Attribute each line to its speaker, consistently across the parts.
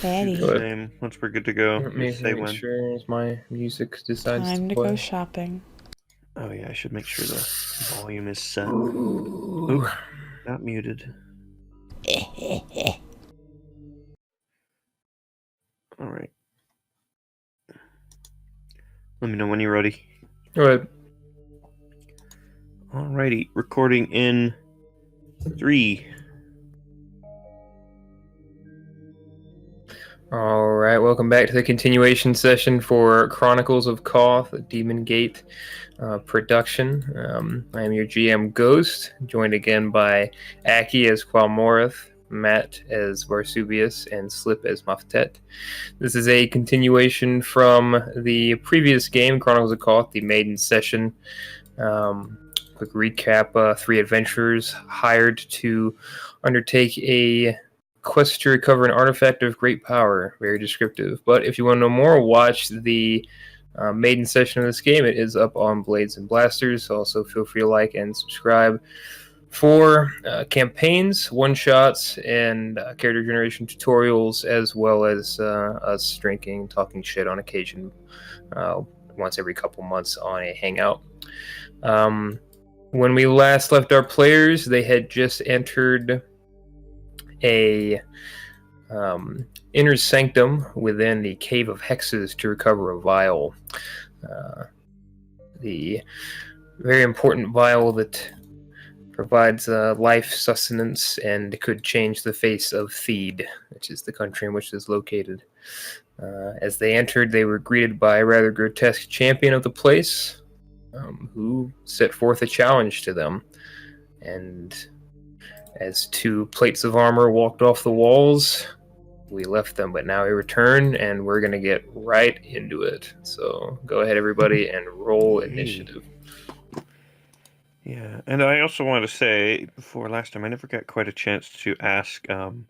Speaker 1: Ready.
Speaker 2: Do the same once we're good to go.
Speaker 3: Let me
Speaker 2: Say
Speaker 3: make
Speaker 2: when.
Speaker 3: sure my music decides
Speaker 1: Time to
Speaker 3: play.
Speaker 1: go shopping.
Speaker 2: Oh yeah, I should make sure the volume is set.
Speaker 3: Ooh.
Speaker 2: Oop, not muted. All right. Let me know when you're ready.
Speaker 3: Go ahead.
Speaker 2: Alrighty, recording in 3.
Speaker 3: Alright, welcome back to the continuation session for Chronicles of Koth, a Demon Gate production. I am your GM Ghost, joined again by Aki as Qualmorith, Matt as Varsuvius, and Slip as Maftet. This is a continuation from the previous game, Chronicles of Koth, the maiden session. Quick recap, 3 adventurers hired to undertake a quest to recover an artifact of great power. Very descriptive. But if you want to know more, watch the maiden session of this game. It is up on Blades and Blasters. Also, feel free to like and subscribe for campaigns, one-shots, and character generation tutorials, as well as us drinking, talking shit on occasion once every couple months on a hangout. When we last left our players, they had just entered a inner sanctum within the cave of Hexes to recover a vial. The very important vial that provides life sustenance and could change the face of Theed, which is the country in which it is located. As they entered, they were greeted by a rather grotesque champion of the place, who set forth a challenge to them. And as 2 plates of armor walked off the walls, we left them, but now we return, and we're going to get right into it. So go ahead, everybody, and roll initiative.
Speaker 2: Yeah, and I also wanted to say, before last time, I never got quite a chance to ask kind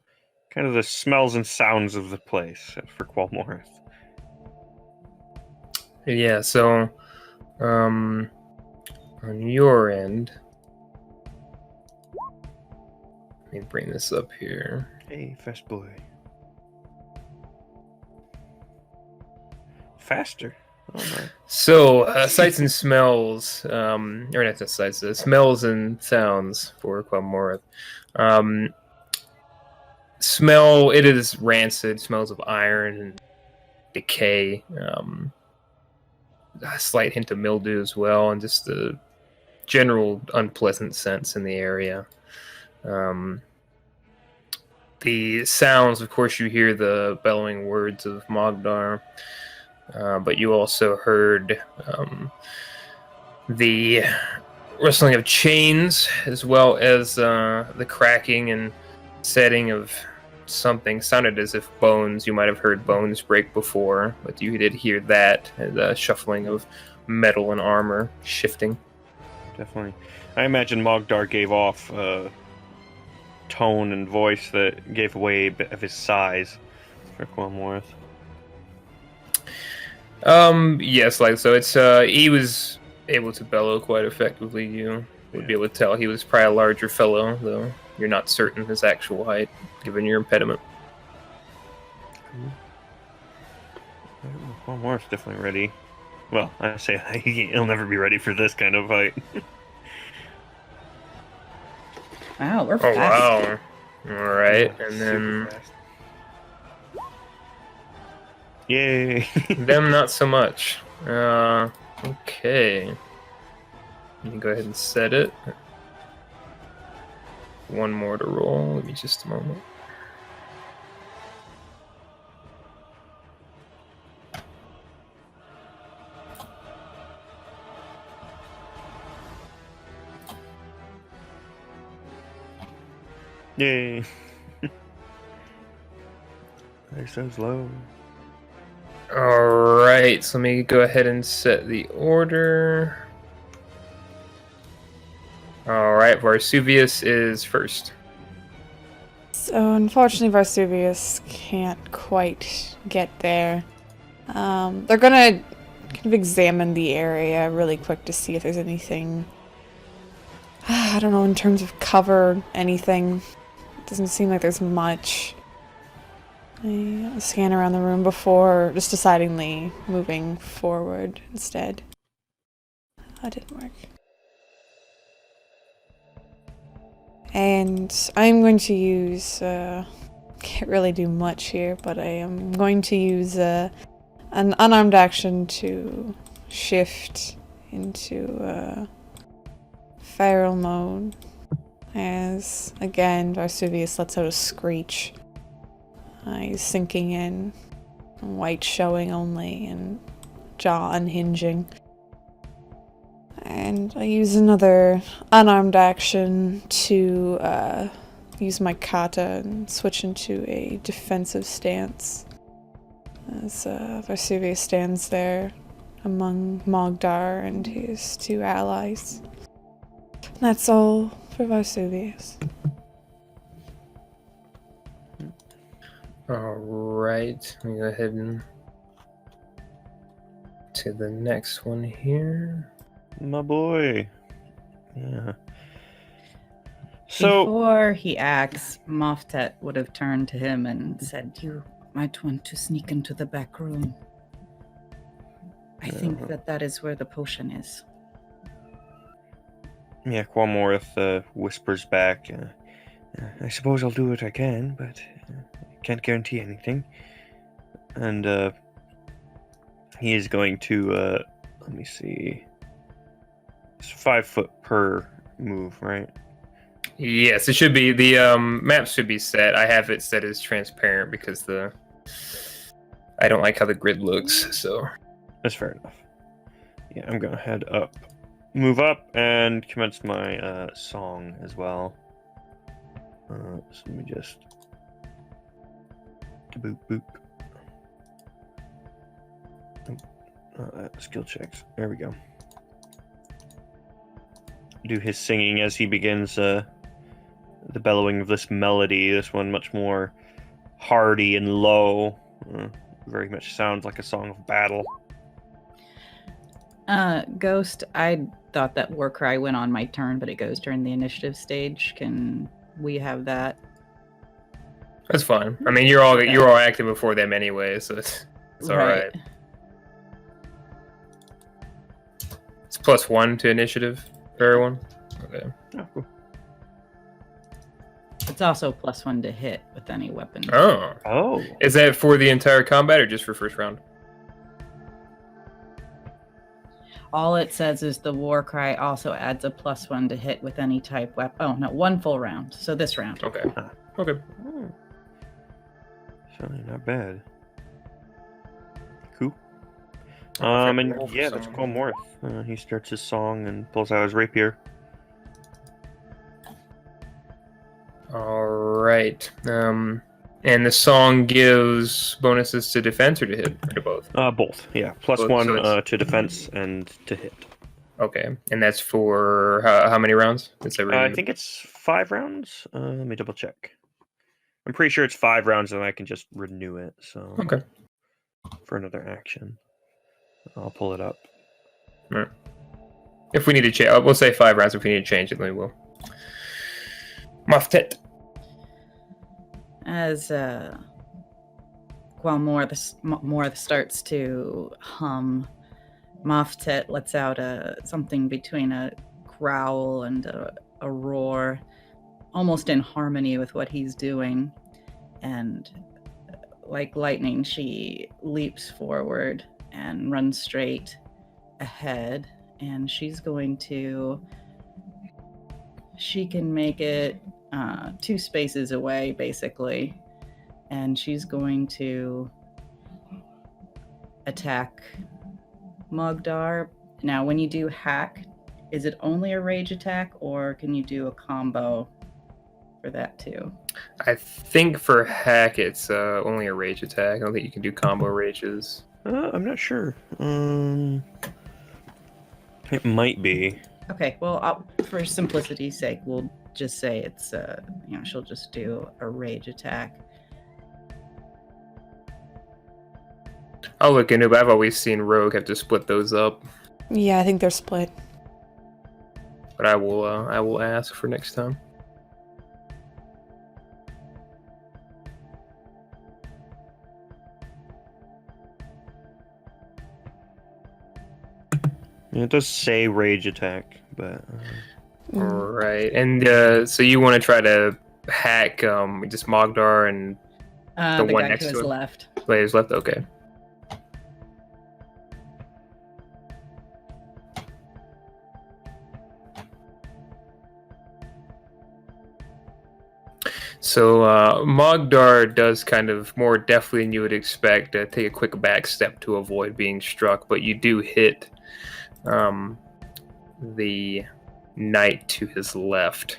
Speaker 2: of the smells and sounds of the place for Qualmorith.
Speaker 3: Yeah, so on your end, let me bring this up here.
Speaker 2: Hey, fast boy. Faster. Oh my.
Speaker 3: So, sights and smells, or not just sights, smells and sounds for Qualmorith. Smell, it is rancid, smells of iron and decay, a slight hint of mildew as well, and just the general unpleasant sense in the area. The sounds, of course, you hear the bellowing words of Mogdar, but you also heard the rustling of chains, as well as the cracking and setting of something. Sounded as if bones, you might have heard bones break before, but you did hear that, the shuffling of metal and armor shifting.
Speaker 2: Definitely. I imagine Mogdar gave off tone and voice that gave away a bit of his size for Qualmorith.
Speaker 3: Yes, like so. It's he was able to bellow quite effectively. You would be able to tell he was probably a larger fellow, though you're not certain his actual height, given your impediment.
Speaker 2: Qualmorith's definitely ready. Well, I say he'll never be ready for this kind of fight.
Speaker 1: Wow, we're
Speaker 3: Oh
Speaker 1: fast.
Speaker 3: wow! All right,
Speaker 2: Yeah,
Speaker 3: and then
Speaker 2: fast. Yay!
Speaker 3: them not so much. Okay. Let me go ahead and set it. One more to roll. Give me just a moment.
Speaker 2: Yay! They're so slow.
Speaker 3: Alright, so let me go ahead and set the order. Alright, Varsuvius is first.
Speaker 1: So unfortunately, Varsuvius can't quite get there. They're gonna kind of examine the area really quick to see if there's anything, I don't know, in terms of cover, anything. It doesn't seem like there's much. I scan around the room before just decidingly moving forward instead. That didn't work. And I'm going to use, can't really do much here, but I am going to use an unarmed action to shift into feral mode. As, again, Vesuvius lets out a screech. Eyes sinking in, white showing only, and jaw unhinging. And I use another unarmed action to use my kata and switch into a defensive stance. As Vesuvius stands there among Mogdar and his two allies. And that's all for Vesuvius.
Speaker 3: Alright, let me go ahead and to the next one here.
Speaker 2: My boy. Yeah. So
Speaker 4: Before he acts, Moftet would have turned to him and said, "You might want to sneak into the back room. I think that is where the potion is."
Speaker 2: yeah, Qualmorth whispers back. I suppose I'll do what I can, but can't guarantee anything. And he is going to let me see. It's 5 foot per move, right?
Speaker 3: Yes, it should be. The map should be set. I have it set as transparent because I don't like how the grid looks, so.
Speaker 2: That's fair enough. Yeah, I'm gonna head up. Move up and commence my song as well. So let me just boop boop. Skill checks. There we go. Do his singing as he begins the bellowing of this melody. This one much more hearty and low. Very much sounds like a song of battle.
Speaker 4: Ghost, I thought that war cry went on my turn, but it goes during the initiative stage. Can we have that?
Speaker 3: That's fine. I mean, you're all active before them anyway, so it's all right. It's +1 to initiative for everyone. Okay.
Speaker 2: Oh, cool.
Speaker 4: It's also +1 to hit with any weapon.
Speaker 2: Oh.
Speaker 3: Is that for the entire combat or just for first round?
Speaker 4: All it says is the war cry also adds a +1 to hit with any type weapon. Oh, no, 1 full round. So this round.
Speaker 3: Okay. Okay.
Speaker 2: Certainly not bad. Cool.
Speaker 3: Perfect.
Speaker 2: And
Speaker 3: Roll for
Speaker 2: yeah, that's
Speaker 3: someone.
Speaker 2: Qualmorth. He starts his song and pulls out his rapier.
Speaker 3: All right. And the song gives bonuses to defense or to hit, or to both?
Speaker 2: Both. Yeah,
Speaker 3: Both,
Speaker 2: +1
Speaker 3: so it's-
Speaker 2: to defense and to hit.
Speaker 3: Okay. And that's for how many rounds? It's every.
Speaker 2: I think it's 5 rounds. Let me double check. I'm pretty sure it's 5 rounds, and I can just renew it. So
Speaker 3: Okay.
Speaker 2: for another action, I'll pull it up.
Speaker 3: All right. If we need to change, we'll say 5 rounds. If we need to change it, then we will. Moftet.
Speaker 4: As Qualmorth starts to hum, Moftet lets out something between a growl and a roar, almost in harmony with what he's doing. And like lightning, she leaps forward and runs straight ahead. And she's going to... She can make it 2 spaces away, basically. And she's going to attack Mogdar. Now, when you do hack, is it only a rage attack, or can you do a combo for that too?
Speaker 3: I think for hack, it's only a rage attack. I don't think you can do combo rages.
Speaker 2: I'm not sure. It might be.
Speaker 4: Okay, well, for simplicity's sake, we'll just say it's, she'll just do a rage attack.
Speaker 3: I'll look into it, but I've always seen Rogue have to split those up.
Speaker 1: Yeah, I think they're split.
Speaker 3: But I will ask for next time.
Speaker 2: It does say rage attack, but
Speaker 1: Mm.
Speaker 3: Right. And so you want to try to hack just Mogdar and
Speaker 4: The
Speaker 3: one
Speaker 4: guy
Speaker 3: next
Speaker 4: to
Speaker 3: to
Speaker 4: his
Speaker 3: him?
Speaker 4: left.
Speaker 3: players left? Okay. So Mogdar does kind of more deftly than you would expect take a quick back step to avoid being struck, but you do hit the knight to his left.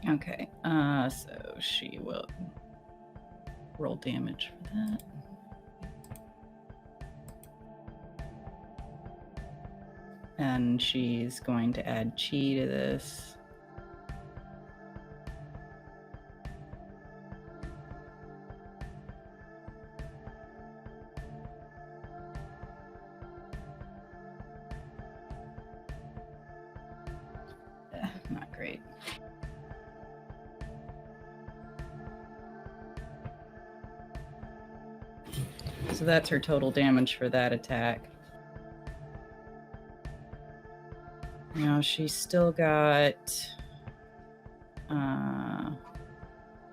Speaker 4: Okay. So she will roll damage for that. And she's going to add chi to this. Not great. So that's her total damage for that attack. Now she's still got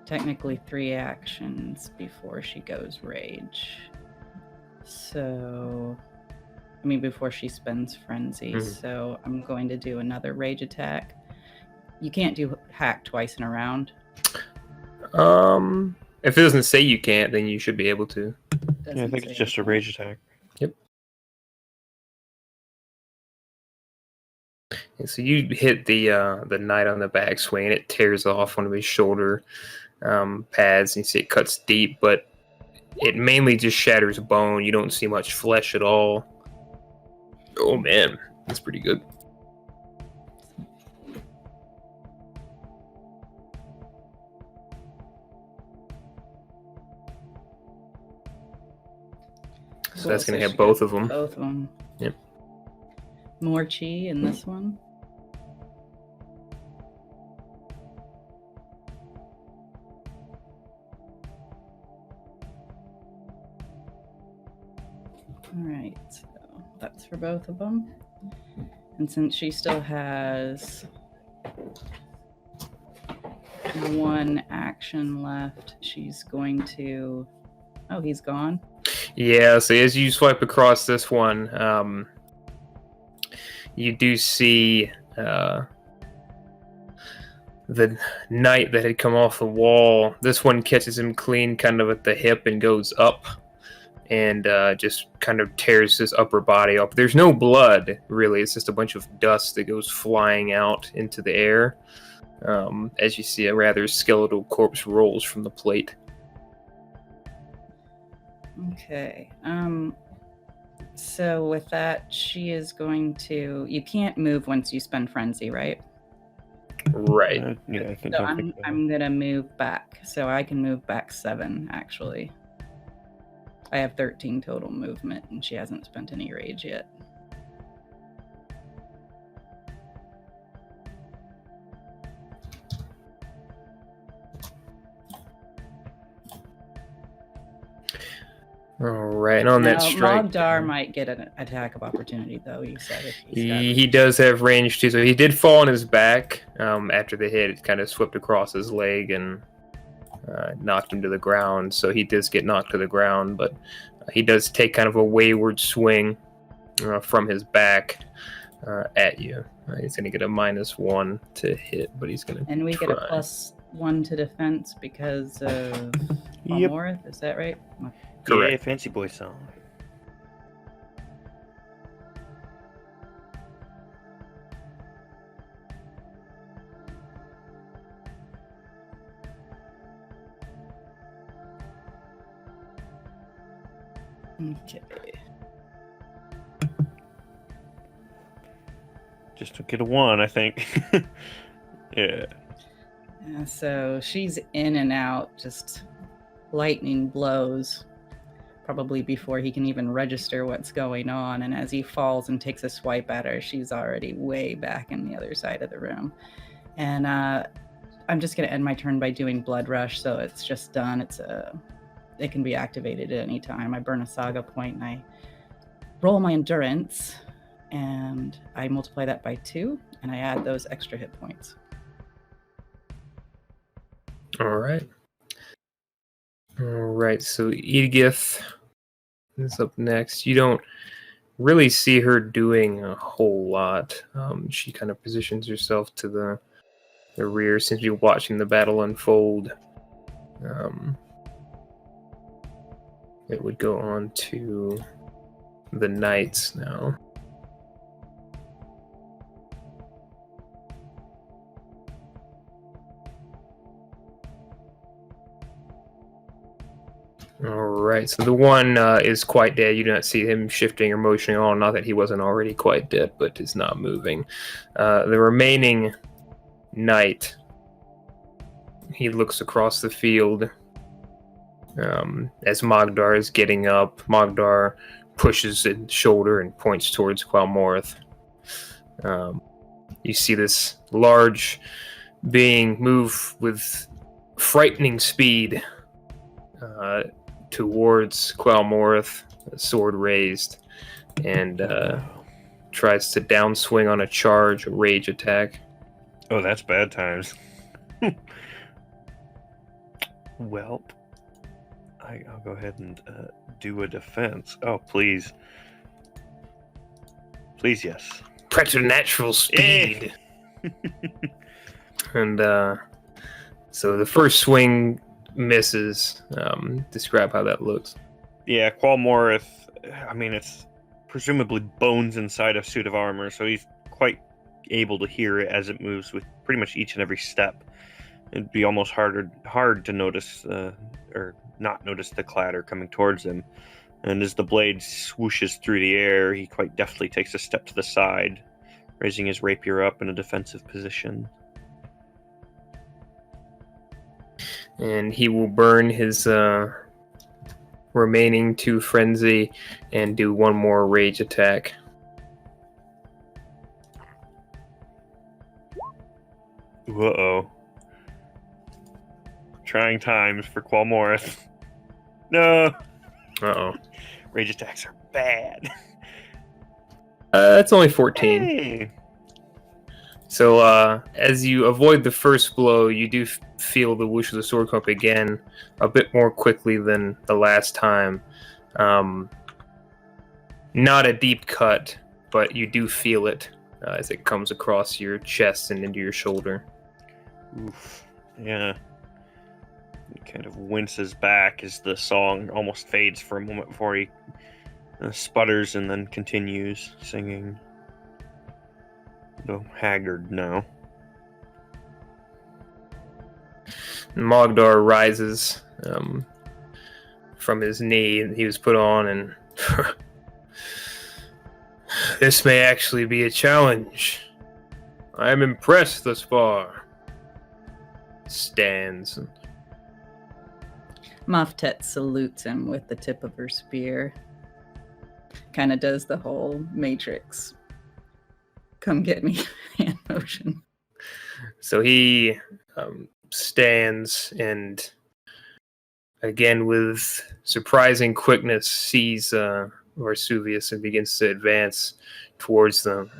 Speaker 4: technically 3 actions before she goes rage. So, I mean, before she spends frenzy. So I'm going to do another rage attack. You can't do hack twice in a round.
Speaker 3: If it doesn't say you can't, then you should be able to.
Speaker 2: yeah, I think it's just a rage attack.
Speaker 3: Yep. And so you hit the knight on the backswing, and it tears off one of his shoulder pads, and you see it cuts deep, but it mainly just shatters bone. You don't see much flesh at all. Oh man, that's pretty good. So that's going to hit both of them.
Speaker 4: Both of them.
Speaker 3: Yep.
Speaker 4: More chi in this one. All right, so that's for both of them. And since she still has 1 action left, she's going to... Oh, he's gone?
Speaker 3: Yeah, so as you swipe across this one, you do see the knight that had come off the wall. This one catches him clean kind of at the hip and goes up and just kind of tears his upper body up. There's no blood, really. It's just a bunch of dust that goes flying out into the air as you see a rather skeletal corpse rolls from the plate.
Speaker 4: Okay. So with that, she is going to... You can't move once you spend frenzy, right?
Speaker 3: Right.
Speaker 2: Yeah, I think
Speaker 4: So
Speaker 2: I think
Speaker 4: I'm gonna move back. So I can move back 7, actually. I have 13 total movement, and she hasn't spent any rage yet.
Speaker 3: All right, and on that strike,
Speaker 4: Mogdar might get an attack of opportunity, though. You said if he's got...
Speaker 3: he does have range too. So he did fall on his back after the hit. It kind of swept across his leg and knocked him to the ground. So he does get knocked to the ground, but he does take kind of a wayward swing from his back at you. He's going to get a -1 to hit, but he's going to
Speaker 4: And we get a +1 to defense because of
Speaker 2: Yep.
Speaker 4: Amorth, is that right?
Speaker 3: Correct.
Speaker 2: Yeah, fancy boy song.
Speaker 4: Okay.
Speaker 2: Just to get a 1, I think. Yeah.
Speaker 4: Yeah, so she's in and out, just lightning blows, probably before he can even register what's going on. And as he falls and takes a swipe at her, she's already way back in the other side of the room. And I'm just going to end my turn by doing Blood Rush, so it's just done. It can be activated at any time. I burn a saga point and I roll my endurance, and I multiply that by 2, and I add those extra hit points.
Speaker 3: All right. All right. So Edith is up next. You don't really see her doing a whole lot. She kind of positions herself to the rear, seems to be watching the battle unfold. It would go on to the knights now. All right, so the one is quite dead. You do not see him shifting or motioning at all. Not that he wasn't already quite dead, but is not moving. The remaining knight, he looks across the field as Mogdar is getting up. Mogdar pushes his shoulder and points towards Quelmorth. You see this large being move with frightening speed towards Quelmorth, sword raised, and tries to downswing on a charge, a rage attack.
Speaker 2: Oh, that's bad times. Well, I'll go ahead and do a defense. Oh, please. Please, yes.
Speaker 3: Preternatural speed. And so the first swing misses. Describe how that looks.
Speaker 2: Yeah, Quelmorth, I mean, it's presumably bones inside a suit of armor, so he's quite able to hear it as it moves with pretty much each and every step. It'd be almost hard to notice or not notice the clatter coming towards him. And as the blade swooshes through the air, he quite deftly takes a step to the side, raising his rapier up in a defensive position.
Speaker 3: And he will burn his remaining 2 frenzy and do one more rage attack.
Speaker 2: Uh-oh. Trying times for Quelmorth. No!
Speaker 3: Uh-oh.
Speaker 2: Rage attacks are bad.
Speaker 3: That's only 14.
Speaker 2: Hey.
Speaker 3: So as you avoid the first blow, you do feel the whoosh of the sword come up again a bit more quickly than the last time. Not a deep cut, but you do feel it as it comes across your chest and into your shoulder.
Speaker 2: Oof. Yeah. He kind of winces back as the song almost fades for a moment before he sputters and then continues singing. Though haggard now.
Speaker 3: Mogdar rises from his knee he was put on, and this may actually be a challenge. I am impressed thus far. Stands.
Speaker 4: Moftet salutes him with the tip of her spear. Kind of does the whole Matrix come get me hand motion.
Speaker 3: So he stands and again with surprising quickness sees Varsuvius and begins to advance towards them.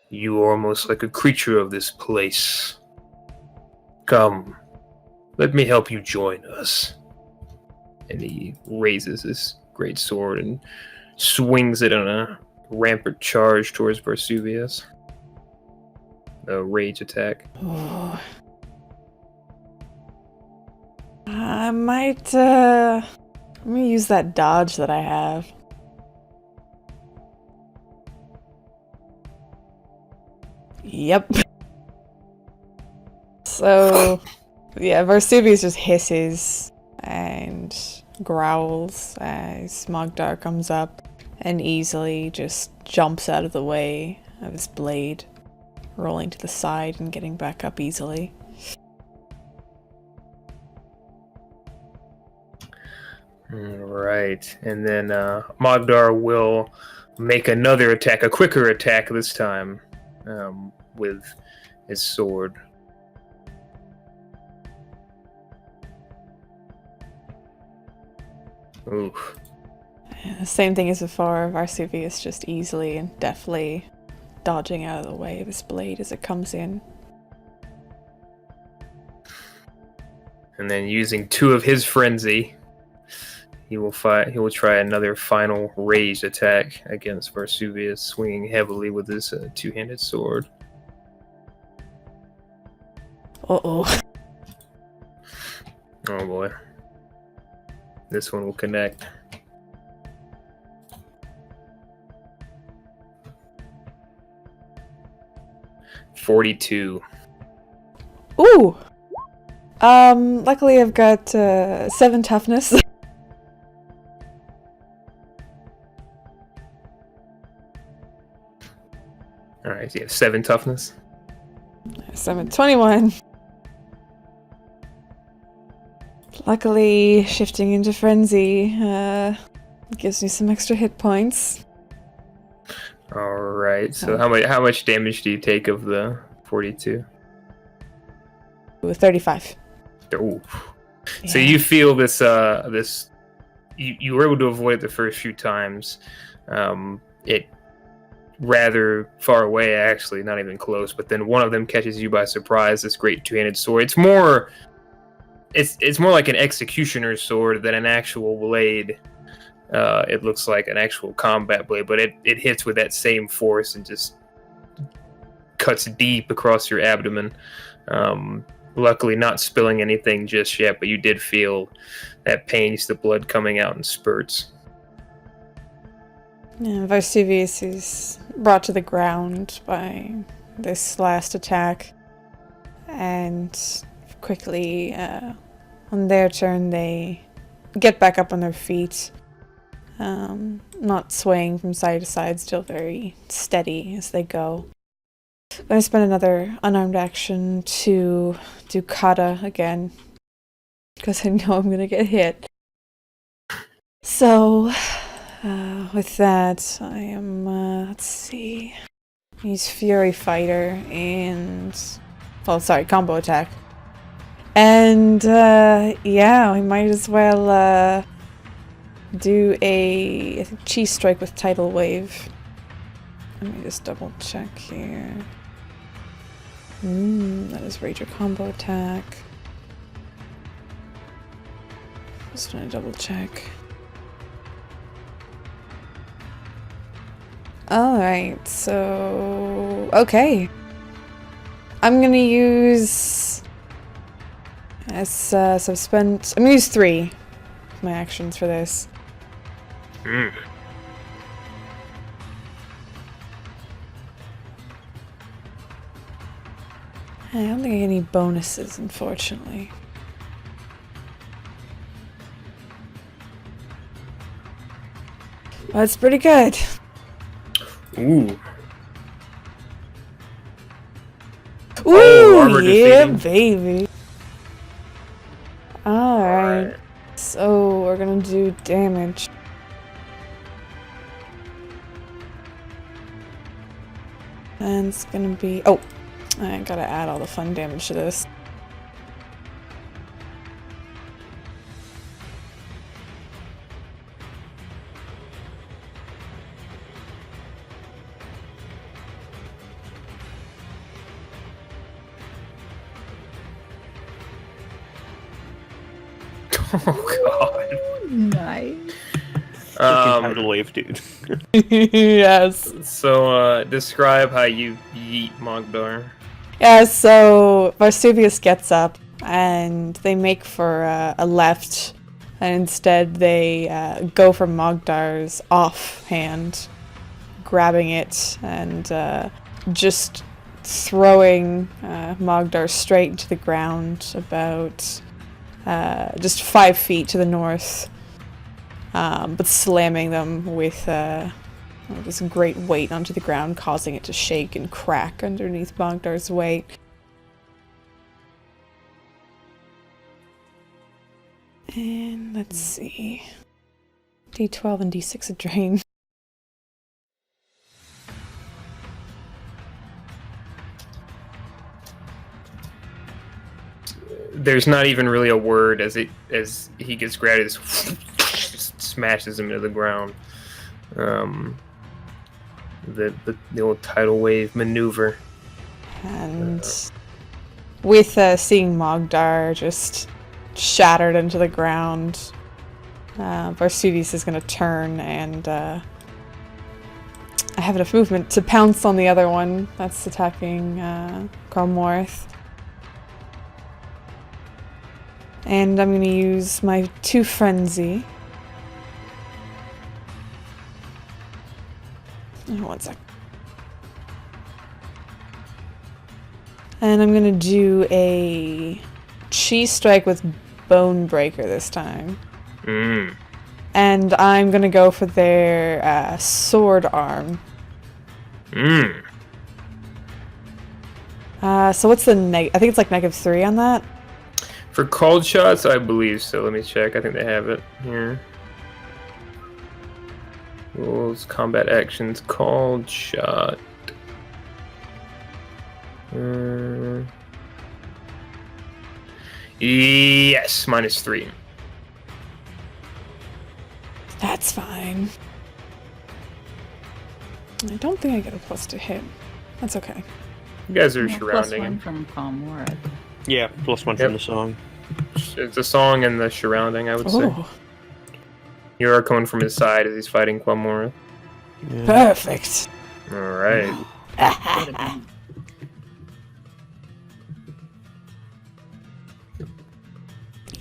Speaker 3: You are almost like a creature of this place. Come, let me help you join us. And he raises his great sword and swings it on a rampant charge towards Varsuvius. A rage attack.
Speaker 1: Oh. I might, let me use that dodge that I have. Yep. So, yeah, Varsuvius just hisses and growls as Mogdar comes up and easily just jumps out of the way of his blade, rolling to the side and getting back up easily.
Speaker 3: Right, and then Mogdar will make another attack, a quicker attack this time, with his sword. Oof.
Speaker 1: Same thing as before. Varsuvius just easily and deftly dodging out of the way of his blade as it comes in.
Speaker 3: And then using 2 of his frenzy, he will try another final ranged attack against Varsuvius, swinging heavily with his 2-handed sword.
Speaker 1: Uh-oh.
Speaker 3: Oh boy. This one will connect. .42.
Speaker 1: Ooh! Luckily I've got 7 toughness.
Speaker 3: Alright, so you have 7 toughness.
Speaker 1: 7, 21. Luckily, shifting into frenzy gives me some extra hit points.
Speaker 3: Alright, so how much damage do you take of the 42?
Speaker 1: Ooh, 35.
Speaker 3: Ooh.
Speaker 1: Yeah.
Speaker 3: So you feel this you were able to avoid it the first few times. It rather far away, actually, not even close, but then one of them catches you by surprise, this great 2-handed sword. It's more like an executioner's sword than an actual blade. It looks like an actual combat blade, but it hits with that same force and just cuts deep across your abdomen. Luckily not spilling anything just yet, but you did feel that pain, just the blood coming out in spurts.
Speaker 1: Yeah, Varsuvius is brought to the ground by this last attack, and quickly, on their turn, they get back up on their feet, not swaying from side to side, still very steady as they go. I'm going to spend another unarmed action to do kata again, because I know I'm going to get hit. So, with that, I am, let's see, use Fury Fighter and, combo attack. And, yeah, we might as well, do I think, Chi Strike with Tidal Wave. Let me just double check here. That is Rager combo attack. Just want to double check. Alright, so... okay. I'm gonna use... so I've spent... I'm gonna use 3 of my actions for this. I don't think I get any bonuses, unfortunately. Well, that's pretty good.
Speaker 3: Ooh.
Speaker 1: Ooh,
Speaker 3: armor
Speaker 1: yeah,
Speaker 3: defeating.
Speaker 1: baby. Alright. So, we're gonna do damage. And it's gonna be... oh! I gotta add all the fun damage to this.
Speaker 3: Oh god.
Speaker 4: Nice.
Speaker 2: Tidal wave, dude.
Speaker 1: Yes.
Speaker 3: So, describe how you yeet Mogdar.
Speaker 1: Yeah, so Varsuvius gets up and they make for a left, and instead they go for Mogdar's offhand, grabbing it and just throwing Mogdar straight into the ground about just 5 feet to the north, but slamming them with this great weight onto the ground, causing it to shake and crack underneath Mogdar's weight. And let's see. D12 and D6 a drain.
Speaker 3: There's not even really a word as he gets grabbed. It's just smashes him into the ground. The old tidal wave maneuver.
Speaker 1: And with seeing Mogdar just shattered into the ground, Varsuvius is going to turn and I have enough movement to pounce on the other one that's attacking Cormorth. And I'm going to use my 2 Frenzy. Oh, 1 sec. And I'm going to do a Chi Strike with Bone Breaker this time. And I'm going to go for their sword arm. So what's the I think it's like -3 on that.
Speaker 3: For called shots, I believe so. Let me check. I think they have it here. Rules, combat actions, called shot. Yes, -3.
Speaker 1: That's fine. I don't think I get a plus to hit. That's okay.
Speaker 3: You guys are
Speaker 4: Yeah,
Speaker 3: surrounding
Speaker 4: +1
Speaker 3: him.
Speaker 4: from Calmora.
Speaker 2: Yeah, +1
Speaker 3: Yep.
Speaker 2: from the song.
Speaker 3: It's a song and the surrounding, I would say.
Speaker 1: Oh,
Speaker 3: You are coming from his side as he's fighting Quamora.
Speaker 2: Yeah.
Speaker 1: perfect.
Speaker 3: Alright.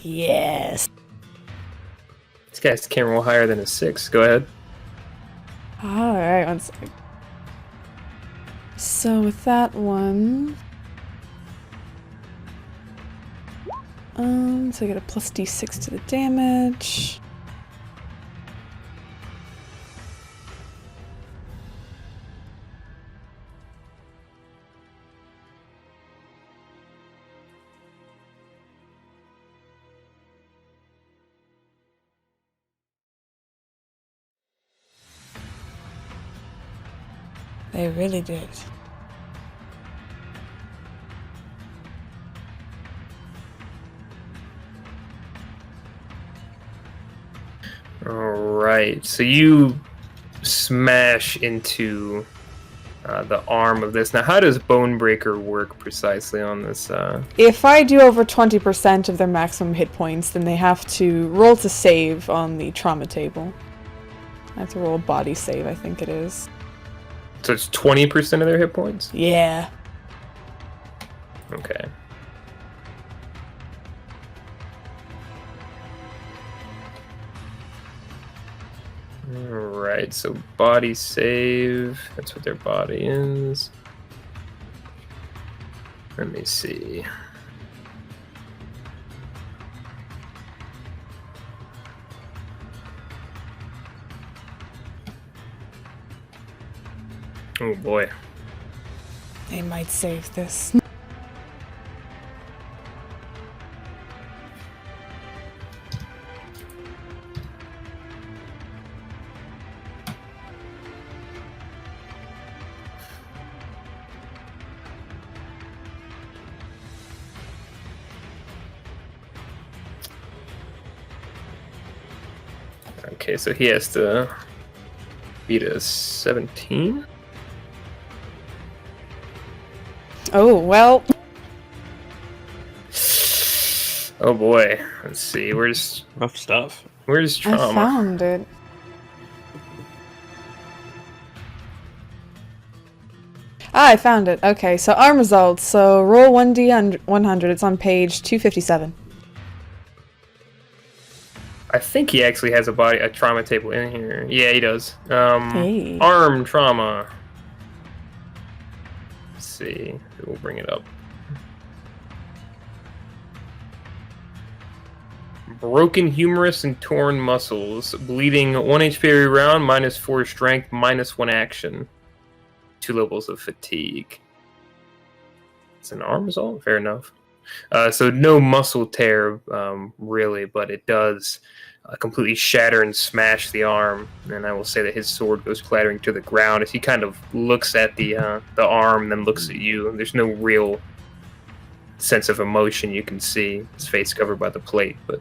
Speaker 1: Yes.
Speaker 3: This guy's can't roll higher than a 6. Go ahead.
Speaker 1: Alright, 1 sec. So with that one... so I get a plus d6 to the damage. They really did.
Speaker 3: Alright, so you smash into the arm of this. Now, how does Bone Breaker work precisely on this?
Speaker 1: If I do over 20% of their maximum hit points, then they have to roll to save on the trauma table. I have to roll a body save, I think it is.
Speaker 3: So it's 20% of their hit points?
Speaker 1: Yeah.
Speaker 3: Okay. Alright, so body save. That's what their body is. Let me see. Oh boy.
Speaker 1: They might save this.
Speaker 3: Okay, so he has to beat a 17.
Speaker 1: Oh, well.
Speaker 3: Oh boy. Let's see. Where's
Speaker 2: Rough stuff.
Speaker 1: I
Speaker 3: trauma?
Speaker 1: found it. Ah, I found it. Okay, so arm results. So roll 1d100. It's on page 257.
Speaker 3: I think he actually has a trauma table in here. Yeah, he does.
Speaker 1: Hey.
Speaker 3: Arm trauma. Let's see. We'll bring it up. Broken humerus and torn muscles. Bleeding 1 HP every round, -4 strength, -1 action. 2 levels of fatigue. It's an arm result? Fair enough. So no muscle tear, really, but it does completely shatter and smash the arm. And I will say that his sword goes clattering to the ground as he kind of looks at the arm, then looks at you. And there's no real sense of emotion you can see. His face covered by the plate, but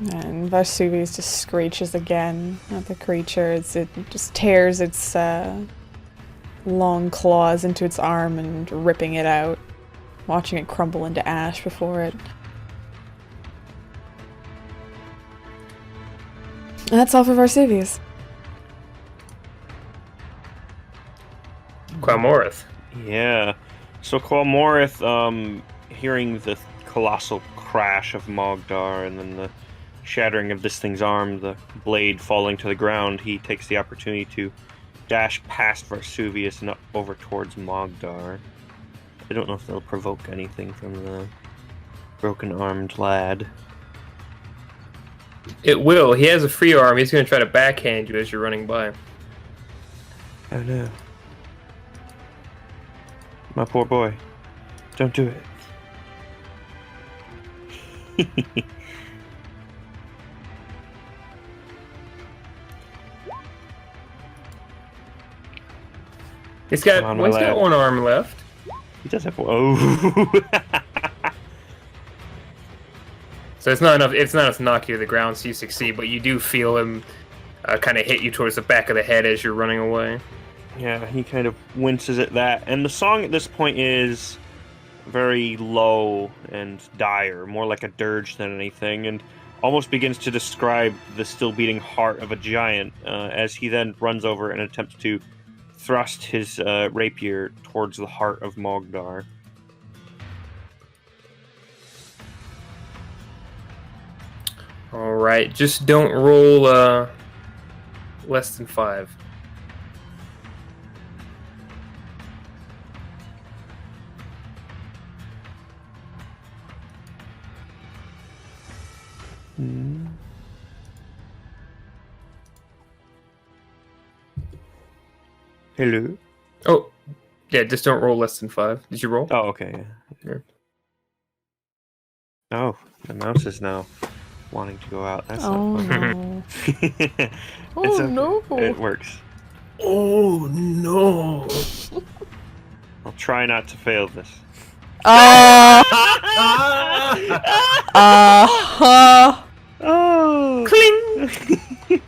Speaker 1: And Vesuvius just screeches again at the creature as it just tears its long claws into its arm and ripping it out, watching it crumble into ash before it. And that's all for Vesuvius.
Speaker 3: Quamorith.
Speaker 2: Yeah. So Qualmorith, hearing the colossal crash of Mogdar and then the shattering of this thing's arm, the blade falling to the ground, he takes the opportunity to dash past Vesuvius and up over towards Mogdar. I don't know if they'll provoke anything from the broken-armed lad.
Speaker 3: It will. He has a free arm. He's going to try to backhand you as you're running by.
Speaker 2: Oh no. My poor boy. Don't do it.
Speaker 3: He's got,
Speaker 2: Come on,
Speaker 3: well, he's
Speaker 2: my
Speaker 3: got
Speaker 2: lad.
Speaker 3: one arm left.
Speaker 2: He does have... Oh!
Speaker 3: So it's not enough. It's not enough to knock you to the ground, so you succeed. But you do feel him kind of hit you towards the back of the head as you're running away.
Speaker 2: Yeah, he kind of winces at that. And the song at this point is very low and dire, more like a dirge than anything, and almost begins to describe the still beating heart of a giant as he then runs over and attempts to thrust his rapier towards the heart of Mogdar.
Speaker 3: All right, just don't roll less than 5.
Speaker 2: Hello?
Speaker 3: Oh, yeah, just don't roll less than 5. Did you roll?
Speaker 2: Oh, okay.
Speaker 3: Yeah.
Speaker 2: Oh, the mouse is now wanting to go out. That's
Speaker 1: Oh
Speaker 2: not fun.
Speaker 1: no.
Speaker 2: It's
Speaker 1: Oh
Speaker 2: okay.
Speaker 1: no.
Speaker 2: It works.
Speaker 3: Oh no!
Speaker 2: I'll try not to fail this.
Speaker 1: Oh!
Speaker 2: Oh!
Speaker 3: Cling!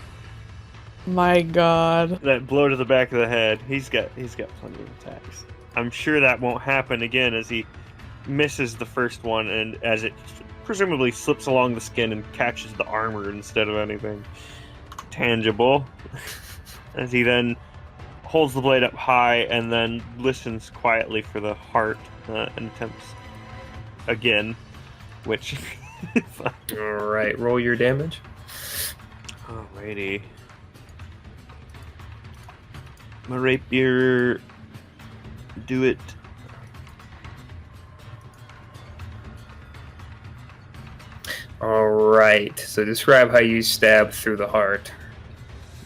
Speaker 1: My god.
Speaker 2: That blow to the back of the head. He's got plenty of attacks. I'm sure that won't happen again as he misses the first one and as it presumably slips along the skin and catches the armor instead of anything tangible. As he then holds the blade up high and then listens quietly for the heart and attempts again, which...
Speaker 3: All right, roll your damage.
Speaker 2: Alrighty. My rapier... Do it.
Speaker 3: All right, so describe how you stab through the heart.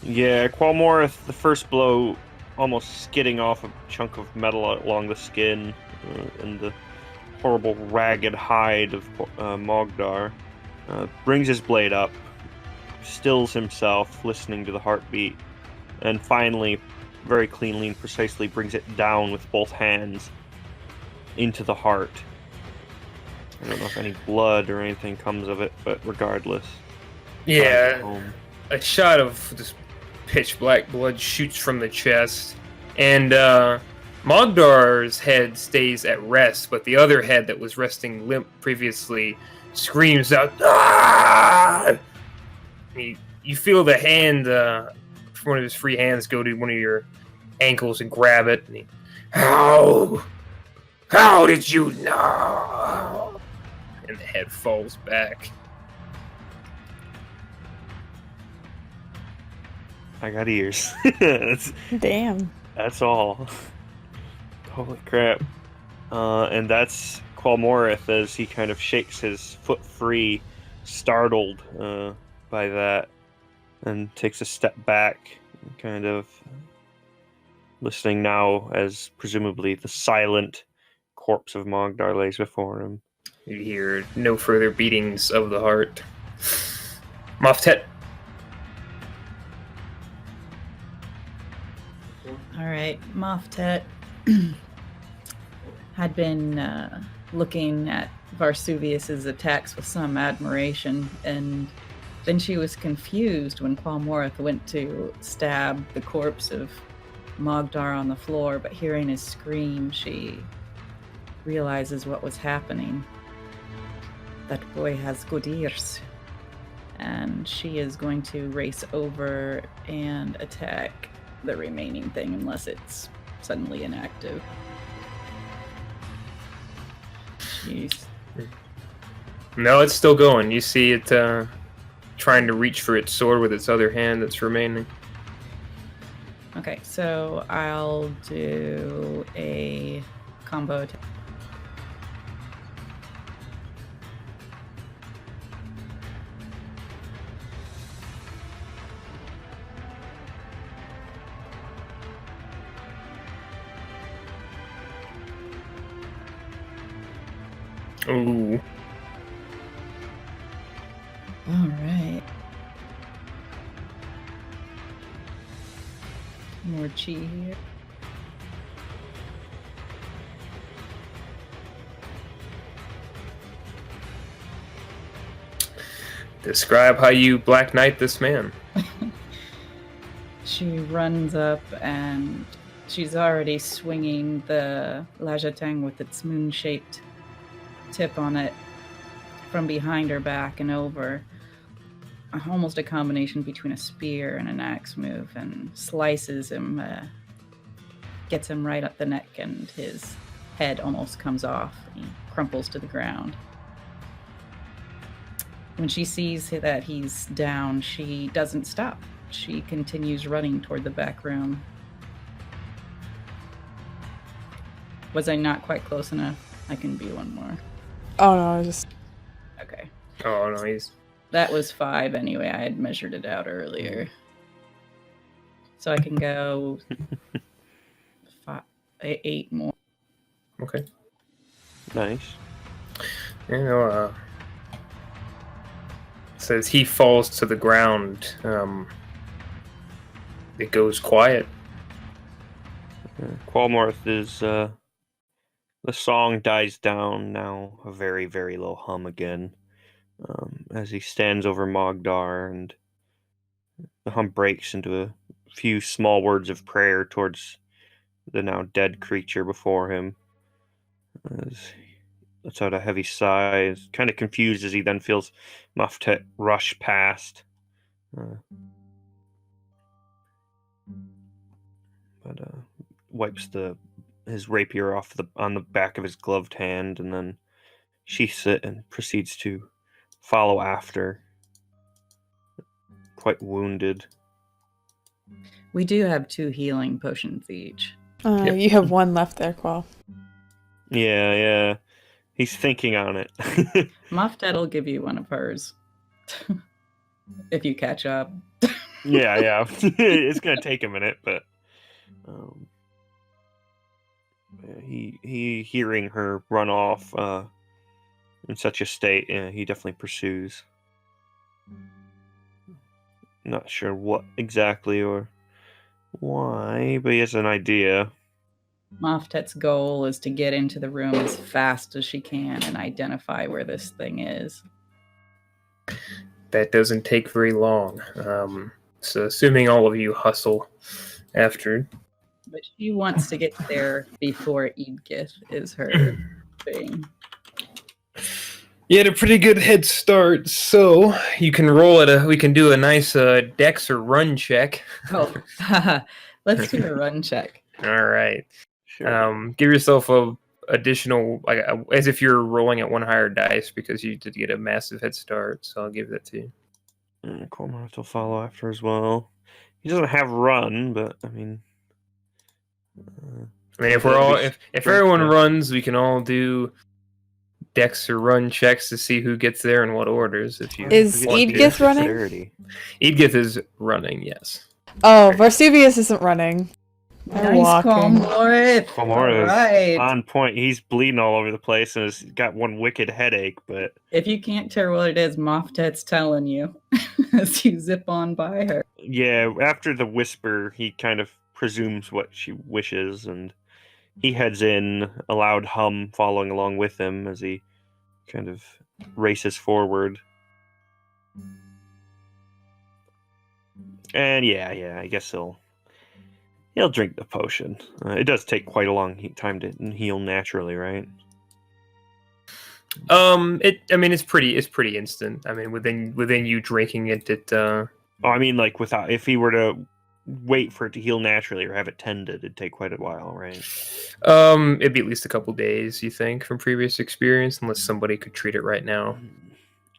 Speaker 2: Yeah, Qualmorith, the first blow almost skidding off a chunk of metal along the skin and the horrible ragged hide of Mogdar. Brings his blade up, stills himself, listening to the heartbeat, and finally, very cleanly and precisely brings it down with both hands into the heart. I don't know if any blood or anything comes of it, but regardless.
Speaker 3: Yeah,
Speaker 2: Home.
Speaker 3: a shot of this pitch black blood shoots from the chest, and Mogdar's head stays at rest, but the other head that was resting limp previously screams out, "Ah!" You feel the hand, one of his free hands go to one of your ankles and grab it, and how did you know? And the head falls back.
Speaker 2: I got ears.
Speaker 1: Damn.
Speaker 2: That's all. Holy crap. And that's Qualmorith as he kind of shakes his foot free, startled by that, and takes a step back, kind of listening now as presumably the silent corpse of Mogdar lays before him.
Speaker 3: You hear no further beatings of the heart. Moftet.
Speaker 4: All right, Moftet had been looking at Vesuvius's attacks with some admiration, and Then she was confused when Qualmorth went to stab the corpse of Mogdar on the floor, but hearing his scream, she realizes what was happening. That boy has good ears. And she is going to race over and attack the remaining thing unless it's suddenly inactive. Jeez.
Speaker 3: No, it's still going. You see it trying to reach for its sword with its other hand that's remaining.
Speaker 4: Okay, so I'll do a combo attack.
Speaker 3: Ooh.
Speaker 4: All right. More chi here.
Speaker 3: Describe how you Black Knight this man.
Speaker 4: She runs up and she's already swinging the Lajatang with its moon-shaped tip on it from behind her back and over. Almost a combination between a spear and an axe move, and slices him, gets him right up the neck, and his head almost comes off. He crumples to the ground. When she sees that he's down, she doesn't stop. She continues running toward the back room. Was I not quite close enough? I can be one more.
Speaker 1: Oh no, I just
Speaker 4: Okay.
Speaker 3: Oh no, he's
Speaker 4: That was 5 anyway. I had measured it out earlier. So I can go 8 more.
Speaker 3: okay.
Speaker 2: Nice.
Speaker 3: You know, says he falls to the ground. It goes quiet.
Speaker 2: Qualmorth is the song dies down now, a very, very low hum again, as he stands over Mogdar, and the hum breaks into a few small words of prayer towards the now dead creature before him. As he lets out a heavy sigh, kind of confused as he then feels Muftet rush past. But wipes his rapier off on the back of his gloved hand, and then sheaths it and proceeds to follow after, quite wounded.
Speaker 4: We do have 2 healing potions each.
Speaker 3: Yep.
Speaker 1: You have 1 left there, Qual.
Speaker 2: Yeah. He's thinking on it.
Speaker 4: Moftet'll give you one of hers. If you catch up.
Speaker 2: Yeah. It's gonna take a minute, but he hearing her run off in such a state, he definitely pursues. Not sure what exactly or why, but he has an idea.
Speaker 4: Moftet's goal is to get into the room as fast as she can and identify where this thing is.
Speaker 3: That doesn't take very long. So assuming all of you hustle after.
Speaker 4: But she wants to get there before Edgith is her thing.
Speaker 3: You had a pretty good head start, so you can roll we can do a nice dex or run check.
Speaker 4: Oh, let's do a run check.
Speaker 3: All right.
Speaker 2: Sure.
Speaker 3: Give yourself a additional, as if you're rolling at 1 higher dice, because you did get a massive head start. So I'll give that to you.
Speaker 2: Qualmorth will follow after as well. He doesn't have run, but I mean,
Speaker 3: if everyone runs, we can all do dex or run checks to see who gets there in what orders. If you
Speaker 1: Is Edgith running?
Speaker 3: Edgith is running, yes.
Speaker 1: Oh, Varsuvius isn't running. They're
Speaker 4: Nice,
Speaker 1: walking.
Speaker 2: Qualmorth is
Speaker 4: Alright.
Speaker 2: on point. He's bleeding all over the place and has got one wicked headache, but
Speaker 4: If you can't tell what it is, Moftet's telling you as you zip on by her.
Speaker 2: yeah, after the whisper, he kind of presumes what she wishes, and he heads in, a loud hum following along with him as he kind of races forward. And yeah, I guess he'll drink the potion. It does take quite a long time to heal naturally, right?
Speaker 3: It's pretty instant. I mean, within you drinking it,
Speaker 2: Oh, I mean, like if he were to wait for it to heal naturally or have it tended, it'd take quite a while, right?
Speaker 3: it'd be at least a couple days, you think, from previous experience, unless somebody could treat it right now.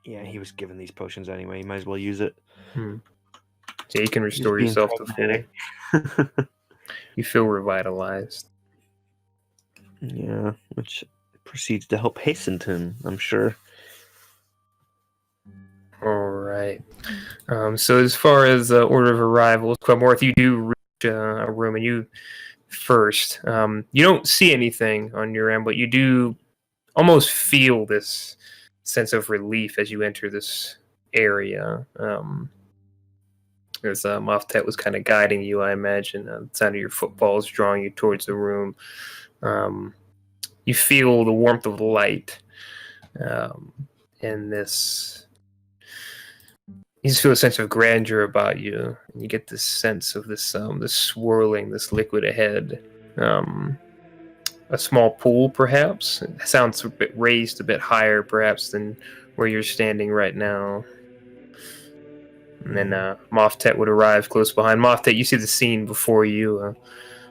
Speaker 2: Yeah, he was given these potions anyway. He might as well use it.
Speaker 3: So you can restore
Speaker 2: being
Speaker 3: yourself to full. You feel revitalized.
Speaker 2: Yeah, which proceeds to help hasten him, I'm sure.
Speaker 3: All right. So as far as order of arrivals, Quemorth, you do reach a room, and you first. You don't see anything on your end, but you do almost feel this sense of relief as you enter this area. As Moftet was kind of guiding you, I imagine. The sound of your footfalls drawing you towards the room. You feel the warmth of the light, and this. You just feel a sense of grandeur about you, and you get this sense of this swirling, this liquid ahead. A small pool, perhaps. It sounds a bit raised, a bit higher, perhaps, than where you're standing right now. And then Moftet would arrive close behind. Moftet, you see the scene before you.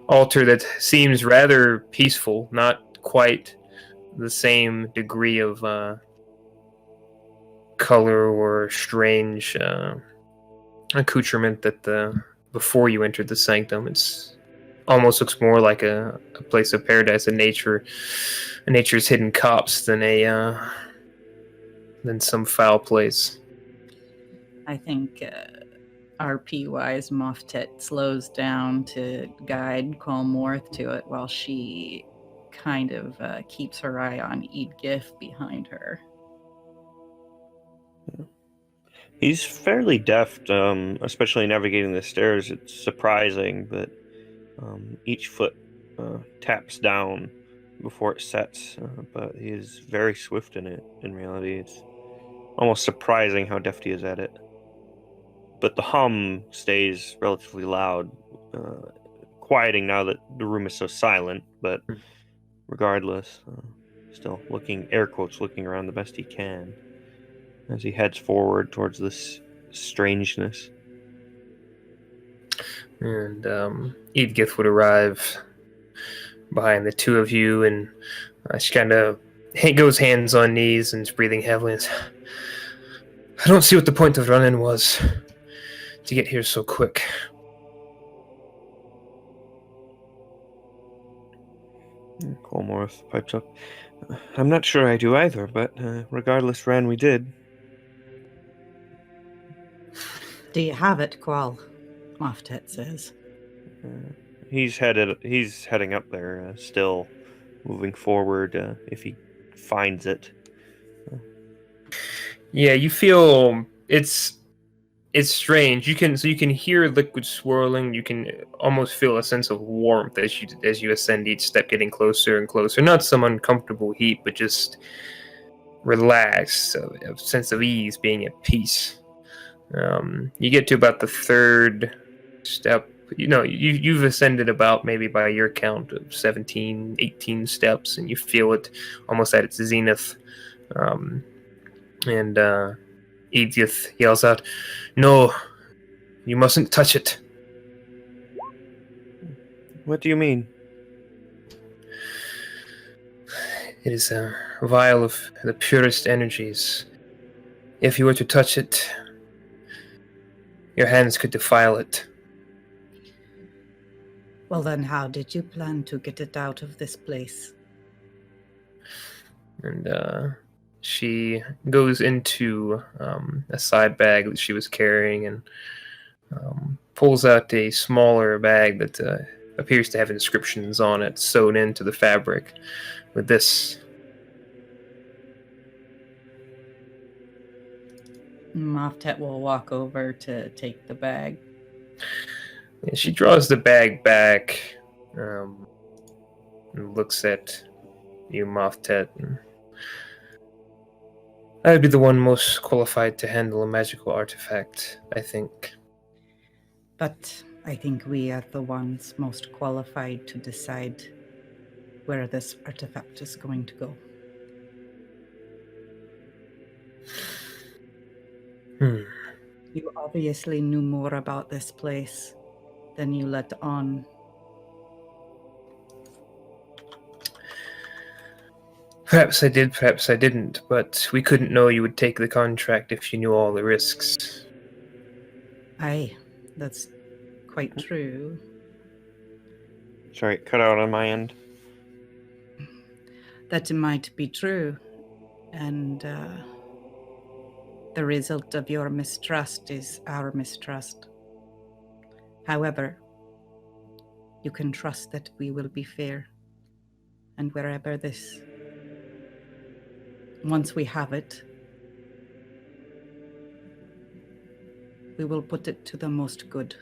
Speaker 3: Altar that seems rather peaceful, not quite the same degree of color or strange accoutrement that before you entered the sanctum. It's almost looks more like a place of paradise, nature's hidden copse than some foul place.
Speaker 4: I think RP-wise, Moftet slows down to guide Qualmorth to it while she kind of keeps her eye on Eadgith behind her.
Speaker 2: He's fairly deft, especially navigating the stairs. It's surprising, but each foot taps down before it sets, but he is very swift in it. In reality, it's almost surprising how deft he is at it. But the hum stays relatively loud, quieting now that the room is so silent, but regardless, still air quotes, looking around the best he can as he heads forward towards this strangeness.
Speaker 3: And Eadgith would arrive behind the two of you, and she kind of goes hands on knees and is breathing heavily. And says, I don't see what the point of running was to get here so quick.
Speaker 2: Colmorth pipes up. I'm not sure I do either, but regardless, Ran, we did.
Speaker 4: Do you have it, Qual? Moftet says.
Speaker 2: He's heading up there, still moving forward if he finds it.
Speaker 3: Yeah, you feel it's strange. You can hear liquid swirling. You can almost feel a sense of warmth as you ascend each step, getting closer and closer. Not some uncomfortable heat, but just relaxed, a sense of ease, being at peace. You get to about the third step. You've ascended about, maybe by your count, of 17, 18 steps, and you feel it almost at its zenith. And Edith yells out, "No, you mustn't touch it."
Speaker 2: What do you mean?
Speaker 3: It is a vial of the purest energies. If you were to touch it, your hands could defile it.
Speaker 4: Well, then how did you plan to get it out of this place?
Speaker 3: And she goes into a side bag that she was carrying and pulls out a smaller bag that appears to have inscriptions on it sewn into the fabric with this.
Speaker 4: Moftet will walk over to take the bag.
Speaker 3: And she draws the bag back and looks at you, Moftet. I'd be the one most qualified to handle a magical artifact, I think.
Speaker 4: But I think we are the ones most qualified to decide where this artifact is going to go. You obviously knew more about this place than you let on.
Speaker 3: Perhaps I did, perhaps I didn't, but we couldn't know you would take the contract if you knew all the risks.
Speaker 4: Aye, that's quite true.
Speaker 2: Sorry, it cut out on my end.
Speaker 4: That might be true, and the result of your mistrust is our mistrust. However, you can trust that we will be fair, and wherever this, once we have it, we will put it to the most good.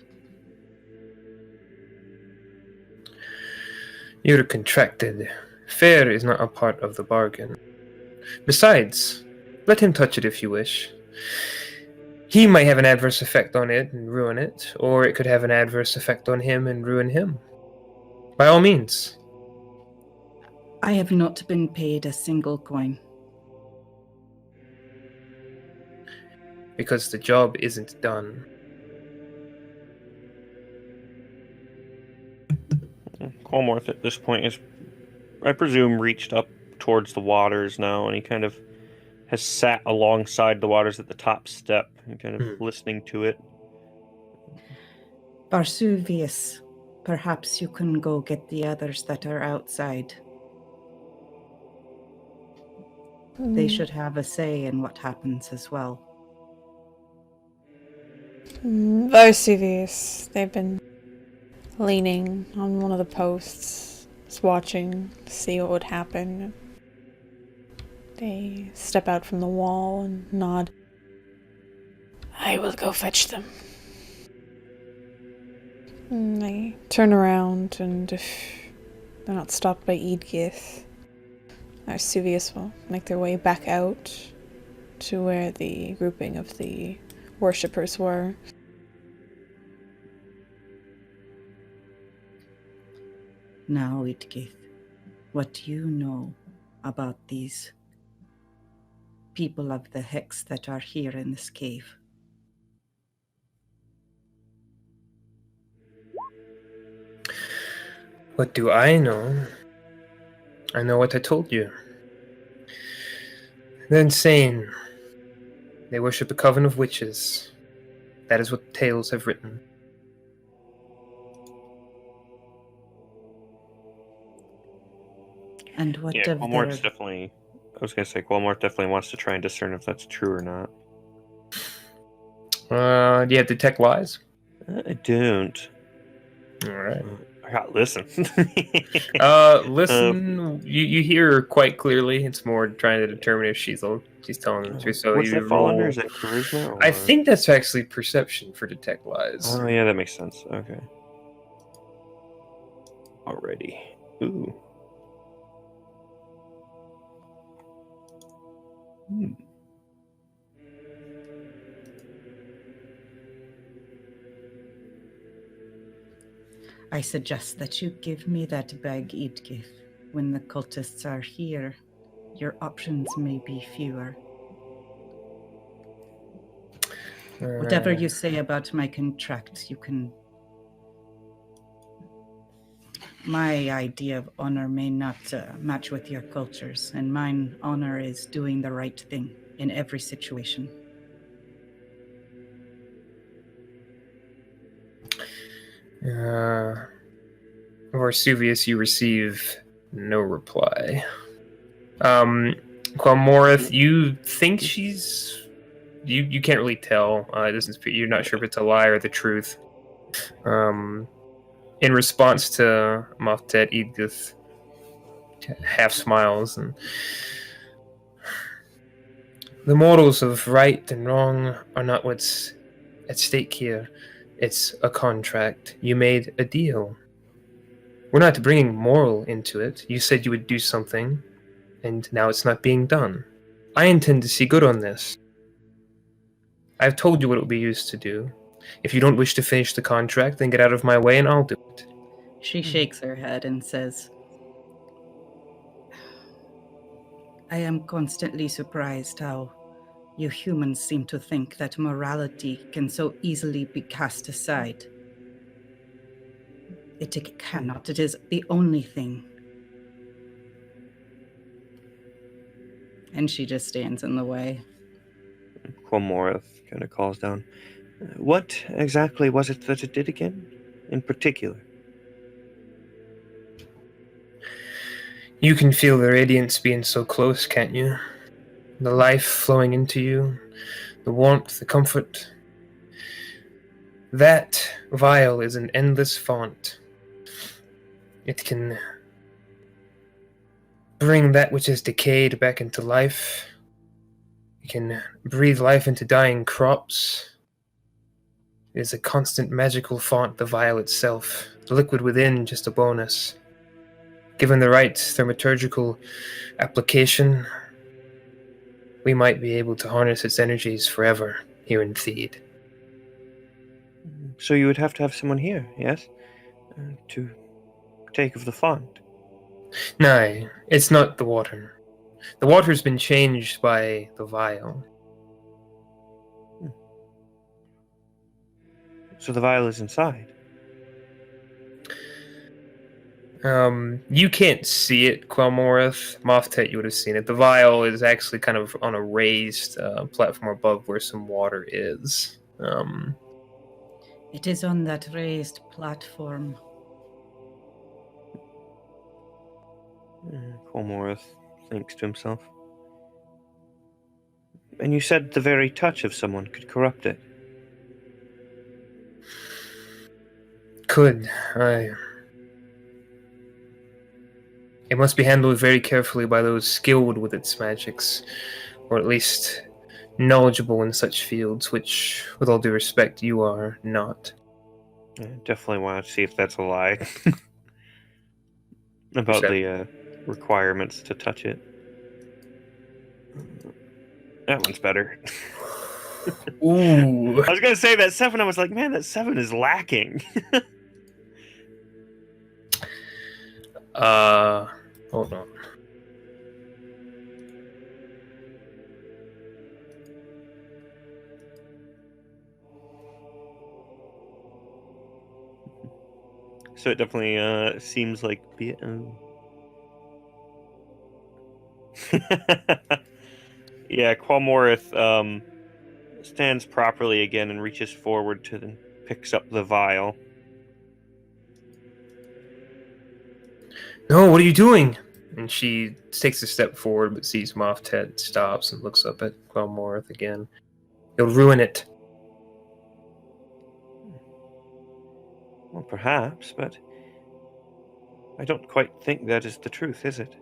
Speaker 3: You're contracted. Fair is not a part of the bargain. Besides, let him touch it if you wish. He might have an adverse effect on it and ruin it, or it could have an adverse effect on him and ruin him. By all means.
Speaker 4: I have not been paid a single coin.
Speaker 3: Because the job isn't done.
Speaker 2: Colmorth at this point is, I presume, reached up towards the waters now, and he kind of has sat alongside the waters at the top step and kind of listening to it.
Speaker 4: Barsuvius, perhaps you can go get the others that are outside. They should have a say in what happens as well.
Speaker 1: Vesuvius, they've been leaning on one of the posts, just watching to see what would happen. They step out from the wall and nod. I will go fetch them. And they turn around, and if they're not stopped by Eadgith, Vesuvius will make their way back out to where the grouping of the worshippers were.
Speaker 4: Now, Eadgith, what do you know about these people of the Hex that are here in this cave?
Speaker 3: What do I know? I know what I told you. They're insane. They worship a coven of witches. That is what the tales have written.
Speaker 4: And what
Speaker 2: Yeah,
Speaker 4: of
Speaker 2: Colmorth
Speaker 4: their...
Speaker 2: definitely. I was gonna say Colmorth definitely wants to try and discern if that's true or not.
Speaker 3: Do you have detect lies?
Speaker 2: I don't.
Speaker 3: All right.
Speaker 2: I got listen.
Speaker 3: Listen. You hear her quite clearly. It's more trying to determine if she's telling the truth. So
Speaker 2: What's
Speaker 3: you
Speaker 2: that fall under?
Speaker 3: roll.
Speaker 2: Is that charisma? Or...
Speaker 3: I think that's actually perception for detect lies.
Speaker 2: Oh yeah, that makes sense. Okay. Alrighty. Ooh.
Speaker 4: I suggest that you give me that bag, Eadgith. When the cultists are here, your options may be fewer. Whatever you say about my contract, you can... My idea of honor may not match with your cultures, and mine honor is doing the right thing in every situation.
Speaker 3: Vesuvius, you receive no reply. Qualmorith, you think she's... You can't really tell. It doesn't. You're not sure if it's a lie or the truth. In response to Moftet, Edith half smiles, and the morals of right and wrong are not what's at stake here. It's a contract. You made a deal. We're not bringing moral into it. You said you would do something, and now it's not being done. I intend to see good on this. I've told you what it will be used to do. If you don't wish to finish the contract, then get out of my way and I'll do it.
Speaker 4: She shakes her head and says, I am constantly surprised how you humans seem to think that morality can so easily be cast aside. It cannot. It is the only thing. And she just stands in the way.
Speaker 2: Qualmoreth kind of calls down. What exactly was it that it did again, in particular?
Speaker 3: You can feel the radiance being so close, can't you? The life flowing into you, the warmth, the comfort. That vial is an endless font. It can bring that which is decayed back into life. It can breathe life into dying crops. It is a constant magical font, the vial itself. The liquid within, just a bonus. Given the right thaumaturgical application, we might be able to harness its energies forever here in Theed.
Speaker 2: So you would have to have someone here, yes? To take of the font.
Speaker 3: No, it's not the water. The water's been changed by the vial.
Speaker 2: So the vial is inside.
Speaker 3: You can't see it, Quelmoreth. Moftet, you would have seen it. The vial is actually kind of on a raised platform above where some water is.
Speaker 4: It is on that raised platform.
Speaker 2: Qualmoreth thinks to himself. And you said the very touch of someone could corrupt it.
Speaker 3: Could. It must be handled very carefully by those skilled with its magics, or at least knowledgeable in such fields, which, with all due respect, you are not.
Speaker 2: I definitely want to see if that's a lie. About the requirements to touch it. That one's better.
Speaker 3: Ooh.
Speaker 2: I was going to say that 7, I was like, man, that 7 is lacking.
Speaker 3: Hold on.
Speaker 2: So it definitely seems like... Yeah, Qualmoreth stands properly again and reaches forward to and picks up the vial.
Speaker 3: No, what are you doing? And she takes a step forward, but sees Moftet, stops, and looks up at Quelmoreth again. You'll ruin it.
Speaker 2: Well, perhaps, but I don't quite think that is the truth, is it?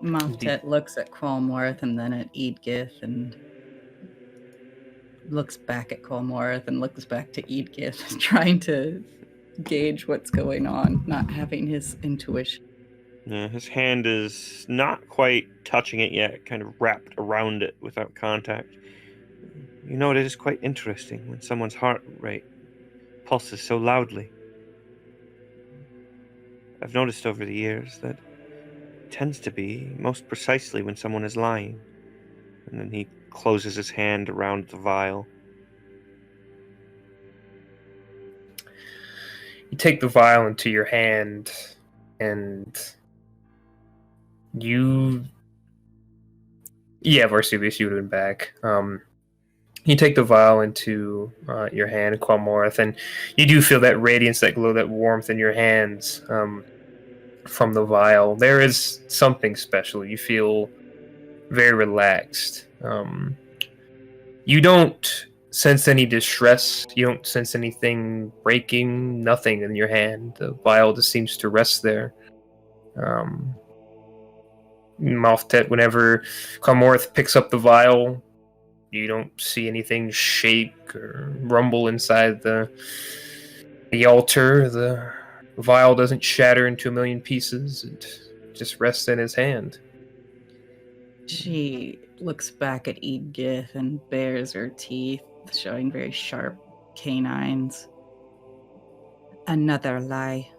Speaker 4: Moftet looks at Qualmoreth and then at Eadgith and looks back at Qualmoreth and looks back to Eadgith, trying to gauge what's going on, not having his intuition.
Speaker 2: Yeah, his hand is not quite touching it yet, kind of wrapped around it without contact. You know, it is quite interesting when someone's heart rate pulses so loudly. I've noticed over the years that it tends to be most precisely when someone is lying. And then he closes his hand around the vial.
Speaker 3: You take the vial into your hand, and you... Yeah, Varsuvius, you would have been back. You take the vial into your hand, Qualmoreth, and you do feel that radiance, that glow, that warmth in your hands from the vial. There is something special. You feel very relaxed. You don't sense any distress. You don't sense anything breaking, nothing in your hand. The vial just seems to rest there. Moftet, whenever Qualmoreth picks up the vial, you don't see anything shake or rumble inside the altar. The vial doesn't shatter into a million pieces. It just rests in his hand.
Speaker 4: She looks back at Eadgith and bares her teeth. showing very sharp canines. Another lie.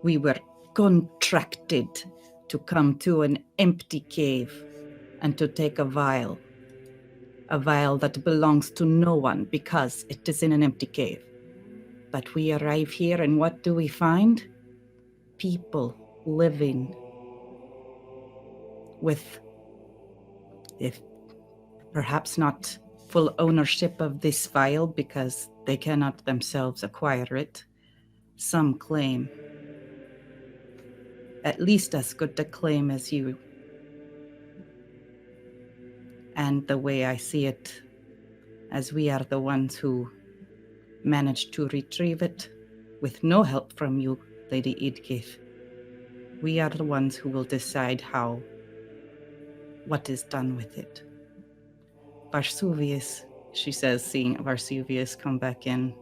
Speaker 4: We were contracted to come to an empty cave and to take a vial that belongs to no one because it is in an empty cave. But we arrive here and what do we find? People living with, if perhaps not full ownership of this vial because they cannot themselves acquire it, some claim at least as good a claim as you. And the way I see it, as we are the ones who managed to retrieve it with no help from you, Lady Edgith, we are the ones who will decide what is done with it. Varsuvius, she says, seeing Varsuvius come back in.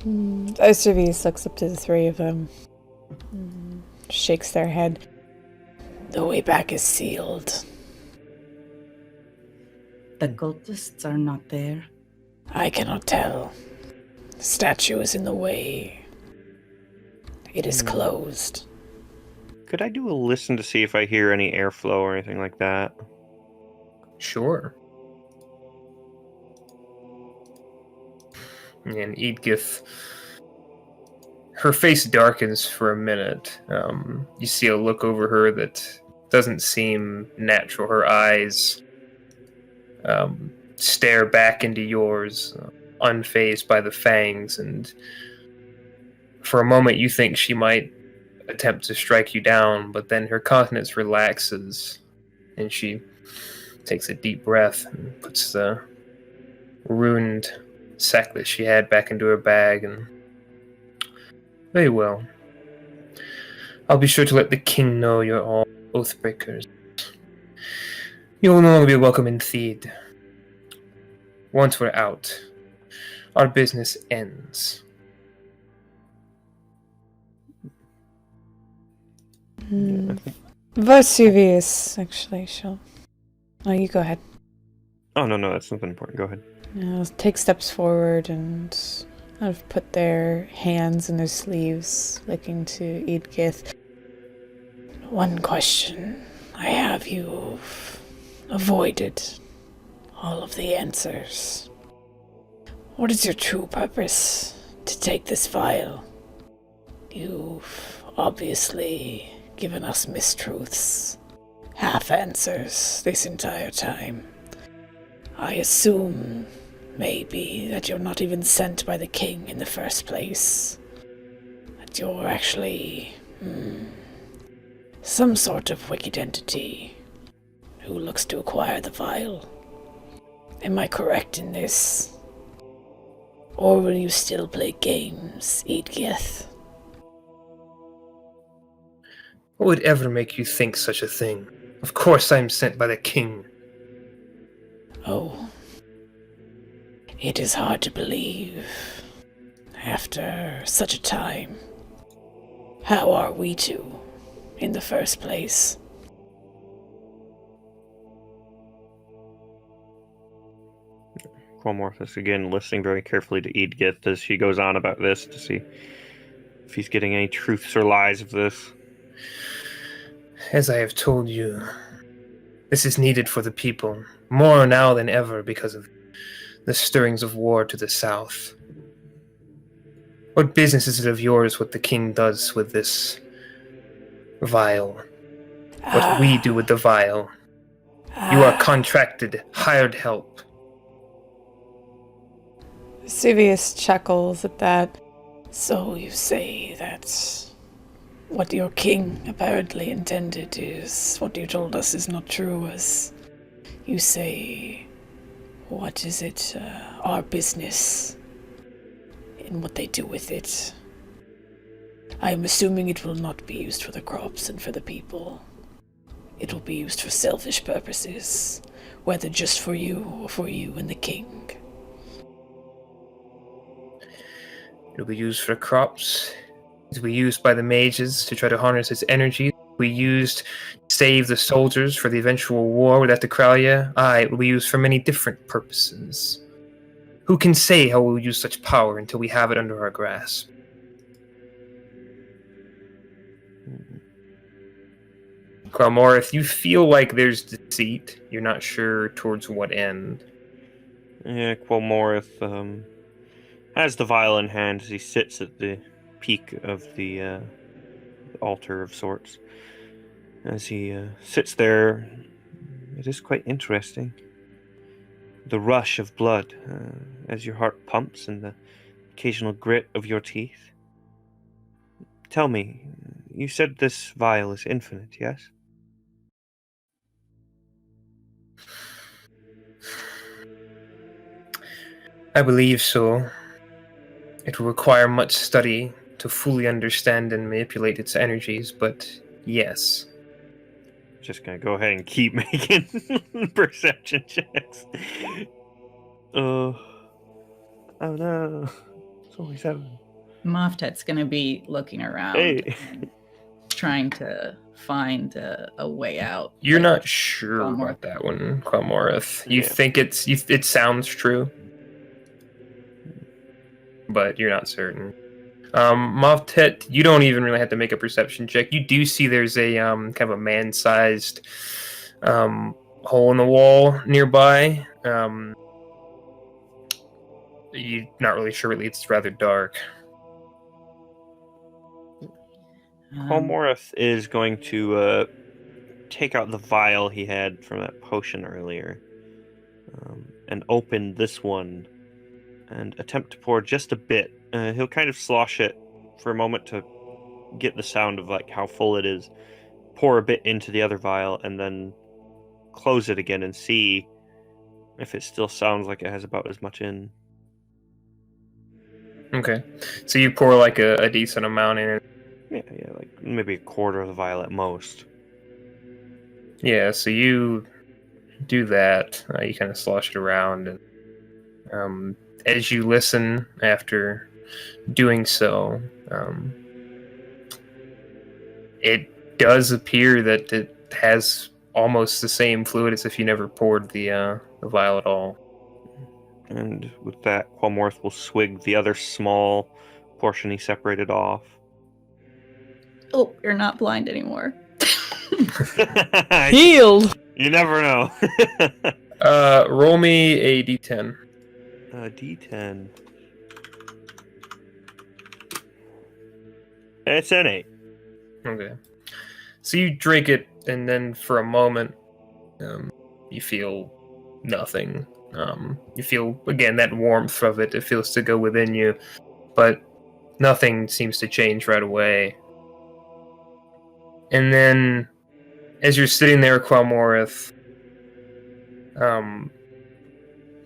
Speaker 1: Varsuvius looks up to the three of them, shakes their head. The way back is sealed.
Speaker 4: The cultists are not there.
Speaker 1: I cannot tell. The statue is in the way. It is closed.
Speaker 2: Could I do a listen to see if I hear any airflow or anything like that?
Speaker 3: Sure. And Edgith, her face darkens for a minute. You see a look over her that doesn't seem natural. Her eyes stare back into yours, unfazed by the fangs, and for a moment you think she might attempt to strike you down, but then her countenance relaxes and she takes a deep breath and puts the ruined sack that she had back into her bag. And very well, I'll be sure to let the king know you're all oath breakers. You will no longer be welcome in Theed. Once we're out, our business ends.
Speaker 1: Varsuvius, actually, she'll... Oh, you go ahead.
Speaker 2: Oh, no, that's nothing important. Go ahead.
Speaker 1: Take steps forward and kind of put their hands in their sleeves, looking to Edgith. One question I have: you've avoided all of the answers. What is your true purpose to take this vial? You've obviously given us mistruths, half answers this entire time. I assume, maybe, that you're not even sent by the king in the first place. That you're actually some sort of wicked entity who looks to acquire the vial. Am I correct in this? Or will you still play games, Edgith?
Speaker 3: What would ever make you think such a thing? Of course I'm sent by the king.
Speaker 1: Oh. It is hard to believe. After such a time. How are we two, in the first place?
Speaker 2: Qualmorphus again, listening very carefully to Edgith as she goes on about this to see if he's getting any truths or lies of this.
Speaker 3: As I have told you, this is needed for the people, more now than ever because of the stirrings of war to the south. What business is it of yours what the king does with this vial? What we do with the vial? You are contracted, hired help.
Speaker 1: Varsuvius chuckles at that. So you say that what your king apparently intended is what you told us is not true, as you say, what is it, our business and what they do with it. I am assuming it will not be used for the crops and for the people. It will be used for selfish purposes, whether just for you or for you and the king.
Speaker 3: It'll be used for crops. It'll be used by the mages to try to harness its energy. It'll be used to save the soldiers for the eventual war with Attakralia, it will be used for many different purposes. Who can say how we'll use such power until we have it under our grasp? Kralmorith, you feel like there's deceit. You're not sure towards what end.
Speaker 2: Yeah, Quilmorith has the vial in hand as he sits at the peak of the altar of sorts. As he sits there, it is quite interesting. The rush of blood as your heart pumps and the occasional grit of your teeth. Tell me, you said this vial is infinite, yes?
Speaker 3: I believe so. It will require much study to fully understand and manipulate its energies, but yes.
Speaker 2: Just gonna go ahead and keep making perception checks. Oh no. It's only 7.
Speaker 4: Moftet's going to be looking around
Speaker 2: Hey.
Speaker 4: and trying to find a way out.
Speaker 3: You're
Speaker 4: Like,
Speaker 3: not sure
Speaker 4: Kralmorith.
Speaker 3: about that one, Kralmorith. You
Speaker 2: Yeah.
Speaker 3: think it sounds true, but you're not certain. Moftet, you don't even really have to make a perception check. You do see there's a kind of a man-sized hole in the wall nearby. You're not really sure. Really, it's rather dark.
Speaker 2: Quilmorith is going to take out the vial he had from that potion earlier and open this one and attempt to pour just a bit. He'll kind of slosh it for a moment to get the sound of like how full it is, pour a bit into the other vial, and then close it again and see if it still sounds like it has about as much in.
Speaker 3: Okay, so you pour like a decent amount in.
Speaker 2: Yeah, like maybe a quarter of the vial at most.
Speaker 3: Yeah, so you do that. You kind of slosh it around, and as you listen after doing so, it does appear that it has almost the same fluid as if you never poured the vial at all.
Speaker 2: And with that, Quilmorith will swig the other small portion he separated off.
Speaker 4: Oh, you're not blind anymore.
Speaker 1: Healed!
Speaker 2: You never know.
Speaker 3: Roll me a d10.
Speaker 2: D10. It's an 8.
Speaker 3: Okay. So you drink it, and then for a moment, you feel nothing. You feel, again, that warmth of it. It feels to go within you, but nothing seems to change right away. And then, as you're sitting there, Qualmorith,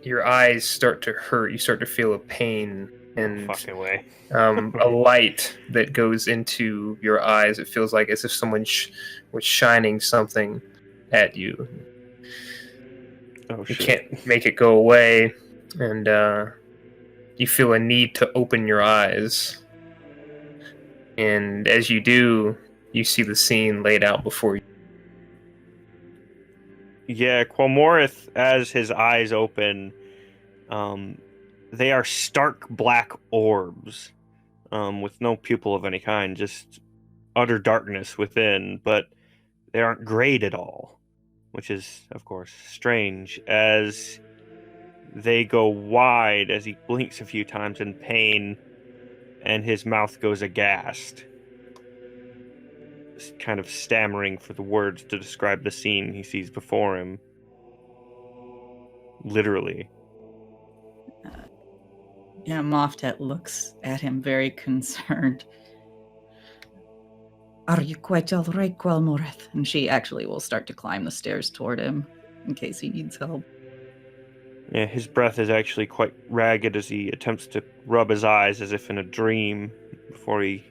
Speaker 3: your eyes start to hurt. You start to feel a pain and
Speaker 2: Fucking way.
Speaker 3: a light that goes into your eyes. It feels like as if someone was shining something at you.
Speaker 2: Oh
Speaker 3: You
Speaker 2: shit.
Speaker 3: can't make it go away, and you feel a need to open your eyes. And as you do, you see the scene laid out before you.
Speaker 2: Yeah, Quilmorith, as his eyes open, they are stark black orbs with no pupil of any kind, just utter darkness within, but they aren't grayed at all, which is, of course, strange, as they go wide as he blinks a few times in pain, and his mouth goes aghast, kind of stammering for the words to describe the scene he sees before him. Literally.
Speaker 4: Yeah, Moftet looks at him very concerned. Are you quite all right, Qualmorith? And she actually will start to climb the stairs toward him in case he needs help.
Speaker 2: Yeah, his breath is actually quite ragged as he attempts to rub his eyes as if in a dream before he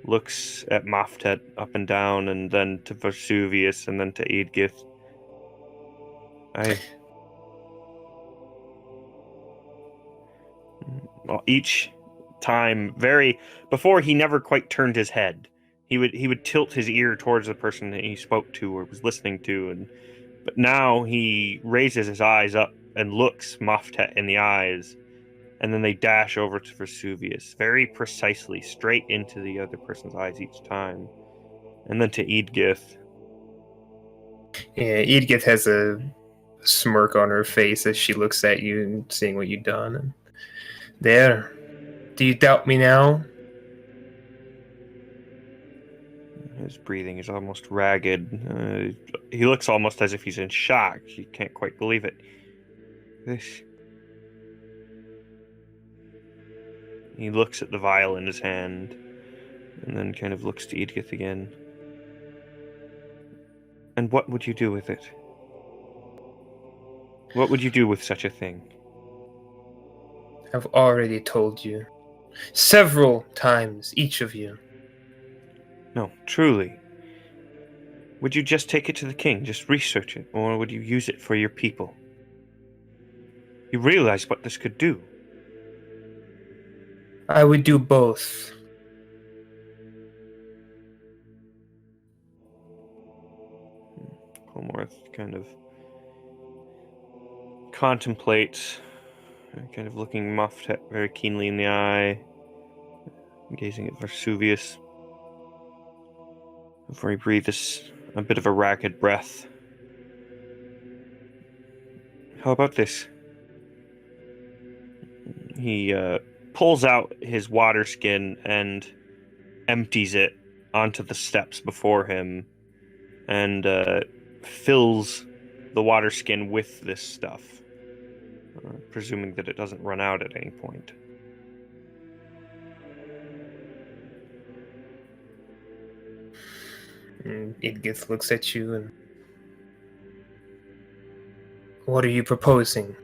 Speaker 2: looks at Moftet up and down, and then to Vesuvius, and then to Eadgith. Well, each time, before he never quite turned his head. he would tilt his ear towards the person that he spoke to or was listening to, but now he raises his eyes up and looks Moftet in the eyes, and then they dash over to Vesuvius very precisely, straight into the other person's eyes each time, and then to Edgith.
Speaker 3: Yeah, Edgith has a smirk on her face as she looks at you and seeing what you've done. And there, do you doubt me now?
Speaker 2: His breathing is almost ragged. He looks almost as if he's in shock. He can't quite believe it. This. He looks at the vial in his hand, and then kind of looks to Edgith again. And what would you do with it? What would you do with such a thing?
Speaker 3: I've already told you. Several times, each of you.
Speaker 2: No, truly. Would you just take it to the king, just research it, or would you use it for your people? You realize what this could do.
Speaker 3: I would do both.
Speaker 2: Colmorth kind of contemplates, kind of looking Moftet very keenly in the eye, gazing at Vesuvius, before he breathes a bit of a ragged breath. How about this? He pulls out his water skin and empties it onto the steps before him, and fills the water skin with this stuff, presuming that it doesn't run out at any point.
Speaker 3: Edgith looks at you and... What are you proposing?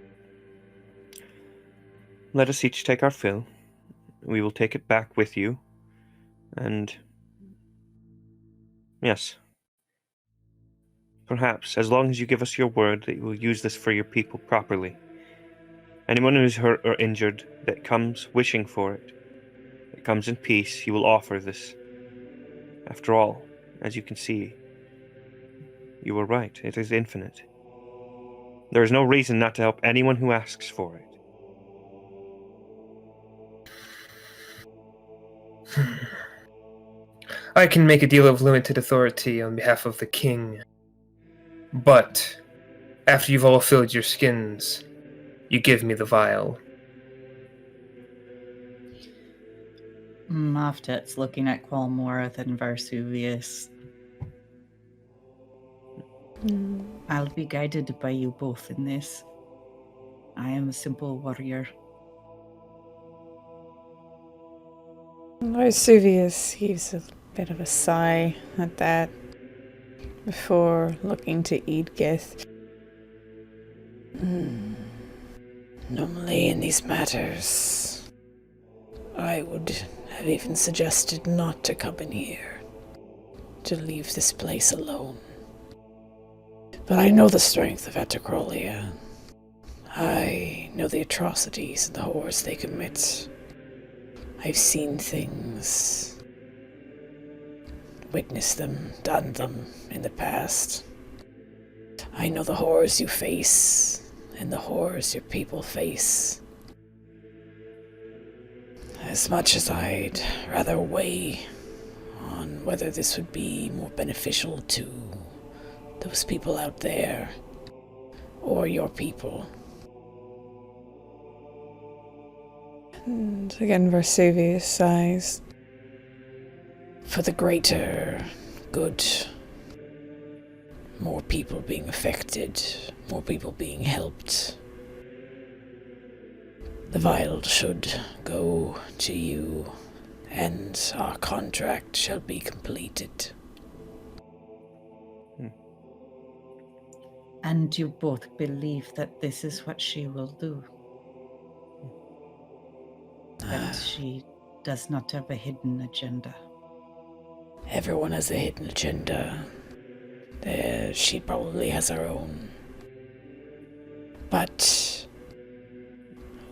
Speaker 2: Let us each take our fill. We will take it back with you. And... yes. Perhaps, as long as you give us your word that you will use this for your people properly. Anyone who is hurt or injured that comes wishing for it, that comes in peace, you will offer this. After all, as you can see, you were right. It is infinite. There is no reason not to help anyone who asks for it.
Speaker 3: I can make a deal of limited authority on behalf of the king. But, after you've all filled your skins, you give me the vial.
Speaker 4: Moftet's looking at Qualmorth and Vesuvius. I'll be guided by you both in this. I am a simple warrior.
Speaker 1: Vesuvius heaves a bit of a sigh at that before looking to Edgith. Normally in these matters, I would have even suggested not to come in here, to leave this place alone. But I know the strength of Atacrolia. I know the atrocities and the horrors they commit. I've seen things, witnessed them, done them in the past. I know the horrors you face and the horrors your people face. As much as I'd rather weigh on whether this would be more beneficial to those people out there or your people. And again, Vesuvius sighs. For the greater good, more people being affected, more people being helped. The vial should go to you, and our contract shall be completed.
Speaker 4: And you both believe that this is what she will do? That she does not have a hidden agenda?
Speaker 1: Everyone has a hidden agenda. She probably has her own. But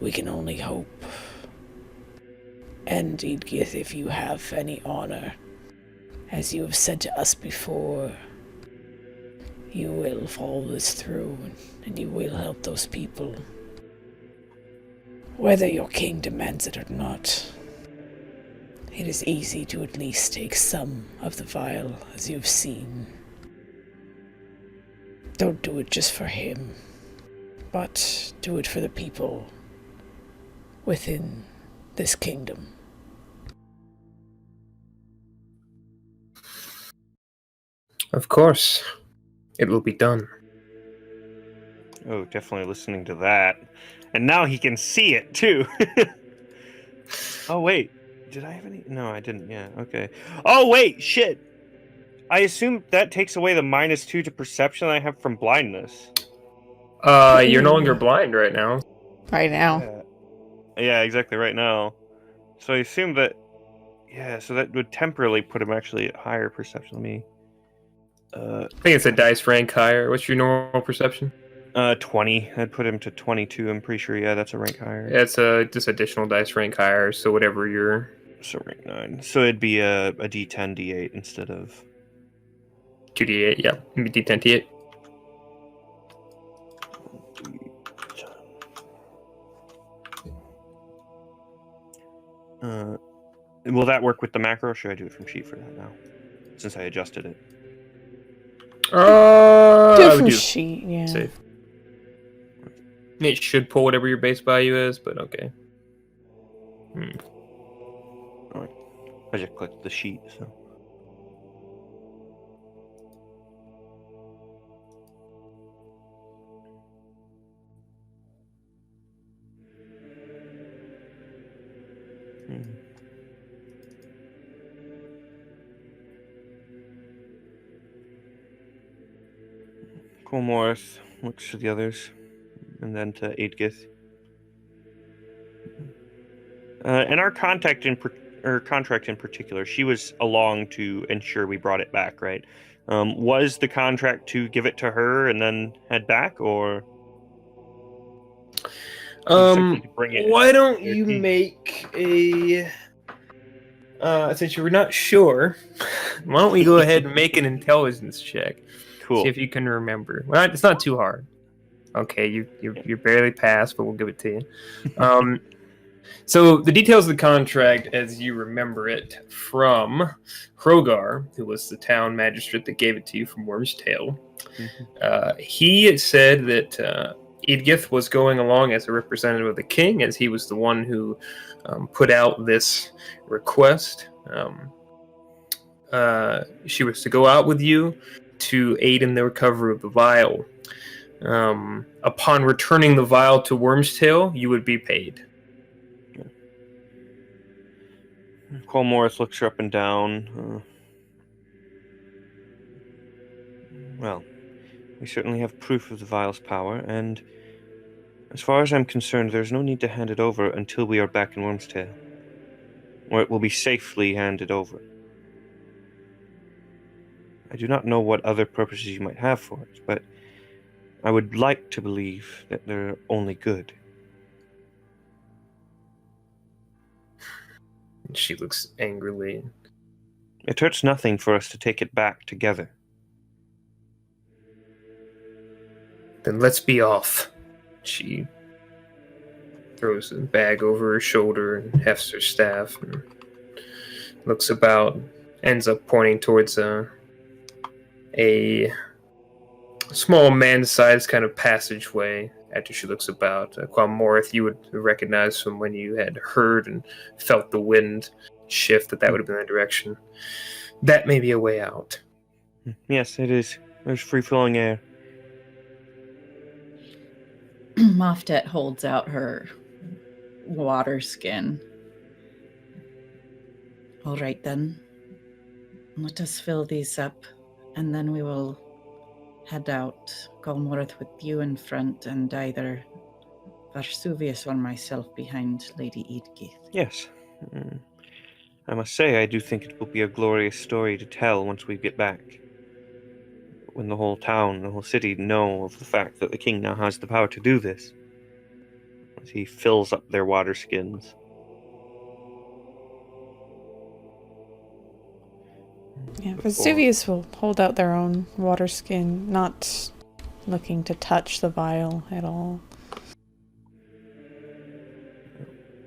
Speaker 1: we can only hope. And Edgith, if you have any honor,
Speaker 5: as you have said to us before, you will follow this through and you will help those people, whether your king demands it or not. It is easy to at least take some of the vial, as you've seen. Don't do it just for him, but do it for the people within this kingdom.
Speaker 3: Of course, it will be done.
Speaker 2: Oh, definitely listening to that. And now he can see it, too. Oh, wait. Did I have any? No, I didn't. Yeah, okay. Oh, wait, shit. I assume that takes away the -2 to perception I have from blindness.
Speaker 3: You're no longer blind right now.
Speaker 1: Right now.
Speaker 2: Yeah, exactly, right now. So I assume that... Yeah, so that would temporarily put him actually at higher perception. Let me...
Speaker 3: I think it's a dice rank higher. What's your normal perception?
Speaker 2: 20. I'd put him to 22. I'm pretty sure, yeah, that's a rank higher.
Speaker 3: It's just additional dice rank higher, so whatever your...
Speaker 2: So rank 9. So it'd be a D10, D8 instead of...
Speaker 3: 2d8, yeah. D10, D8.
Speaker 2: Will that work with the macro, or should I do it from sheet for that now? Since I adjusted it.
Speaker 1: Do
Speaker 3: I
Speaker 1: it
Speaker 3: would
Speaker 1: from
Speaker 3: do
Speaker 1: sheet, yeah.
Speaker 3: safe. It should pull whatever your base value is, but okay.
Speaker 2: Alright. I just clicked the sheet, so... Cool. Morris looks to the others, and then to Aidgith. And our contract in particular, she was along to ensure we brought it back, right? Was the contract to give it to her and then head back, or simply to bring it?
Speaker 3: Why don't you make a... since you're not sure, why don't we go ahead and make an intelligence check?
Speaker 2: Cool.
Speaker 3: See if you can remember. Well, it's not too hard. Okay, you barely passed, but we'll give it to you. So the details of the contract, as you remember it from Hrogar, who was the town magistrate that gave it to you from Worm's Tail, he said that Idgith was going along as a representative of the king, as he was the one who put out this request. She was to go out with you to aid in the recovery of the vial. Upon returning the vial to Worm's Tail, you would be paid.
Speaker 2: Cole Morris looks her up and down. Well, we certainly have proof of the vial's power, and as far as I'm concerned, there's no need to hand it over until we are back in Worm's Tail, where it will be safely handed over. I do not know what other purposes you might have for it, but I would like to believe that they're only good.
Speaker 3: She looks angrily.
Speaker 2: It hurts nothing for us to take it back together.
Speaker 3: Then let's be off. She throws a bag over her shoulder and hefts her staff and looks about, ends up pointing towards a small man-sized kind of passageway. After she looks about, Qualmorith, you would recognize from when you had heard and felt the wind shift that would have been the direction. That may be a way out.
Speaker 2: Yes, it is. There's free-flowing air.
Speaker 4: Moftet holds out her water skin. All right, then. Let us fill these up, and then we will head out. Golmorth with you in front, and either Varsuvius or myself behind Lady Eadgith.
Speaker 2: Yes. I must say, I do think it will be a glorious story to tell once we get back. When the whole town, the whole city know of the fact that the king now has the power to do this. As he fills up their water skins.
Speaker 1: Yeah,
Speaker 2: before-
Speaker 1: Vesuvius will hold out their own water skin, not looking to touch the vial at all.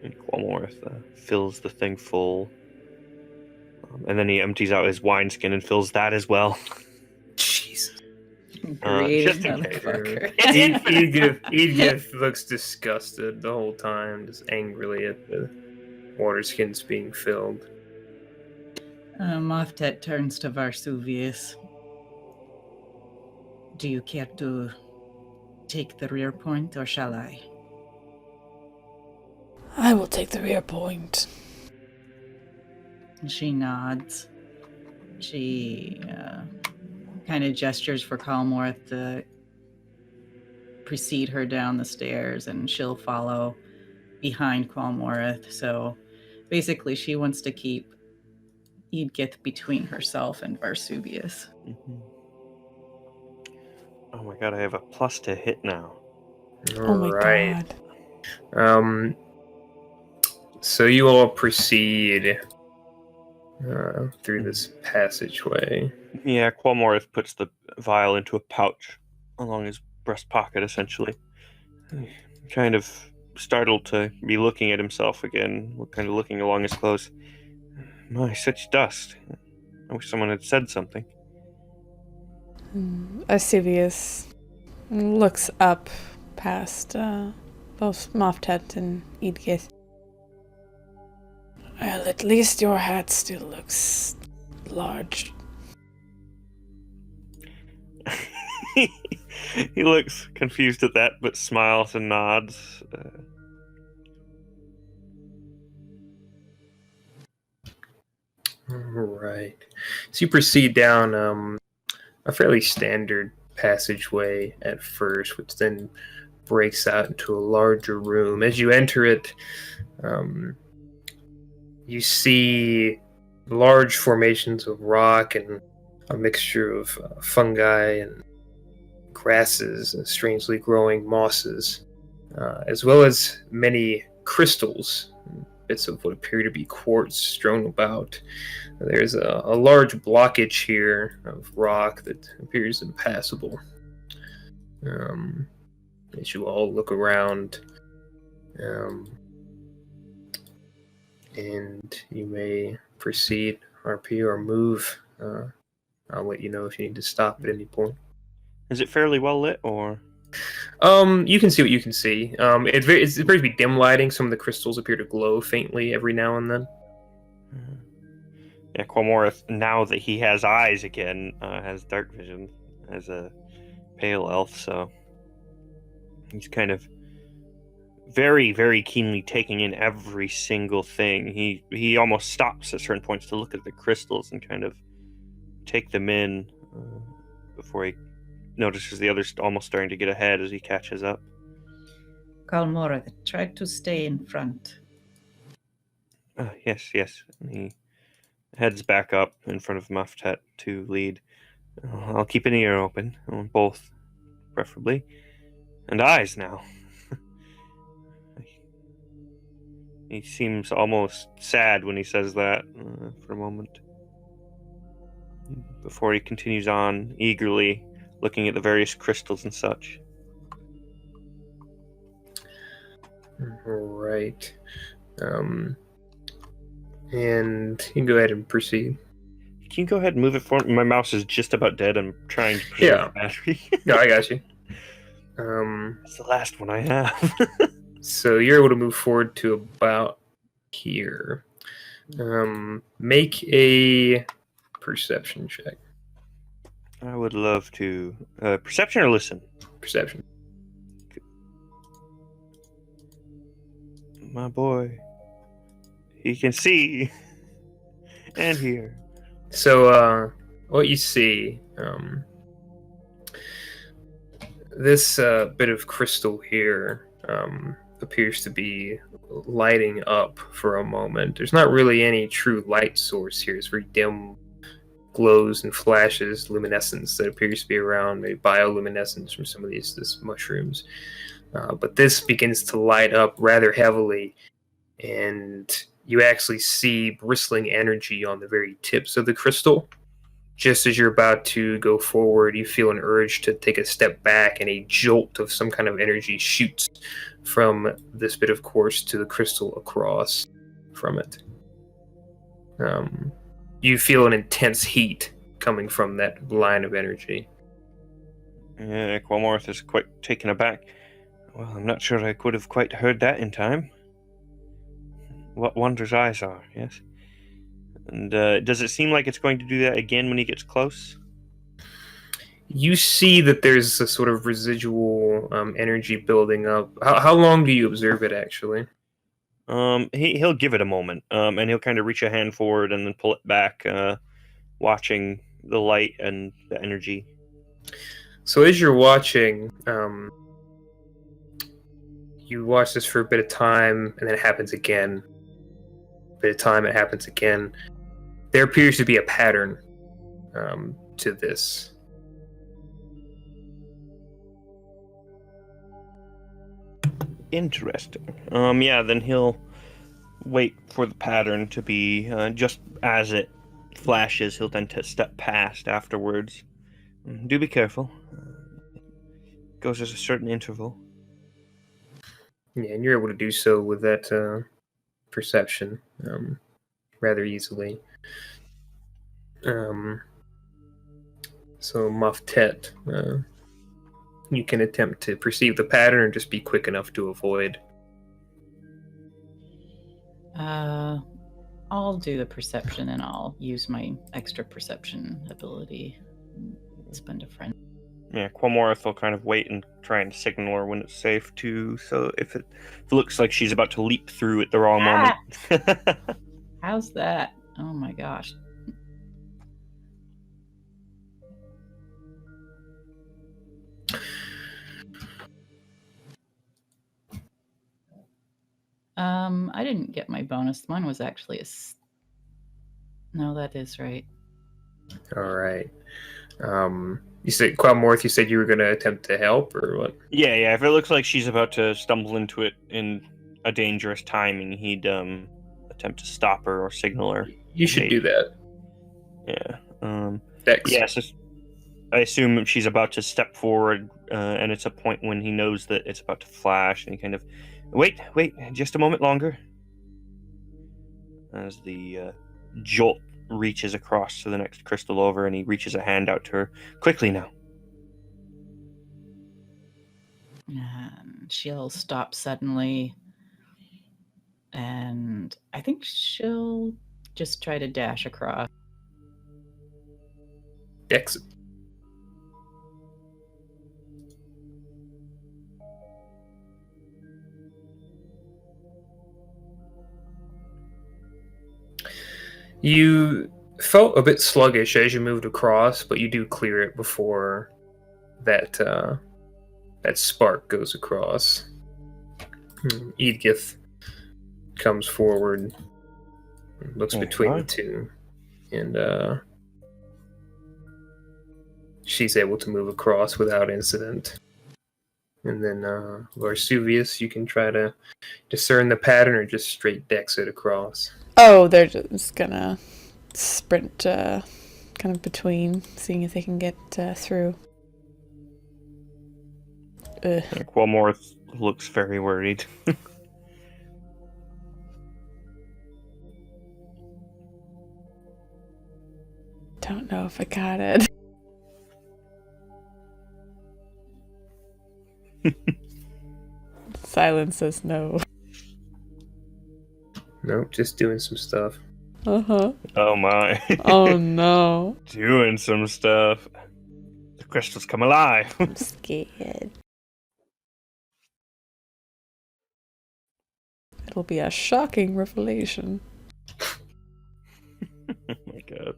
Speaker 2: And Qualmorth fills the thing full. And then he empties out his wineskin and fills that as well.
Speaker 3: Jesus.
Speaker 4: Greedy
Speaker 2: just in case.
Speaker 4: motherfucker.
Speaker 3: Edith looks disgusted the whole time, just angrily at the water skins being filled.
Speaker 4: Moftet turns to Varsuvius. Do you care to take the rear point, or shall I?
Speaker 5: I will take the rear point.
Speaker 4: She nods. She kind of gestures for Kalmorth to precede her down the stairs, and she'll follow behind Kalmorth. So basically, she wants to keep Edgith between herself and Varsuvius.
Speaker 2: Mhm. Oh my god, I have a plus to hit now.
Speaker 1: Oh my
Speaker 3: Right.
Speaker 1: god.
Speaker 3: So you all proceed through this passageway.
Speaker 2: Yeah, Qualmorth puts the vial into a pouch along his breast pocket, essentially. Kind of startled to be looking at himself again, kind of looking along his clothes. My, such dust. I wish someone had said something.
Speaker 1: Vesuvius looks up past both Moftet and Edgith.
Speaker 5: Well, at least your hat still looks large.
Speaker 2: He looks confused at that, but smiles and nods.
Speaker 3: Right. So you proceed down a fairly standard passageway at first, which then breaks out into a larger room. As you enter it, you see large formations of rock and a mixture of fungi and grasses and strangely growing mosses, as well as many crystals, bits of what appear to be quartz strewn about. There's a large blockage here of rock that appears impassable. As you all look around, and you may proceed, RP, or move. I'll let you know if you need to stop at any point.
Speaker 2: Is it fairly well lit, or?
Speaker 3: You can see what you can see. It appears to be dim lighting. Some of the crystals appear to glow faintly every now and then.
Speaker 2: Yeah, Qualmorth, now that he has eyes again, has dark vision as a pale elf, so he's kind of very, very keenly taking in every single thing. He almost stops at certain points to look at the crystals and kind of take them in before he notices the others almost starting to get ahead as he catches up.
Speaker 4: Kalmorth, try to stay in front.
Speaker 2: Yes. And he heads back up in front of Moftet to lead. I'll keep an ear open, both, preferably, and eyes now. He seems almost sad when he says that for a moment, before he continues on, eagerly looking at the various crystals and such.
Speaker 3: Right. And you can go ahead and proceed.
Speaker 2: Can you go ahead and move it for me? My mouse is just about dead. I'm trying to preserve the battery.
Speaker 3: No, I got you.
Speaker 2: It's the last one I have.
Speaker 3: So you're able to move forward to about here. Make a perception check.
Speaker 2: I would love to. Perception or listen?
Speaker 3: Perception.
Speaker 2: My boy. He can see and hear.
Speaker 3: So what you see, this bit of crystal here appears to be lighting up for a moment. There's not really any true light source here. It's very dim glows and flashes, luminescence that appears to be around, maybe bioluminescence from some of these mushrooms. But this begins to light up rather heavily, and you actually see bristling energy on the very tips of the crystal. just as you're about to go forward, you feel an urge to take a step back, and a jolt of some kind of energy shoots from this bit of quartz to the crystal across from it. You feel an intense heat coming from that line of energy.
Speaker 2: Yeah, Quamorth is quite taken aback. Well, I'm not sure I could have quite heard that in time. What wonders eyes are, yes? And does it seem like it's going to do that again when he gets close?
Speaker 3: You see that there's a sort of residual energy building up. How long do you observe it, actually?
Speaker 2: He'll give it a moment, and he'll kind of reach a hand forward and then pull it back, watching the light and the energy.
Speaker 3: So as you're watching, you watch this for a bit of time, and then it happens again. A bit of time, it happens again. There appears to be a pattern to this.
Speaker 2: Interesting. Yeah, then he'll wait for the pattern to be just as it flashes. He'll then step past afterwards. Do be careful. It goes at a certain interval.
Speaker 3: Yeah, and you're able to do so with that perception rather easily. So Moftet, you can attempt to perceive the pattern or just be quick enough to avoid.
Speaker 4: I'll do the perception, and I'll use my extra perception ability. Spend a friend.
Speaker 2: Yeah, Quamorth will kind of wait and try and signal her when it's safe to. So if it looks like she's about to leap through at the wrong moment.
Speaker 4: How's that? Oh my gosh. I didn't get my bonus. Mine was actually No, that is right.
Speaker 3: All right. You said Quamorth. You said you were going to attempt to help, or what?
Speaker 2: Yeah. If it looks like she's about to stumble into it in a dangerous timing, he'd attempt to stop her or signal her.
Speaker 3: You should do that.
Speaker 2: Yeah.
Speaker 3: Dex.
Speaker 2: Yeah. So I assume she's about to step forward, and it's a point when he knows that it's about to flash, and he kind of wait, just a moment longer. As the jolt reaches across to the next crystal over, and he reaches a hand out to her. Quickly now.
Speaker 4: And she'll stop suddenly. And I think she'll just try to dash across.
Speaker 3: Dex. You felt a bit sluggish as you moved across, but you do clear it before that spark goes across. Edgith comes forward, looks between the two, and she's able to move across without incident. And then Varsuvius, you can try to discern the pattern or just straight dex it across.
Speaker 1: Oh, they're just gonna sprint kind of between, seeing if they can get through.
Speaker 2: Quamorth looks very worried.
Speaker 1: Don't know if I got it. Silence says no.
Speaker 3: Nope, just doing some stuff.
Speaker 1: Uh-huh.
Speaker 2: Oh my.
Speaker 1: Oh no.
Speaker 2: Doing some stuff. The crystals come alive.
Speaker 1: I'm scared. It'll be a shocking revelation.
Speaker 2: Oh my god.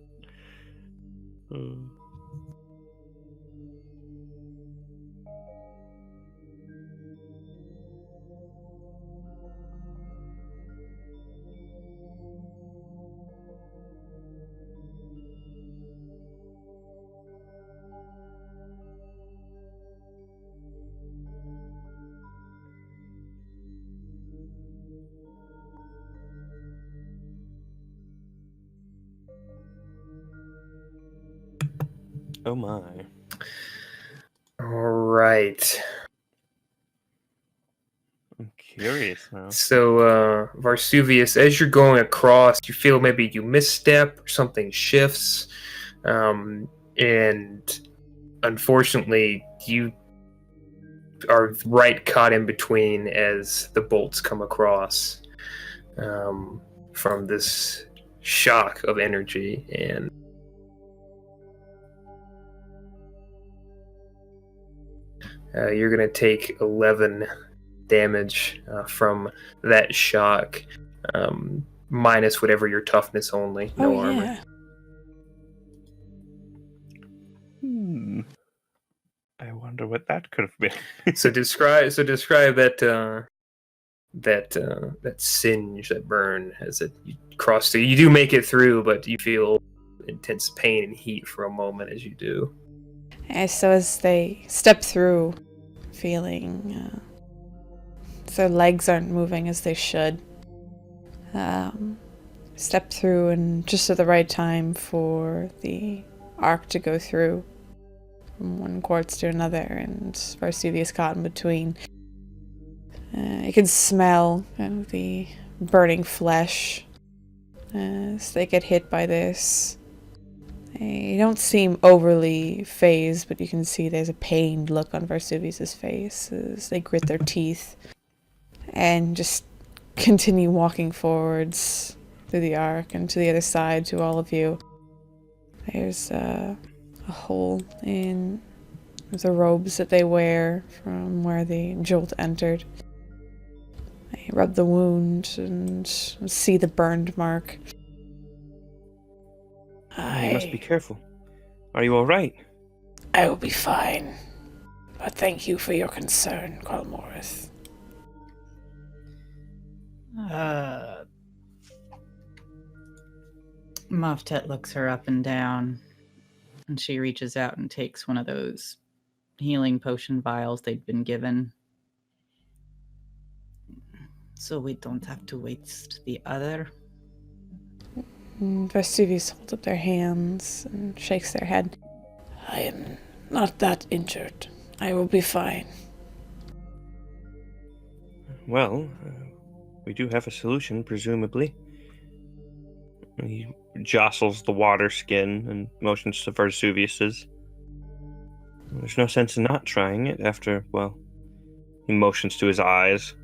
Speaker 2: Oh my.
Speaker 3: All right.
Speaker 2: I'm curious now.
Speaker 3: So, Varsuvius, as you're going across, you feel maybe you misstep or something shifts, and unfortunately, you are right caught in between as the bolts come across from this shock of energy, and you're going to take 11 damage from that shock, minus whatever your toughness only, no
Speaker 1: Oh,
Speaker 3: armor.
Speaker 1: yeah.
Speaker 2: I wonder what that could have been.
Speaker 3: So describe that that singe, that burn as it you cross through. You do make it through, but you feel intense pain and heat for a moment as you do.
Speaker 1: So as they step through, feeling their legs aren't moving as they should, step through and just at the right time for the arc to go through from one quartz to another, and Varsuvius caught in between. You can smell the burning flesh as they get hit by this. They don't seem overly phased, but you can see there's a pained look on Varsuvius' face as they grit their teeth and just continue walking forwards through the arc and to the other side to all of you. There's a hole in the robes that they wear from where the jolt entered. They rub the wound and see the burned mark.
Speaker 2: You must be careful. Are you all right?
Speaker 5: I will be fine. But thank you for your concern, Colmorith.
Speaker 4: Moftet looks her up and down, and she reaches out and takes one of those healing potion vials they'd been given. So we don't have to waste the other.
Speaker 1: Vesuvius holds up their hands and shakes their head.
Speaker 5: I am not that injured. I will be fine.
Speaker 2: Well, we do have a solution, presumably. He jostles the water skin and motions to Vesuvius's. There's no sense in not trying it after, well, he motions to his eyes.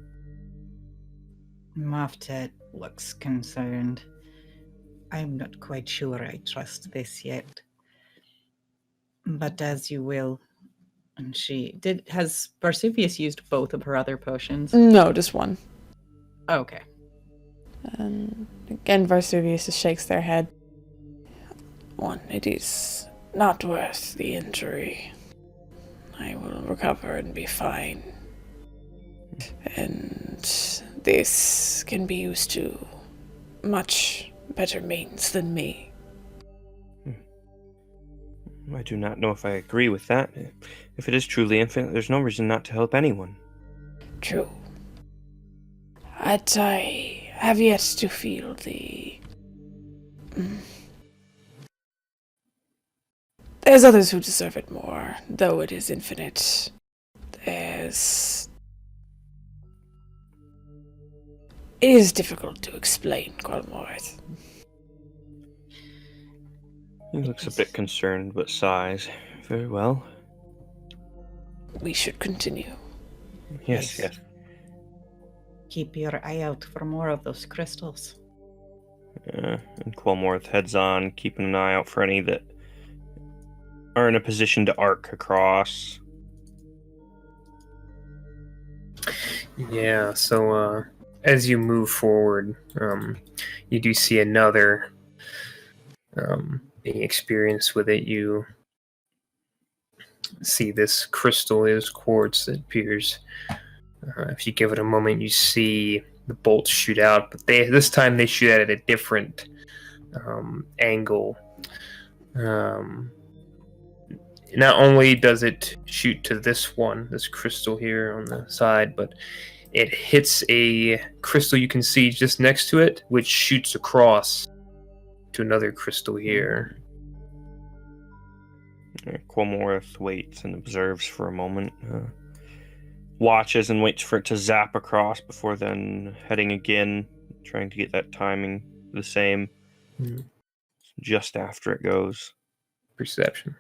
Speaker 4: Moftet looks concerned. I'm not quite sure I trust this yet. But as you will. And has Varsuvius used both of her other potions?
Speaker 1: No, just one.
Speaker 4: Okay.
Speaker 1: And again, Varsuvius just shakes their head.
Speaker 5: One, it is not worth the injury. I will recover and be fine. And this can be used to much better means than me.
Speaker 2: I do not know if I agree with that. If it is truly infinite, there's no reason not to help anyone.
Speaker 5: True. But I have yet to feel the... There's others who deserve it more, though it is infinite. It is difficult to explain, Colmorith.
Speaker 2: He looks a bit concerned, but sighs. Very well.
Speaker 5: We should continue.
Speaker 2: Yes.
Speaker 4: Keep your eye out for more of those crystals.
Speaker 2: And Quilmorth heads on, keeping an eye out for any that are in a position to arc across.
Speaker 3: Yeah, so as you move forward, you do see another experience with it. You see this crystal is quartz that appears. If you give it a moment, you see the bolts shoot out, but this time they shoot out at a different angle. Not only does it shoot to this crystal here on the side, but it hits a crystal you can see just next to it, which shoots across to another crystal here.
Speaker 2: Quomorth waits and observes for a moment. Watches and waits for it to zap across before then heading again, trying to get that timing the same. Just after it goes.
Speaker 3: Perception.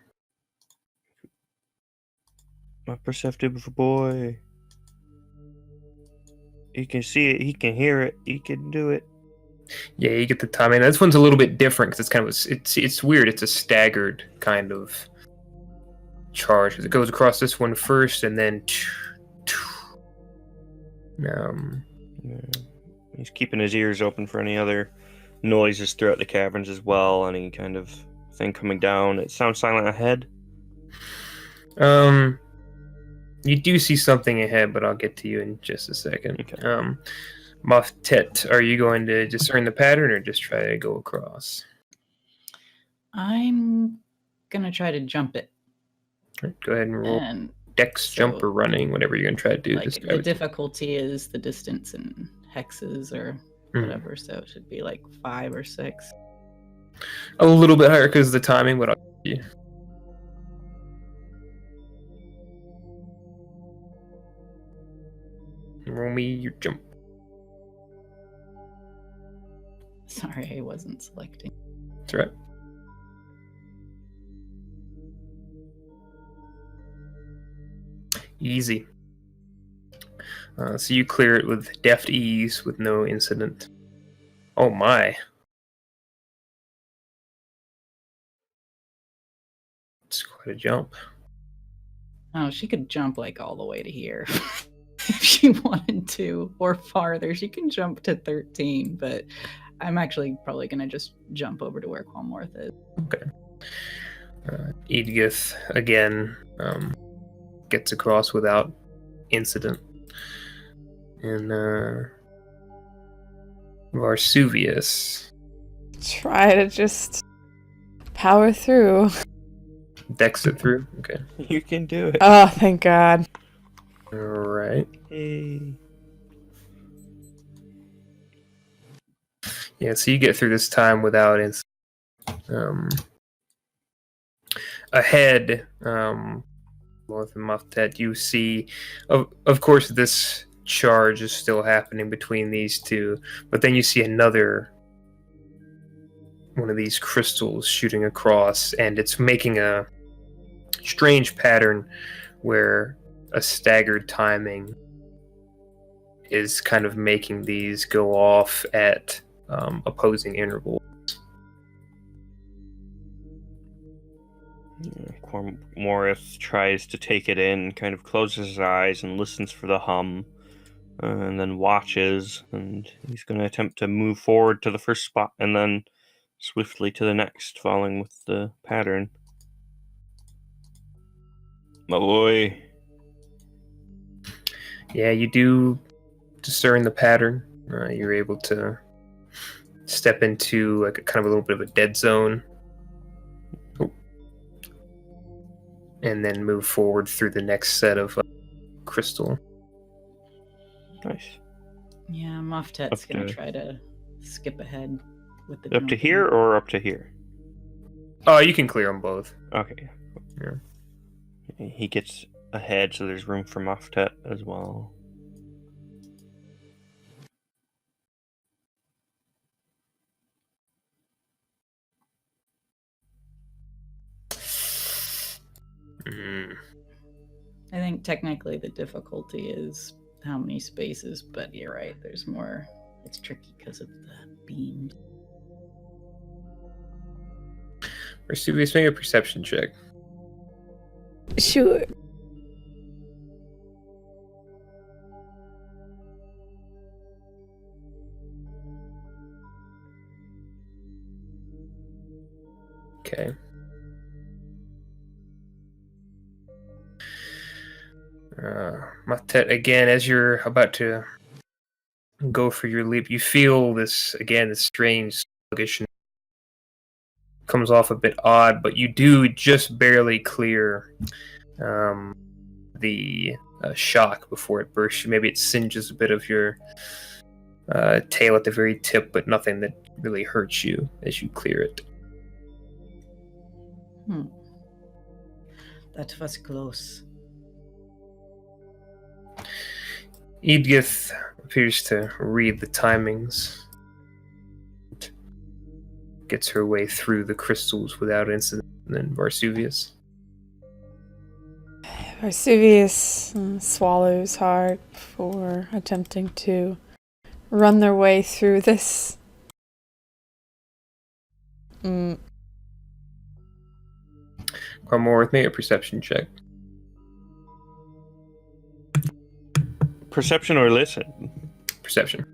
Speaker 2: My perceptive boy. He can see it, he can hear it, he can do it.
Speaker 3: Yeah, you get the timing. This one's a little bit different because it's kind of it's weird. It's a staggered kind of charge because it goes across this one first and then.
Speaker 2: He's keeping his ears open for any other noises throughout the caverns as well. Any kind of thing coming down. It sounds silent ahead.
Speaker 3: You do see something ahead, but I'll get to you in just a second.
Speaker 2: Okay.
Speaker 3: Moftet, are you going to discern the pattern or just try to go across?
Speaker 4: I'm gonna try to jump it.
Speaker 3: All right, go ahead and roll
Speaker 4: And
Speaker 3: dex, jump, or running, whatever you're going to try to do.
Speaker 4: like the difficulty is the distance in hexes or whatever, so it should be like 5 or 6.
Speaker 3: A little bit higher because of the timing, but I'll give you. Roll me your jump.
Speaker 4: Sorry, I wasn't selecting.
Speaker 3: That's right. Easy. So you clear it with deft ease with no incident. Oh my. It's quite a jump.
Speaker 4: Oh, she could jump like all the way to here if she wanted to, or farther. She can jump to 13, but I'm actually probably going to just jump over to where Qualmorth is.
Speaker 3: Okay. Edgith, again, gets across without incident. And Varsuvius.
Speaker 1: Try to just power through.
Speaker 3: Decks it through? Okay.
Speaker 2: You can do it.
Speaker 1: Oh, thank God.
Speaker 3: Alright.
Speaker 2: Hey.
Speaker 3: Yeah, so you get through this time without incident. Ahead, North and Muftet, you see, of course, this charge is still happening between these two, but then you see another one of these crystals shooting across, and it's making a strange pattern where a staggered timing is kind of making these go off at opposing intervals.
Speaker 2: Morith tries to take it in, kind of closes his eyes and listens for the hum, and then watches, and he's going to attempt to move forward to the first spot and then swiftly to the next, following with the pattern. My boy.
Speaker 3: Yeah, you do discern the pattern. You're able to step into like a kind of a little bit of a dead zone. And then move forward through the next set of crystal.
Speaker 2: Nice.
Speaker 4: Yeah, Moftet's going to try to skip ahead with the
Speaker 2: Up to
Speaker 4: jumping.
Speaker 2: here or up to here?
Speaker 3: Oh, you can clear them both.
Speaker 2: Okay.
Speaker 3: Yeah.
Speaker 2: He gets ahead, so there's room for Moftet as well.
Speaker 4: I think technically the difficulty is how many spaces, but you're right, there's more. It's tricky because of the beams.
Speaker 3: Vesuvius, make a perception check.
Speaker 1: Sure.
Speaker 3: Okay. Matet, again, as you're about to go for your leap, you feel this strange sluggishness. Comes off a bit odd, but you do just barely clear the shock before it bursts. Maybe it singes a bit of your tail at the very tip, but nothing that really hurts you as you clear it.
Speaker 4: That was close.
Speaker 3: Edgith appears to read the timings. Gets her way through the crystals without incident. And then Varsuvius.
Speaker 1: Vesuvius swallows hard before attempting to run their way through this.
Speaker 3: Come more with me, a perception check.
Speaker 2: Perception or listen?
Speaker 3: Perception.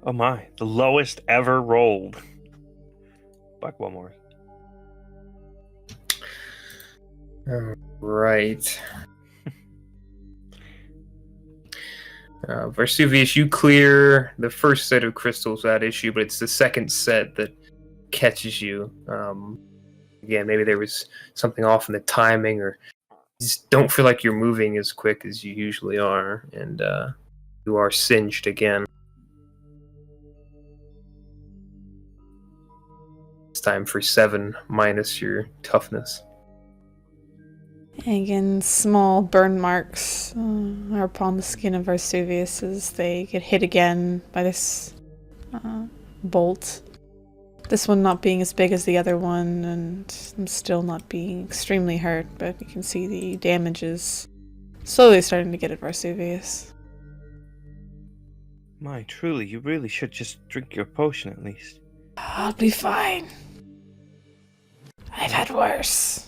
Speaker 2: Oh my, the lowest ever rolled. Back one more.
Speaker 3: Right. Varsuvius, you clear the first set of crystals without issue, but it's the second set that catches you. Again, maybe there was something off in the timing, or you just don't feel like you're moving as quick as you usually are, and you are singed again. It's time for 7 minus your toughness.
Speaker 1: Again, small burn marks are upon the skin of Vesuvius as they get hit again by this bolt. This one not being as big as the other one, and still not being extremely hurt, but you can see the damage is slowly starting to get at Vesuvius.
Speaker 2: My, truly, you really should just drink your potion at least.
Speaker 5: I'll be fine. I've had worse.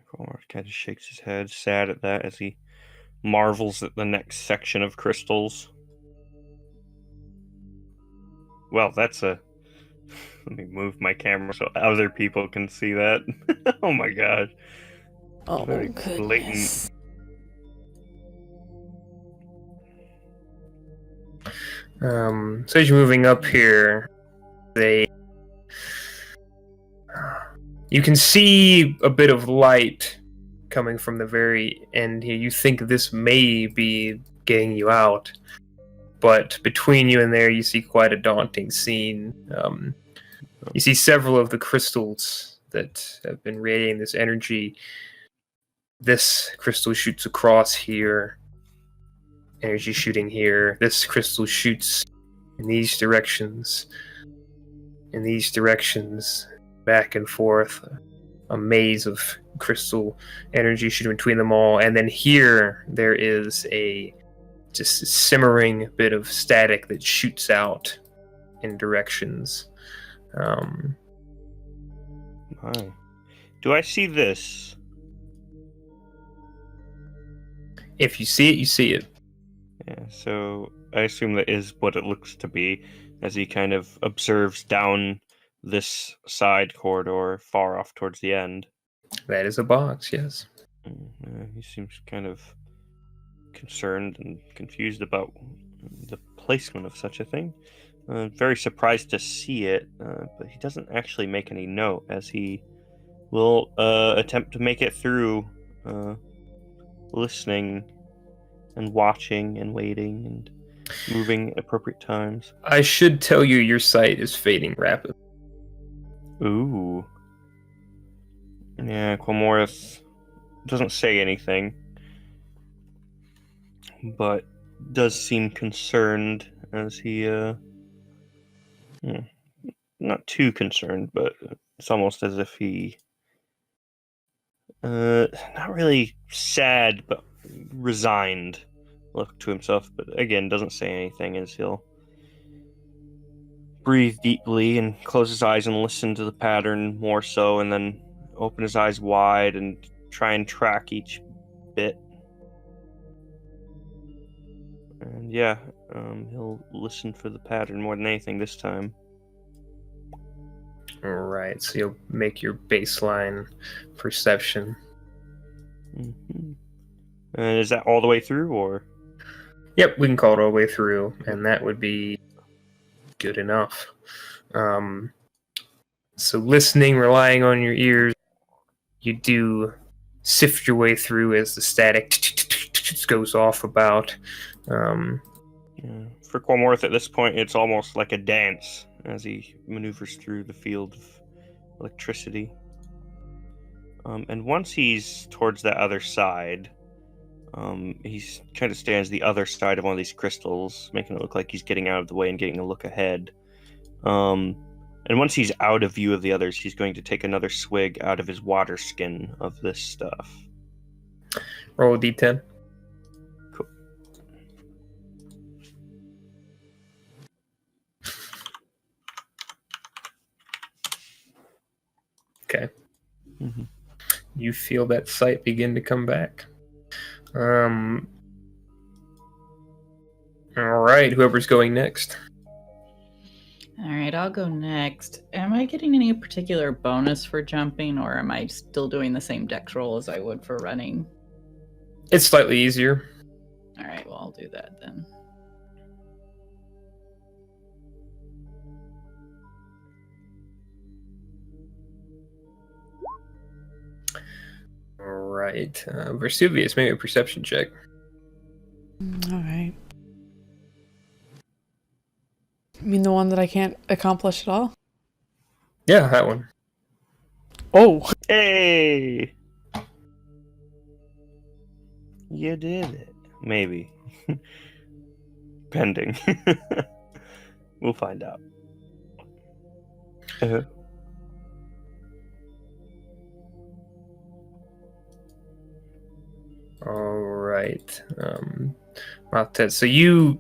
Speaker 2: Cormac kind of shakes his head, sad at that, as he marvels at the next section of crystals. Well, that's a... Let me move my camera so other people can see that. Oh my god.
Speaker 5: Oh,
Speaker 2: Very
Speaker 5: goodness.
Speaker 3: So as you're moving up here, you can see a bit of light coming from the very end here. You think this may be getting you out, but between you and there, you see quite a daunting scene. You see several of the crystals that have been radiating this energy. This crystal shoots across here. Energy shooting here. This crystal shoots in these directions. In these directions. Back and forth. A maze of crystal energy shooting between them all. And then here, there is a just a simmering bit of static that shoots out in directions.
Speaker 2: My. Do I see this?
Speaker 3: If you see it, you see it.
Speaker 2: Yeah, so I assume that is what it looks to be, as he kind of observes down this side corridor far off towards the end.
Speaker 3: That is a box, yes.
Speaker 2: He seems kind of concerned and confused about the placement of such a thing. Very surprised to see it, but he doesn't actually make any note, as he will attempt to make it through, listening and watching and waiting and moving at appropriate times.
Speaker 3: I should tell you your sight is fading rapidly.
Speaker 2: Ooh. Yeah, Quilmorith doesn't say anything, but does seem concerned as he, not too concerned, but it's almost as if he, not really sad, but resigned look to himself, but again, doesn't say anything as he'll breathe deeply and close his eyes and listen to the pattern more so, and then open his eyes wide and try and track each bit. And yeah, he'll listen for the pattern more than anything this time.
Speaker 3: Alright, so you'll make your baseline perception.
Speaker 2: Mm-hmm. And is that all the way through, or?
Speaker 3: Yep, we can call it all the way through, and that would be good enough. So listening, relying on your ears, you do sift your way through as the static goes off about.
Speaker 2: Yeah, For Quamorth at this point, it's almost like a dance as he maneuvers through the field of electricity. And once he's towards the other side, he's kind of stands the other side of one of these crystals, making it look like he's getting out of the way and getting a look ahead. And once he's out of view of the others, he's going to take another swig out of his water skin of this stuff.
Speaker 3: Roll a d10.
Speaker 2: Cool.
Speaker 3: Okay.
Speaker 2: Mm-hmm.
Speaker 3: You feel that sight begin to come back. All right, whoever's going next.
Speaker 4: All right, I'll go next. Am I getting any particular bonus for jumping, or am I still doing the same dex roll as I would for running?
Speaker 3: It's slightly easier.
Speaker 4: All right, well, I'll do that then.
Speaker 3: All right, Vesuvius, maybe a perception check.
Speaker 1: All right. You mean the one that I can't accomplish at all?
Speaker 3: Yeah, that one.
Speaker 1: Oh!
Speaker 2: Hey! You did it. Maybe. Pending. We'll find out.
Speaker 3: All right. Maltese, so you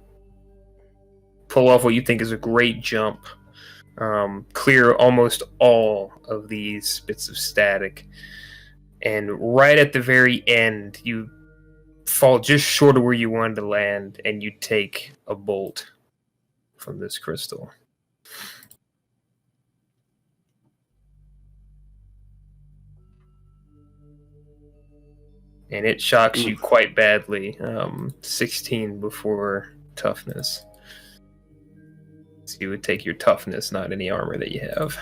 Speaker 3: pull off what you think is a great jump, clear almost all of these bits of static, and right at the very end, you fall just short of where you wanted to land, and you take a bolt from this crystal. And it shocks you quite badly. 16 before toughness. So you would take your toughness, not any armor that you have.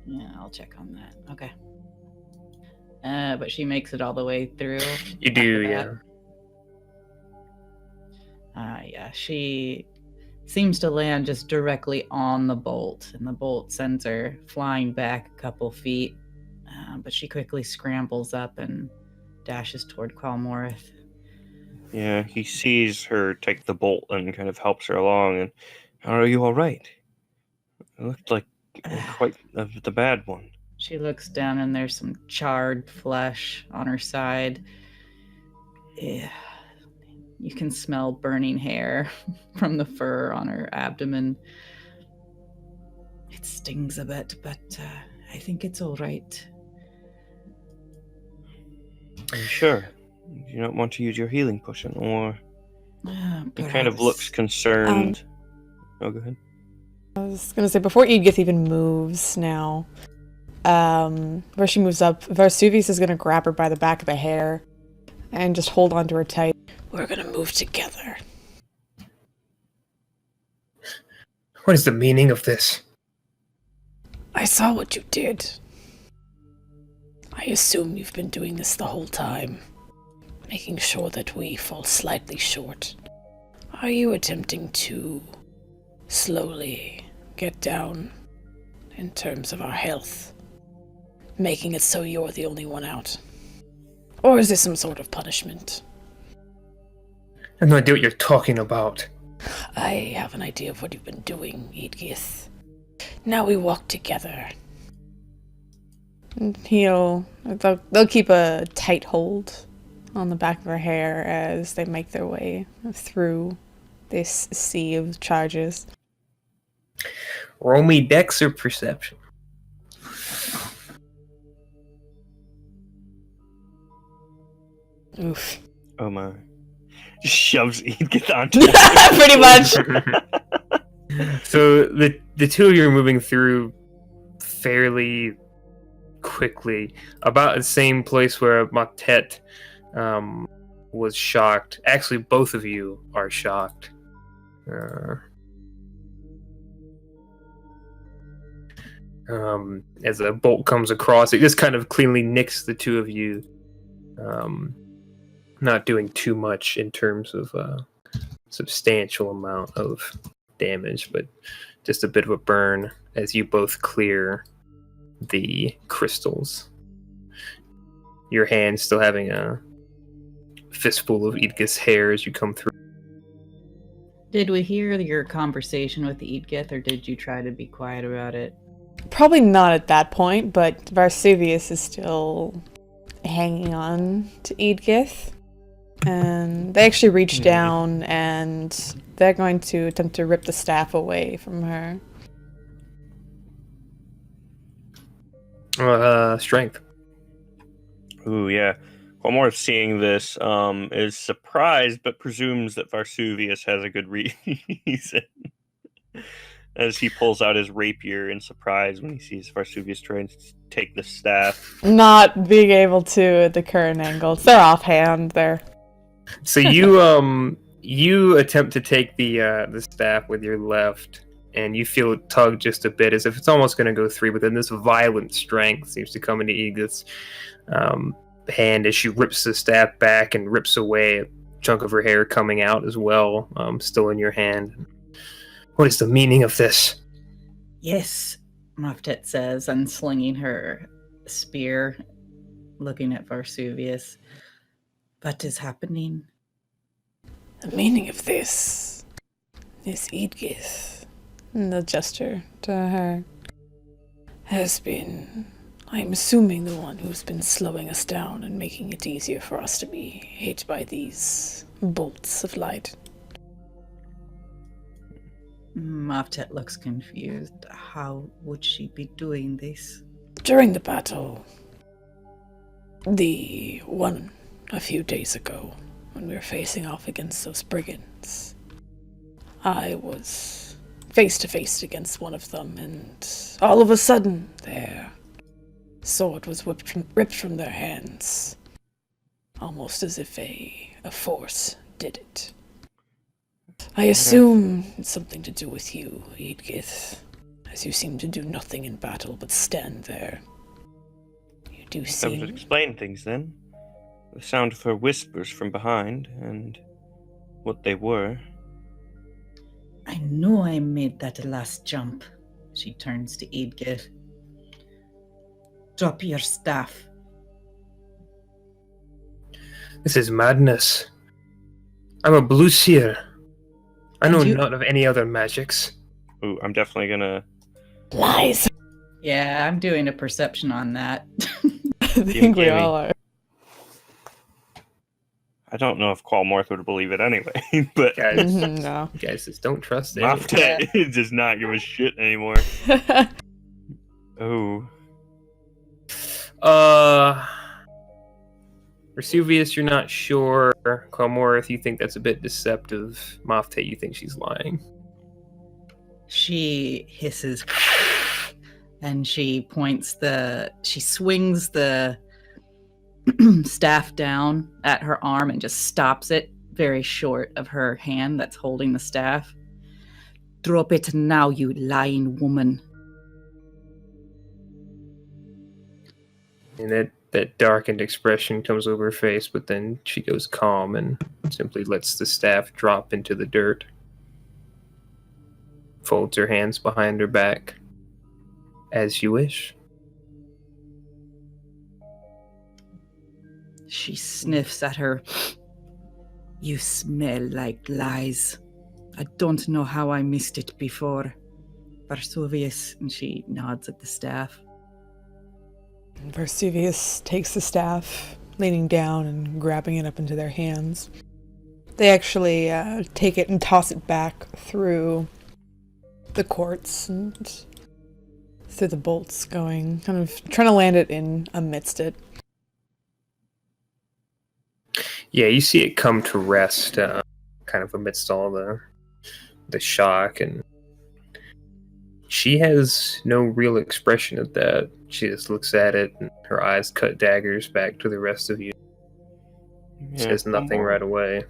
Speaker 4: Yeah, I'll check on that. Okay. But she makes it all the way through.
Speaker 3: You do, yeah.
Speaker 4: Yeah, she seems to land just directly on the bolt, and the bolt sends her flying back a couple feet. But she quickly scrambles up and dashes toward Qualmorith.
Speaker 2: Yeah, he sees her take the bolt and kind of helps her along. And are you all right? It looked like quite the bad one.
Speaker 4: She looks down, and there's some charred flesh on her side. Yeah. You can smell burning hair from the fur on her abdomen. It stings a bit, but I think it's all right.
Speaker 2: Are you sure? You don't want to use your healing potion, or he kind of
Speaker 4: Perhaps.
Speaker 2: looks concerned. Oh, go ahead.
Speaker 1: I was gonna say, before Edgith even moves now, where she moves up, Vesuvius is gonna grab her by the back of the hair and just hold onto her tight.
Speaker 5: We're gonna move together.
Speaker 3: What is the meaning of this?
Speaker 5: I saw what you did. I assume you've been doing this the whole time, making sure that we fall slightly short. Are you attempting to slowly get down in terms of our health, making it so you're the only one out? Or is this some sort of punishment?
Speaker 3: I have no idea what you're talking about.
Speaker 5: I have an idea of what you've been doing, Edgith. Now we walk together.
Speaker 1: And they'll keep a tight hold on the back of her hair as they make their way through this sea of charges.
Speaker 3: Roll me dex or perception.
Speaker 1: Oof.
Speaker 2: Oh my. Just shoves Edith onto it.
Speaker 1: Pretty much.
Speaker 3: So the two of you are moving through fairly quickly, about the same place where Motet was shocked. Actually, both of you are shocked. As a bolt comes across, it just kind of cleanly nicks the two of you. Not doing too much in terms of substantial amount of damage, but just a bit of a burn as you both clear the crystals. Your hand still having a fistful of Edgith's hair as you come through.
Speaker 4: Did we hear your conversation with Edgith, or did you try to be quiet about it?
Speaker 1: Probably not at that point, but Varsuvius is still hanging on to Edgith. And they actually reach down and they're going to attempt to rip the staff away from her.
Speaker 3: Strength.
Speaker 2: Ooh, yeah. Qualmore, seeing this, is surprised but presumes that Varsuvius has a good reason. As he pulls out his rapier in surprise when he sees Varsuvius trying to take the staff.
Speaker 1: Not being able to at the current angle. They're offhand there.
Speaker 3: So you you attempt to take the staff with your left, and you feel it tug just a bit, as if it's almost going to go through. But then this violent strength seems to come into Edith's hand as she rips the staff back and rips away a chunk of her hair coming out as well, still in your hand. What is the meaning of this?
Speaker 4: Yes, Moftet says, unslinging her spear, looking at Varsuvius. What is happening?
Speaker 5: The meaning of this is Edgith,
Speaker 1: And the gesture to her.
Speaker 5: has been, I'm assuming, the one who's been slowing us down and making it easier for us to be hit by these bolts of light.
Speaker 4: Moftet looks confused. How would she be doing this?
Speaker 5: During the battle, the one a few days ago, when we were facing off against those brigands, I was face to face against one of them, and all of a sudden, their sword was ripped from their hands, almost as if a force did it. I assume it's something to do with you, Edgith, as you seem to do nothing in battle but stand there. You do
Speaker 2: That would
Speaker 5: seem...
Speaker 2: explain things then. The sound of her whispers from behind, and what they were.
Speaker 4: I know I made that last jump. She turns to Edgith. Drop your staff.
Speaker 3: This is madness. I'm a blue seer. I know not of any other magics.
Speaker 2: Ooh, I'm definitely gonna...
Speaker 5: Lies!
Speaker 4: Yeah, I'm doing a perception on that.
Speaker 1: I think we all are.
Speaker 2: I don't know if Qualmorth would believe it anyway, but
Speaker 3: Guys,
Speaker 1: No.
Speaker 3: guys just don't trust anyone.
Speaker 2: Moftet does not give a shit anymore. Oh.
Speaker 3: Vesuvius, you're not sure. Qualmorth, you think that's a bit deceptive. Moftet, you think she's lying.
Speaker 4: She hisses and she swings the staff down at her arm and just stops it very short of her hand that's holding the staff. Drop it now, you lying woman.
Speaker 3: And that darkened expression comes over her face, but then she goes calm and simply lets the staff drop into the dirt. Folds her hands behind her back. As you wish.
Speaker 4: She sniffs at her. You smell like lies. I don't know how I missed it before. Varsuvius, and she nods at the staff.
Speaker 1: Varsuvius takes the staff, leaning down and grabbing it up into their hands. They actually take it and toss it back through the courts and through the bolts, going, kind of trying to land it in amidst it.
Speaker 3: Yeah, you see it come to rest, kind of amidst all the shock, and she has no real expression at that. She just looks at it, and her eyes cut daggers back to the rest of you. Says nothing right away.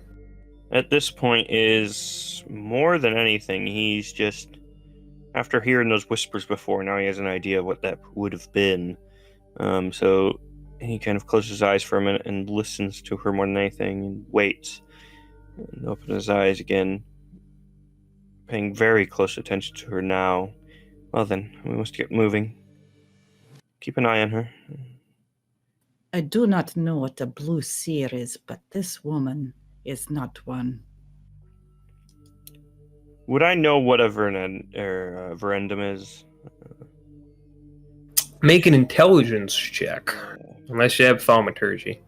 Speaker 2: At this point is more than anything, he's just, after hearing those whispers before, now he has an idea of what that would have been. So he kind of closes his eyes for a minute and listens to her more than anything and waits. and open his eyes again, paying very close attention to her now. Well then, we must get moving. Keep an eye on her.
Speaker 4: I do not know what a blue seer is, but this woman is not one.
Speaker 2: Would I know what a verendum is?
Speaker 3: Make an intelligence check, unless you have thaumaturgy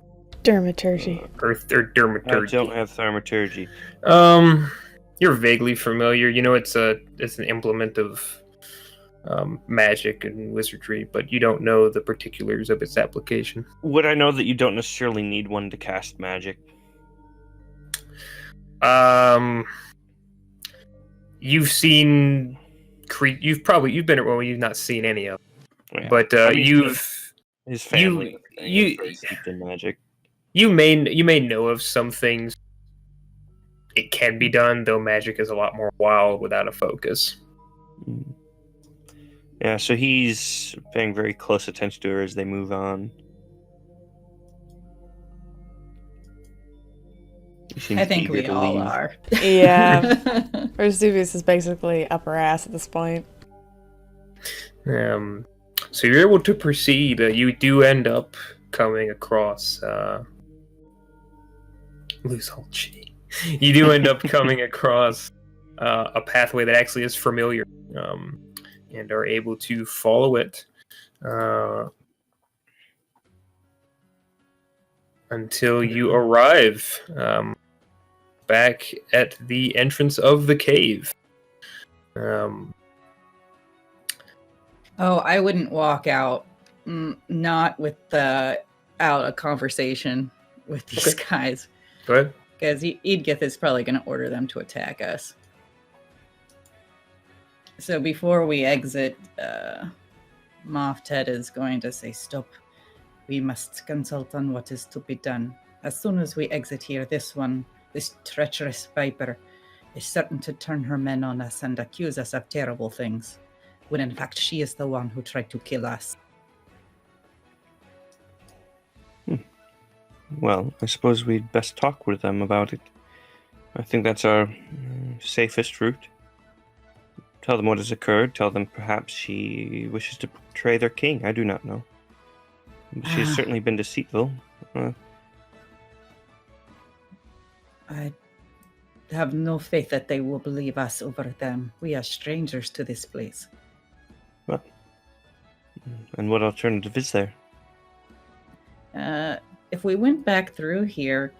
Speaker 1: Dermaturgy.
Speaker 3: or
Speaker 2: I
Speaker 3: dermaturgy.
Speaker 2: don't have thaumaturgy.
Speaker 3: You're vaguely familiar. You know, it's an implement of magic and wizardry, but you don't know the particulars of its application.
Speaker 2: Would I know that you don't necessarily need one to cast magic?
Speaker 3: You've seen you've not seen any of them,
Speaker 2: Yeah.
Speaker 3: but
Speaker 2: I mean,
Speaker 3: you've
Speaker 2: his family
Speaker 3: you-
Speaker 2: is very steeped in magic.
Speaker 3: you may know of some things. It can be done, though magic is a lot more wild without a focus.
Speaker 2: Yeah, so he's paying very close attention to her as they move on. He seems
Speaker 4: I think
Speaker 2: eager
Speaker 4: we
Speaker 2: to
Speaker 4: all
Speaker 2: leave.
Speaker 4: are.
Speaker 1: Yeah. Vesuvius is basically up her ass at this point.
Speaker 3: So you're able to proceed. You do end up coming across lose all chi. You do end up coming across a pathway that actually is familiar, and are able to follow it until you arrive back at the entrance of the cave.
Speaker 4: Oh, I wouldn't walk out, not without a conversation with these guys.
Speaker 3: Go ahead.
Speaker 4: Because Edgith is probably going to order them to attack us. So before we exit, Moftet is going to say, "Stop. We must consult on what is to be done. As soon as we exit here, this treacherous viper, is certain to turn her men on us and accuse us of terrible things, when in fact she is the one who tried to kill us."
Speaker 2: Well, I suppose we'd best talk with them about it. I think that's our safest route. Tell them what has occurred. Tell them perhaps she wishes to betray their king. I do not know. She has certainly been deceitful.
Speaker 4: I have no faith that they will believe us over them. We are strangers to this place.
Speaker 2: And what alternative is there?
Speaker 4: If we went back through here,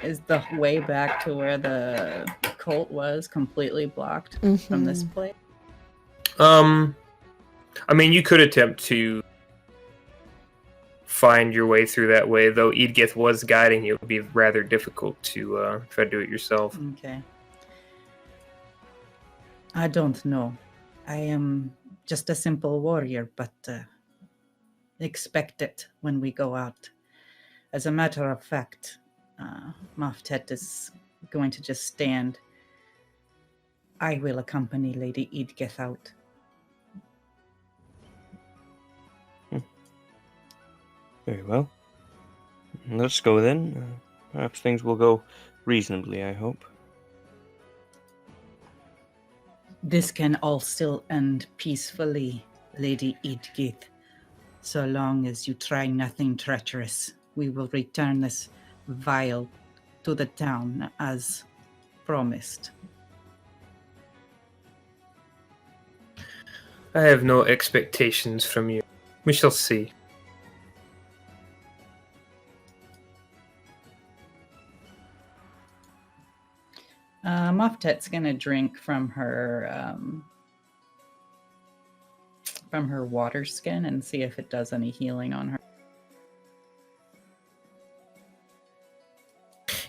Speaker 4: is the way back to where the cult was completely blocked from this place?
Speaker 3: I mean, you could attempt to find your way through that way, though Edgith was guiding you. It would be rather difficult to try to do it yourself.
Speaker 4: Okay. I don't know. I am just a simple warrior, but expect it when we go out. As a matter of fact, Moftet is going to just stand. I will accompany Lady Edgith out.
Speaker 2: Very well. Let's go then. Perhaps things will go reasonably, I hope.
Speaker 4: This can all still end peacefully, Lady Edgith. So long as you try nothing treacherous, we will return this vial to the town as promised.
Speaker 3: I have no expectations from you. We shall see.
Speaker 4: Moftet's gonna drink from her water skin and see if it does any healing on her.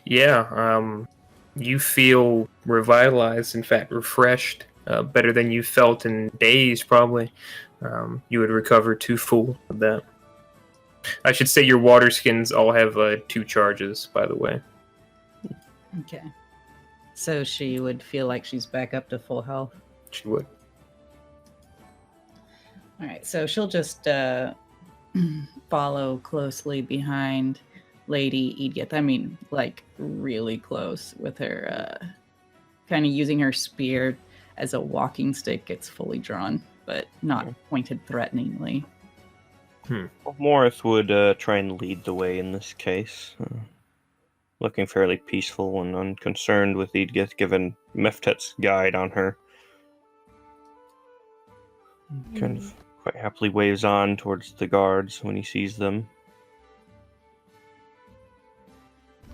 Speaker 3: Yeah, you feel revitalized, in fact, refreshed, better than you felt in days, probably. You would recover 2 full of that. I should say your water skins all have 2 charges, by the way.
Speaker 4: Okay. So she would feel like she's back up to full health.
Speaker 3: She would.
Speaker 4: All right, so she'll just follow closely behind Lady Edith. I mean, like, really close with her, kind of using her spear as a walking stick. It's fully drawn, but not pointed threateningly.
Speaker 2: Well, Morris would try and lead the way in this case, looking fairly peaceful and unconcerned with Edgith, given Meftet's guide on her. Kind of quite happily waves on towards the guards when he sees them.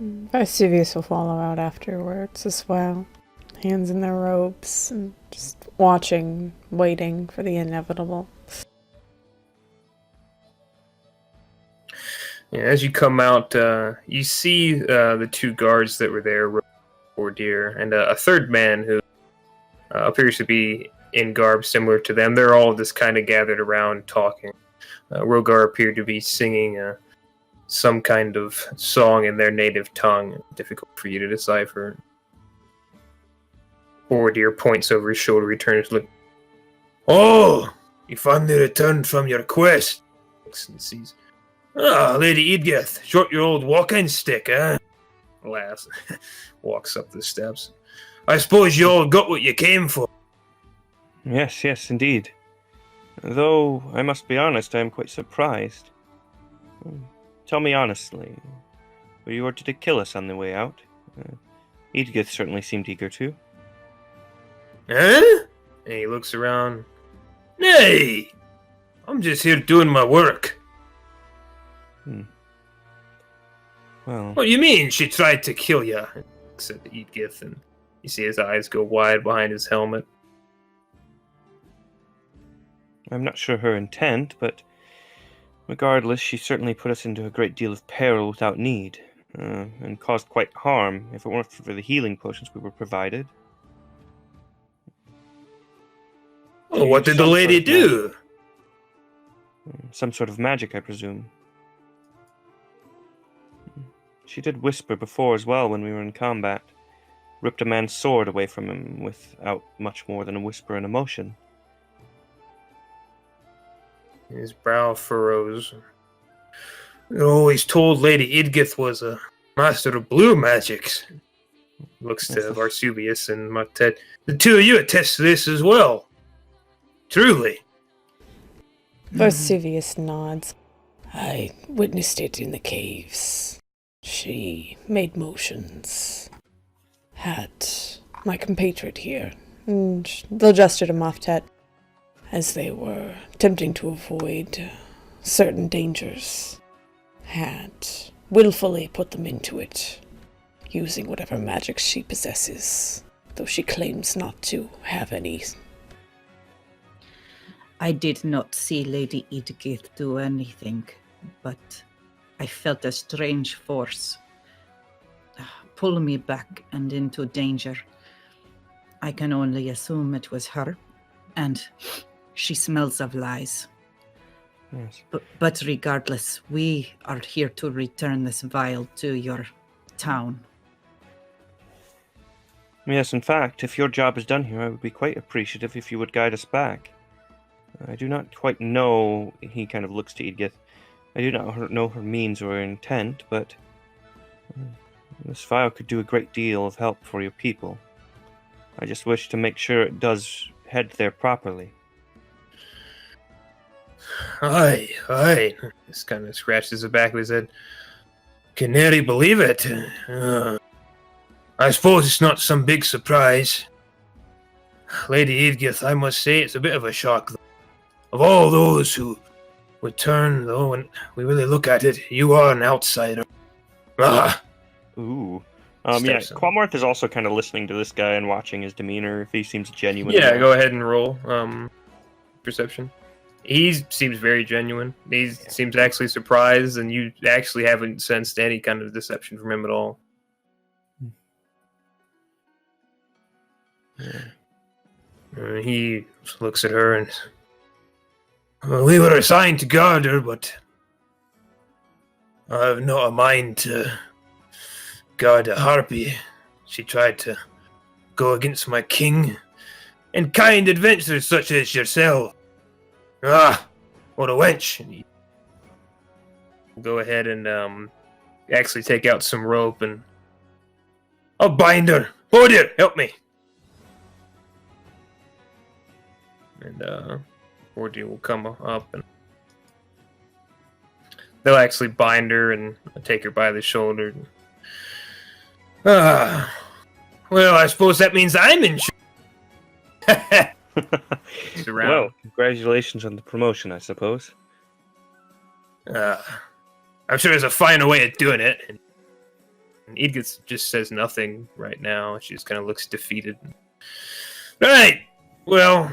Speaker 1: Vesuvius will follow out afterwards as well. Hands in their robes and just watching, waiting for the inevitable.
Speaker 3: Yeah, as you come out, you see the two guards that were there, Deer, and a third man who appears to be in garb similar to them. They're all just kind of gathered around talking. Rogar appeared to be singing some kind of song in their native tongue, difficult for you to decipher. Deer points over his shoulder, returns, look. Oh, you finally returned from your quest. Looks and sees. Ah, Lady Edgith, short your old walking stick, eh? Laughs, walks up the steps. I suppose you all got what you came for.
Speaker 2: Yes, indeed. Though, I must be honest, I am quite surprised. Tell me honestly, were you ordered to kill us on the way out? Edgith certainly seemed eager to.
Speaker 3: Eh? And he looks around. Nay! I'm just here doing my work.
Speaker 2: Well,
Speaker 3: What do you mean she tried to kill you? Said Edgith, and you see his eyes go wide behind his helmet.
Speaker 2: I'm not sure her intent, but regardless, she certainly put us into a great deal of peril without need, and caused quite harm if it weren't for the healing potions we were provided.
Speaker 3: Oh, what did the lady do?
Speaker 2: Some sort of magic, I presume. She did whisper before as well when we were in combat. Ripped a man's sword away from him without much more than a whisper and emotion.
Speaker 3: His brow furrows. You always told Lady Edgith was a master of blue magics. Looks to Varsuvius and Martet. The two of you attest to this as well. Truly.
Speaker 1: Vesuvius nods.
Speaker 5: I witnessed it in the caves. She made motions. Had my compatriot here,
Speaker 1: And they'll gesture to Moftet.
Speaker 5: as they were attempting to avoid certain dangers, had willfully put them into it, using whatever magic she possesses, though she claims not to have any.
Speaker 4: I did not see Lady Edgith do anything, but I felt a strange force pull me back and into danger. I can only assume it was her, and she smells of lies.
Speaker 2: Yes.
Speaker 4: But regardless, we are here to return this vial to your town.
Speaker 2: Yes, in fact, if your job is done here, I would be quite appreciative if you would guide us back. I do not quite know, he kind of looks to Edgith, I do not know her means or her intent, but this vial could do a great deal of help for your people. I just wish to make sure it does head there properly.
Speaker 3: Aye. This kind of scratches the back of his head. Can nearly believe it. I suppose it's not some big surprise. Lady Edgith, I must say it's a bit of a shock. Of all those who would turn, though, when we really look at it, you are an outsider. Ah!
Speaker 2: Ooh.
Speaker 3: Steps on.
Speaker 2: Qualmarth is also kind of listening to this guy and watching his demeanor, if he seems genuine.
Speaker 3: Yeah, go ahead and roll perception. He seems very genuine. He seems actually surprised, and you actually haven't sensed any kind of deception from him at all.
Speaker 2: Yeah.
Speaker 3: He looks at her and... we were assigned to guard her, but I have not a mind to guard a harpy. She tried to go against my king and kind adventurers such as yourself. Ah, what a wench. Go ahead and actually take out some rope and I'll bind her. Bordir, help me. And Bordir will come up and they'll actually bind her and take her by the shoulder. Well, I suppose that means I'm in charge.
Speaker 2: Well, congratulations on the promotion, I suppose.
Speaker 3: I'm sure there's a finer way of doing it. And Edith just says nothing right now. She just kind of looks defeated. Right. Well,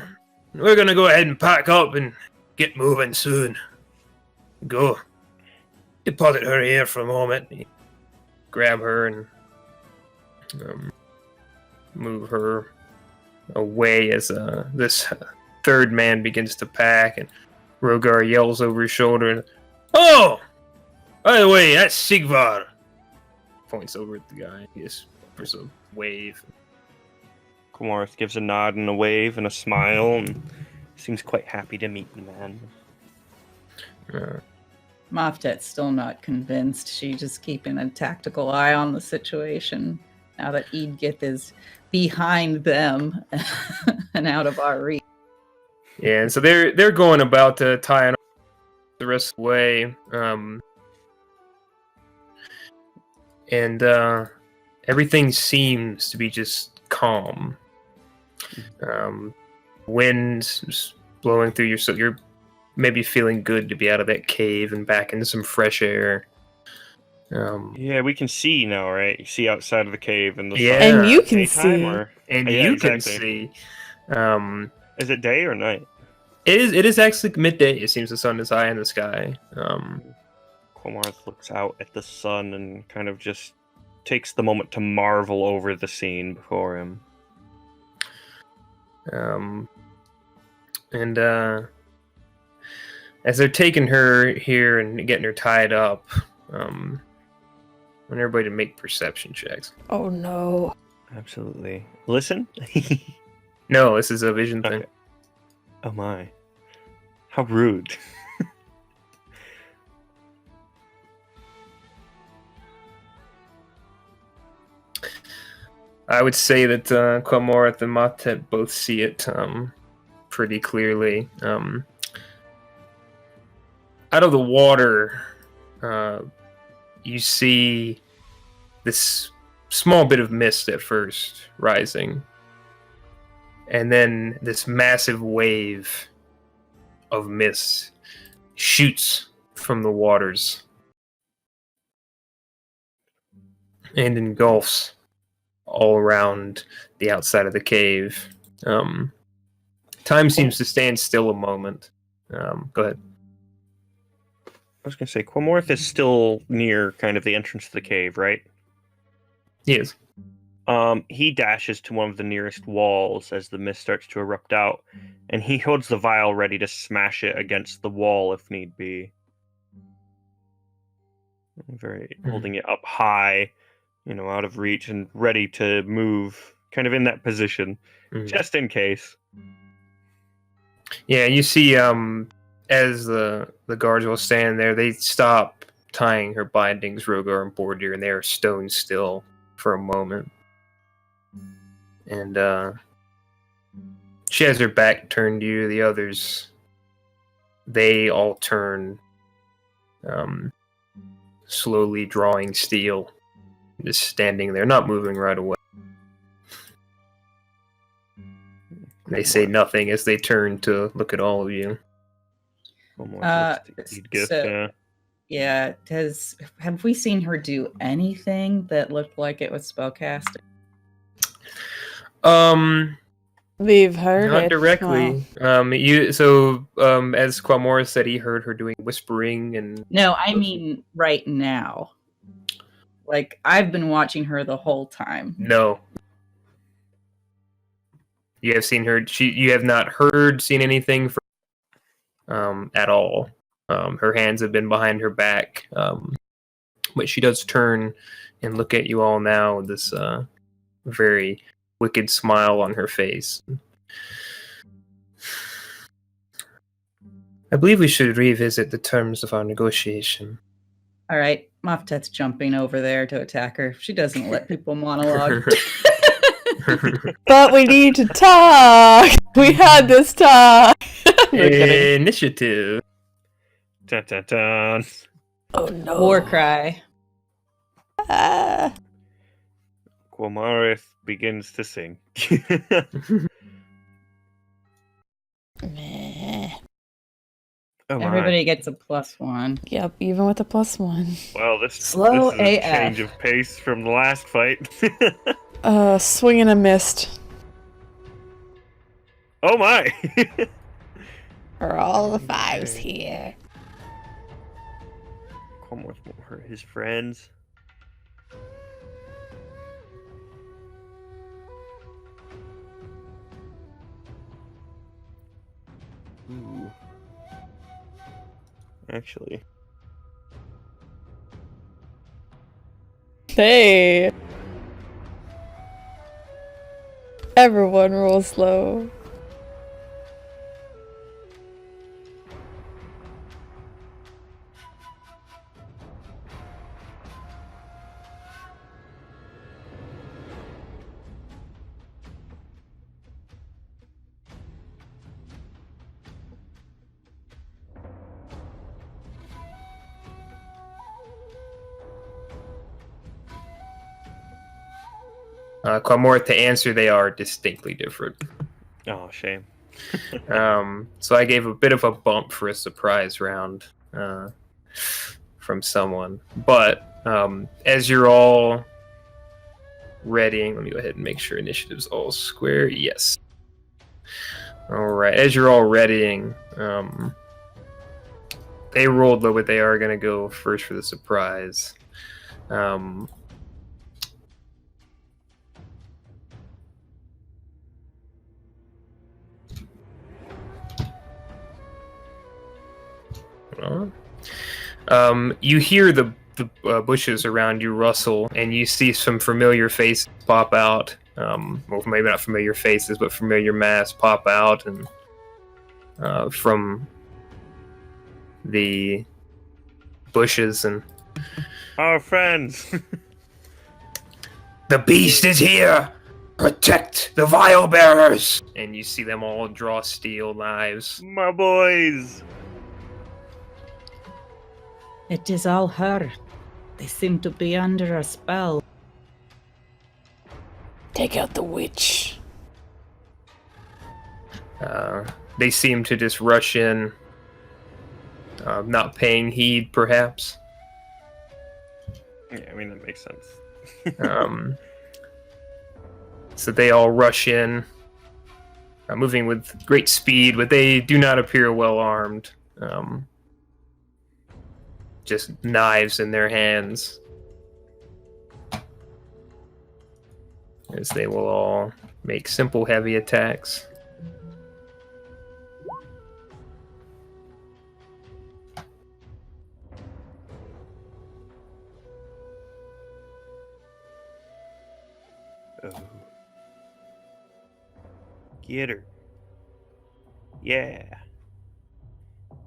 Speaker 3: we're going to go ahead and pack up and get moving soon. Go. Deposit her here for a moment. Grab her and move her away as this third man begins to pack, and Rogar yells over his shoulder, "Oh! By the way, that's Sigvar!" Points over at the guy. He just offers a wave.
Speaker 2: Komarth gives a nod and a wave and a smile, and seems quite happy to meet the man.
Speaker 4: Moftet's still not convinced. She's just keeping a tactical eye on the situation now that Edgith is behind them and out of our reach.
Speaker 3: Yeah, and so they're going about to tie on the rest of the way, and everything seems to be just calm. Wind's blowing through you, so you're maybe feeling good to be out of that cave and back into some fresh air.
Speaker 2: Yeah, we can see now, right? You see outside of the cave and the
Speaker 3: Yeah.
Speaker 2: sun.
Speaker 1: And you can
Speaker 2: Daytime,
Speaker 1: see.
Speaker 2: or-
Speaker 3: And
Speaker 2: Yeah,
Speaker 3: you can
Speaker 2: exactly.
Speaker 3: see.
Speaker 2: Is it day or night?
Speaker 3: It is actually midday. It seems the sun is high in the sky.
Speaker 2: Komarth looks out at the sun and kind of just takes the moment to marvel over the scene before him.
Speaker 3: And as they're taking her here and getting her tied up, I want everybody to make perception checks.
Speaker 1: Oh no.
Speaker 2: Absolutely. Listen?
Speaker 3: No, this is a vision thing.
Speaker 2: Okay. Oh my. How rude.
Speaker 3: I would say that Quamorath and Matet both see it pretty clearly. Out of the water, you see this small bit of mist at first rising, and then this massive wave of mist shoots from the waters and engulfs all around the outside of the cave. Time seems to stand still a moment. Go ahead.
Speaker 2: I was going to say, Quamorth is still near kind of the entrance to the cave, right?
Speaker 3: He is.
Speaker 2: He dashes to one of the nearest walls as the mist starts to erupt out, and he holds the vial ready to smash it against the wall if need be. Holding it up high, out of reach and ready to move, kind of in that position, just in case.
Speaker 3: Yeah, you see, as the guards will stand there, they stop tying her bindings, Rogar and Bordir, and they are stone still for a moment. And she has her back turned to you. The others, they all turn, slowly drawing steel, just standing there, not moving right away. They say nothing as they turn to look at all of you.
Speaker 4: Yeah, have we seen her do anything that looked like it was spellcasting?
Speaker 1: We've heard
Speaker 3: not
Speaker 1: it.
Speaker 3: directly.
Speaker 1: Well,
Speaker 3: As Quamora said, he heard her doing whispering and.
Speaker 4: No, I mean right now. Like, I've been watching her the whole time.
Speaker 3: No. You have seen her. You have not seen anything at all. Her hands have been behind her back, but she does turn and look at you all now with this very wicked smile on her face. I believe we should revisit the terms of our negotiation.
Speaker 4: All right, Moftet's jumping over there to attack her. She doesn't let people monologue.
Speaker 1: But we need to talk. We had this talk. No kidding.
Speaker 3: Initiative.
Speaker 2: Dun, dun, dun.
Speaker 5: Oh no.
Speaker 4: War cry.
Speaker 2: Quamarith begins to sing.
Speaker 5: Meh.
Speaker 2: Oh my.
Speaker 4: Everybody gets a +1.
Speaker 1: Yep, even with a +1.
Speaker 2: Well, this
Speaker 4: Slow
Speaker 2: is a
Speaker 4: AF.
Speaker 2: change of pace from the last fight.
Speaker 1: Swing and a missed.
Speaker 2: Oh my!
Speaker 5: Are all the fives here?
Speaker 2: Quamarith won't hurt his friends. Ooh. Actually,
Speaker 1: Hey. Everyone rolls low.
Speaker 3: Quamorth, to answer, they are distinctly different.
Speaker 2: oh shame.
Speaker 3: So I gave a bit of a bump for a surprise round from someone. But as you're all readying, let me go ahead and make sure initiative's all square. Yes. All right. As you're all readying, they rolled low, but they are going to go first for the surprise. You hear the bushes around you rustle, and you see some familiar faces pop out. Well, maybe not familiar faces, but familiar masks pop out, and from the bushes, and
Speaker 2: Our friends!
Speaker 3: the beast is here. Protect the vial bearers. And you see them all draw steel knives.
Speaker 2: My boys!
Speaker 4: It is all her. They seem to be under a spell.
Speaker 5: Take out the witch.
Speaker 3: They seem to just rush in, not paying heed, perhaps.
Speaker 2: Yeah, I mean, that makes sense.
Speaker 3: So they all rush in, moving with great speed, but they do not appear well armed. Just knives in their hands. As they will all make simple heavy attacks.
Speaker 2: Oh. Get her. Yeah.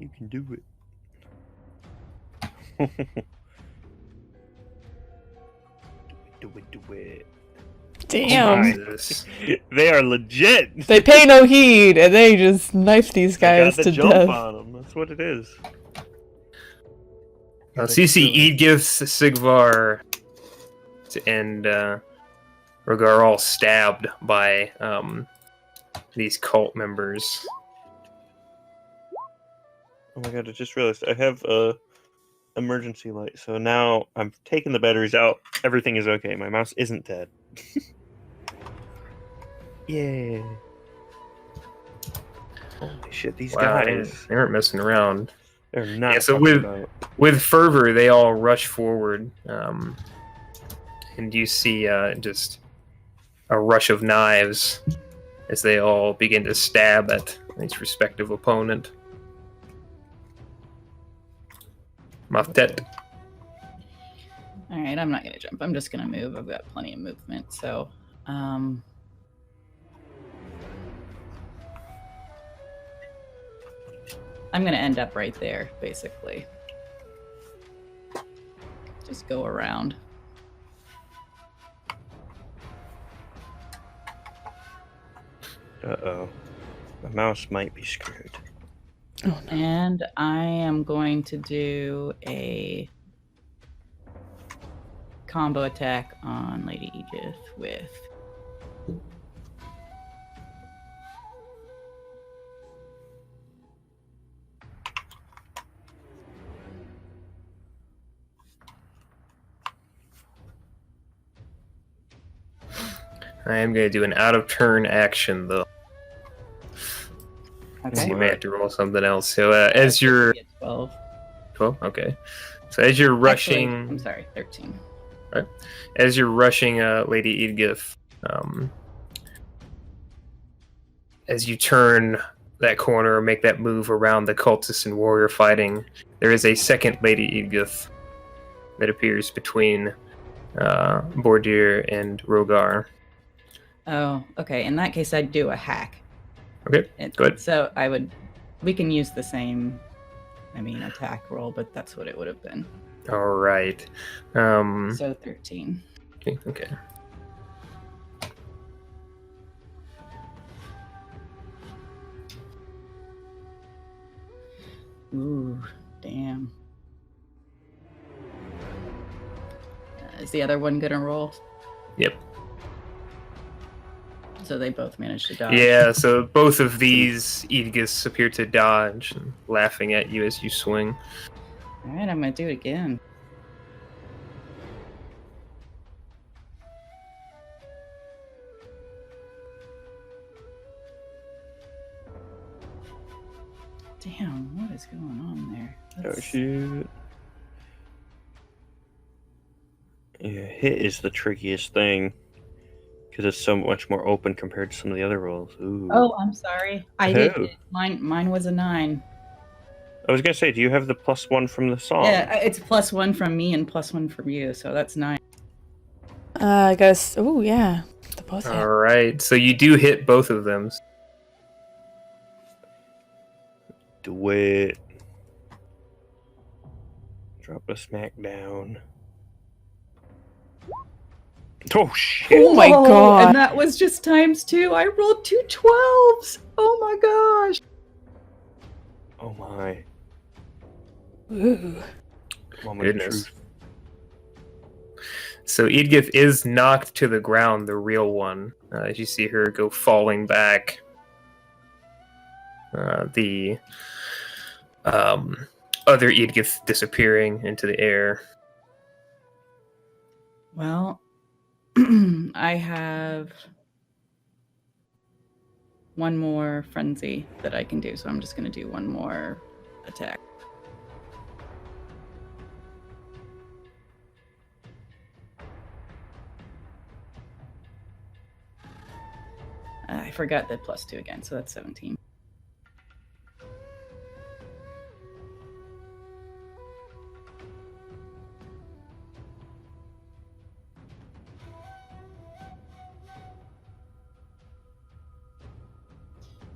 Speaker 2: You can do it. Do it.
Speaker 1: Damn.
Speaker 3: Jesus.
Speaker 2: They are legit.
Speaker 1: They pay no heed, and they just knife these
Speaker 2: They
Speaker 1: guys
Speaker 2: got the
Speaker 1: to
Speaker 2: jump
Speaker 1: death.
Speaker 2: on them. That's what it is.
Speaker 3: CC Eid gives Sigvar and Rogar are all stabbed by these cult members.
Speaker 2: Oh my god, I just realized I have a emergency light, so now I'm taking the batteries out. Everything is okay. My mouse isn't dead. Yeah. Holy shit, these
Speaker 3: Wow,
Speaker 2: guys.
Speaker 3: they aren't messing around.
Speaker 2: They're not
Speaker 3: Yeah, so
Speaker 2: fucking about.
Speaker 3: With fervor, they all rush forward, and you see just a rush of knives as they all begin to stab at each respective opponent. Maftet.
Speaker 4: All right, I'm not going to jump. I'm just going to move. I've got plenty of movement. So, I'm going to end up right there, basically. Just go around.
Speaker 2: Uh-oh. My mouse might be screwed.
Speaker 1: Oh no.
Speaker 4: And I am going to do a combo attack on Lady Edith with
Speaker 3: I am going to do an out of turn action though. So
Speaker 4: okay.
Speaker 3: you may have to roll something else. So as you're
Speaker 4: 12.
Speaker 3: 12, okay. So as you're rushing,
Speaker 4: Actually, I'm sorry, 13.
Speaker 3: as you're rushing Lady Edith, as you turn that corner or make that move around the cultists and warrior fighting, there is a second Lady Edith that appears between Bordir and Rogar.
Speaker 4: Oh, okay. In that case, I'd do a hack.
Speaker 3: Okay, go ahead.
Speaker 4: So we can use the same, attack roll, but that's what it would have been.
Speaker 3: All right.
Speaker 4: So 13.
Speaker 3: Okay.
Speaker 4: Ooh, damn. Is the other one gonna roll?
Speaker 3: Yep.
Speaker 4: So they both managed to dodge.
Speaker 3: Yeah, so both of these Edgiths appear to dodge, laughing at you as you swing.
Speaker 4: All right, I'm gonna do it again. Damn, what is going on there?
Speaker 2: Oh, shoot. Yeah, hit is the trickiest thing. Because it's so much more open compared to some of the other rolls. Ooh.
Speaker 4: Oh, I'm sorry. I
Speaker 2: Oh.
Speaker 4: did. Mine was a 9.
Speaker 2: I was going to say, do you have the +1 from the song?
Speaker 4: Yeah, it's +1 from me and +1 from you, so that's 9.
Speaker 1: I guess. Oh yeah, the both hit.
Speaker 3: All right, so you do hit both of them.
Speaker 2: Do it. Drop a smack down. Oh, shit.
Speaker 1: Oh my god.
Speaker 4: And that was just ×2. I rolled 2 12s. Oh my gosh.
Speaker 2: Oh, my.
Speaker 1: Ooh.
Speaker 2: Moment of
Speaker 3: Goodness.
Speaker 2: truth.
Speaker 3: So Edgith is knocked to the ground, the real one, as you see her go falling back. The other Edgith disappearing into the air.
Speaker 4: Well, I have one more frenzy that I can do, so I'm just going to do one more attack. I forgot the +2 again, so that's 17.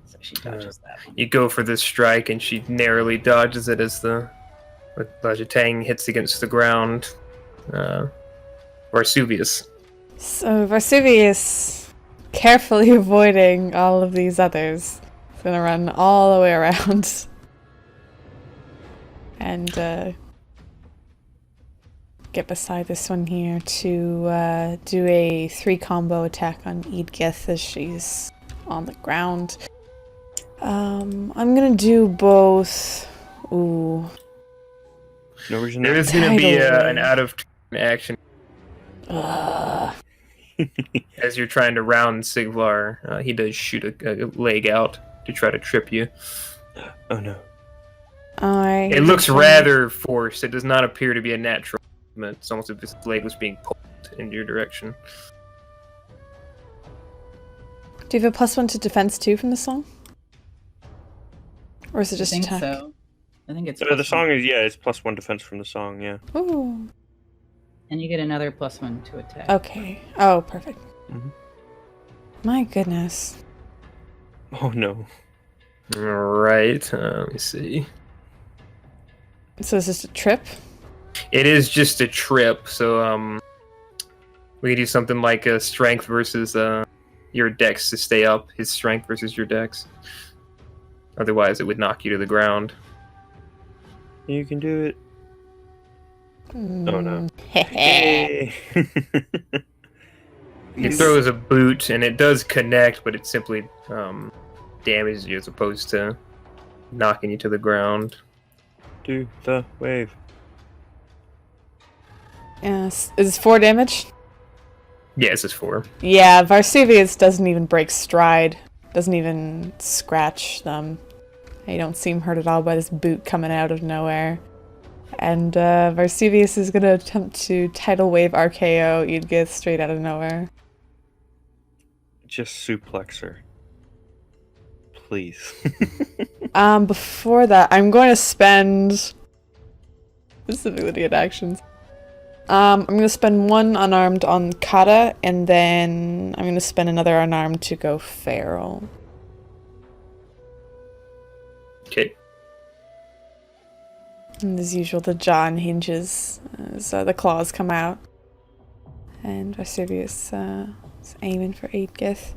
Speaker 4: So she dodges that one.
Speaker 3: You go for this strike, and she narrowly dodges it as the Lajatang hits against the ground. Varsuvius.
Speaker 1: So Varsuvius, carefully avoiding all of these others, is gonna run all the way around and get beside this one here to do a 3 combo attack on Edgith as she's on the ground. I'm gonna do both. Ooh.
Speaker 2: No reason
Speaker 3: There
Speaker 2: not.
Speaker 3: is going to be
Speaker 1: Tidal
Speaker 3: an
Speaker 1: wave.
Speaker 3: out of turn action as you're trying to round Sigvar. He does shoot a leg out to try to trip you.
Speaker 2: Oh, no.
Speaker 1: Alright.
Speaker 3: It looks rather forced. It does not appear to be a natural movement. It's almost as if his leg was being pulled in your direction.
Speaker 1: Do you have a +1 to defense too from the song? Or is it just
Speaker 4: I think
Speaker 1: attack?
Speaker 4: so. I think it's
Speaker 2: The
Speaker 4: +1.
Speaker 2: song is, it's +1 defense from the song, yeah.
Speaker 1: Ooh.
Speaker 4: And you get another +1 to attack.
Speaker 1: Okay. Oh, perfect.
Speaker 2: Mhm.
Speaker 1: My goodness.
Speaker 2: Oh, no.
Speaker 3: All right. Let me see.
Speaker 1: So is this a trip?
Speaker 3: It is just a trip, so we could do something like a strength versus your dex to stay up. His strength versus your dex. Otherwise, it would knock you to the ground.
Speaker 2: You can do it. Oh no.
Speaker 1: Hey.
Speaker 3: He throws a boot, and it does connect, but it simply damages you as opposed to knocking you to the ground.
Speaker 2: Do the wave.
Speaker 1: Yes. Is 4 damage?
Speaker 3: Yeah, this is 4.
Speaker 1: Yeah, Varsuvius doesn't even break stride. Doesn't even scratch them. They don't seem hurt at all by this boot coming out of nowhere. And Varsuvius is going to attempt to tidal wave RKO Edgith straight out of nowhere.
Speaker 2: Just suplex her. Please.
Speaker 1: Before that, I'm going to spend... This ability and actions. I'm going to spend 1 unarmed on Kata, and then I'm going to spend another unarmed to go feral.
Speaker 3: Okay.
Speaker 1: And as usual, the jaw hinges as the claws come out. And Varsuvius is aiming for Edgith.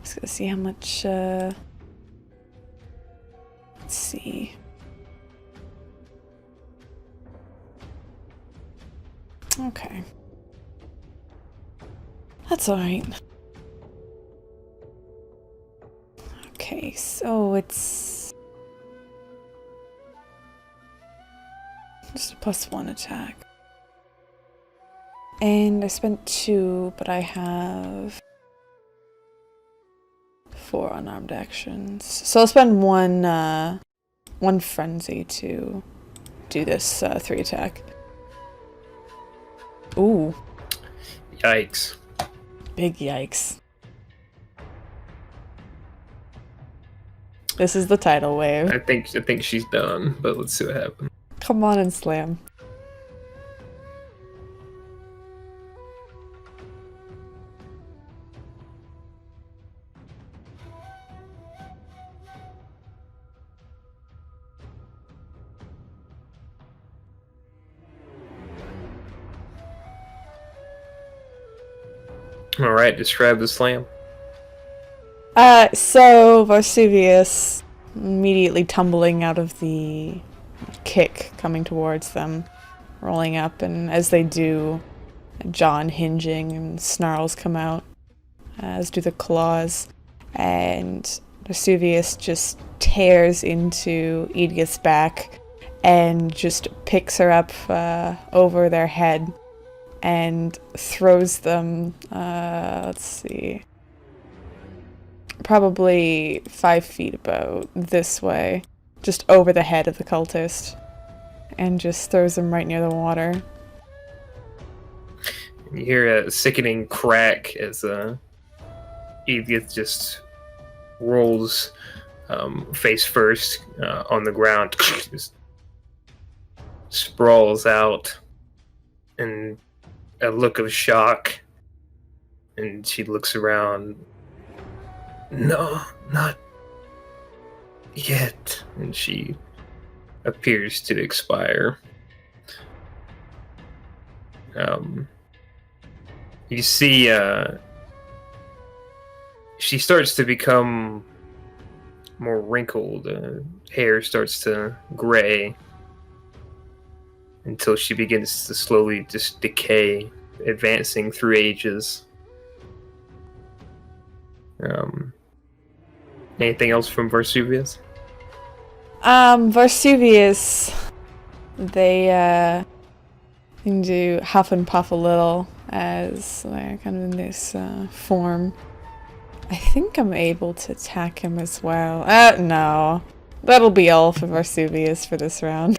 Speaker 1: Just gonna see how much, let's see. Okay. That's alright. Okay, so it's just a +1 attack. And I spent 2, but I have 4 unarmed actions. So I'll spend 1 frenzy to do this 3 attack. Ooh,
Speaker 3: Yikes.
Speaker 1: big yikes. This is the tidal wave.
Speaker 3: I think she's done, but let's see what happens.
Speaker 1: Come on and slam.
Speaker 3: All right, describe the slam.
Speaker 1: So Varsuvius immediately tumbling out of the kick coming towards them, rolling up, and as they do, jaw hinging and snarls come out, as do the claws, and Varsuvius just tears into Edgith's back and just picks her up over their head and throws them, let's see, probably 5 feet about this way, just over the head of the cultist, and just throws them right near the water.
Speaker 3: You hear a sickening crack as Edgith just rolls face first on the ground, just sprawls out, and a look of shock, and she looks around. No, not yet. And she appears to expire. You see, she starts to become more wrinkled. Hair starts to gray until she begins to slowly just decay, advancing through ages. Anything else from Varsuvius?
Speaker 1: Varsuvius, they can do huff and puff a little as they're kind of in this form. I think I'm able to attack him as well. No. That'll be all for Varsuvius for this round.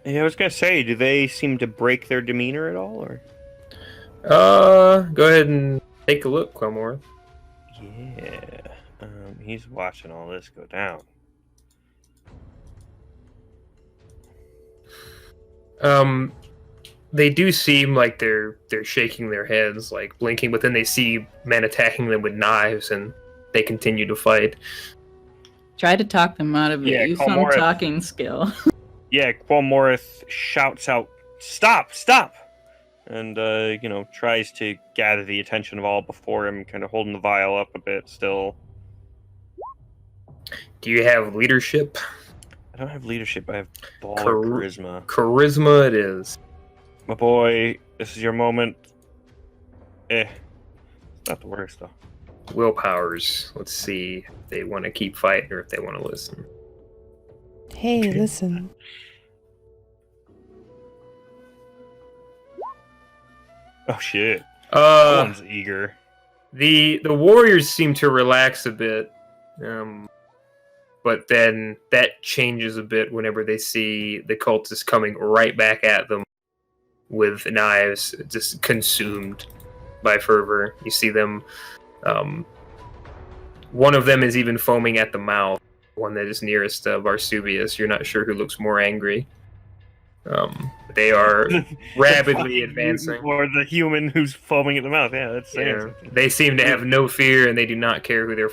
Speaker 2: Yeah, I was gonna say, do they seem to break their demeanor at all, or?
Speaker 3: Go ahead and take a look, Quelmore.
Speaker 2: Yeah. He's watching all this go down.
Speaker 3: They do seem like they're shaking their heads, like blinking, but then they see men attacking them with knives, and they continue to fight.
Speaker 4: Try to talk them out of it.
Speaker 2: Yeah,
Speaker 4: Use some
Speaker 2: Colmorith.
Speaker 4: talking skill.
Speaker 2: Yeah, Qualmorith shouts out Stop! And, tries to gather the attention of all before him, kind of holding the vial up a bit still.
Speaker 3: Do you have leadership?
Speaker 2: I don't have leadership, I have ball charisma.
Speaker 3: Charisma it is.
Speaker 2: My boy, this is your moment. It's not the worst, though.
Speaker 3: Willpowers. Let's see if they want to keep fighting or if they want to listen.
Speaker 1: Hey, listen.
Speaker 2: Oh, shit. That one's eager.
Speaker 3: The warriors seem to relax a bit, but then that changes a bit whenever they see the cultists coming right back at them with knives, just consumed by fervor. You see them. One of them is even foaming at the mouth. One that is nearest Varsuvius. You're not sure who looks more angry. They are rapidly advancing.
Speaker 2: Or the human who's foaming at the mouth. Yeah, that's
Speaker 3: Yeah. They seem to have no fear, and they do not care who they're.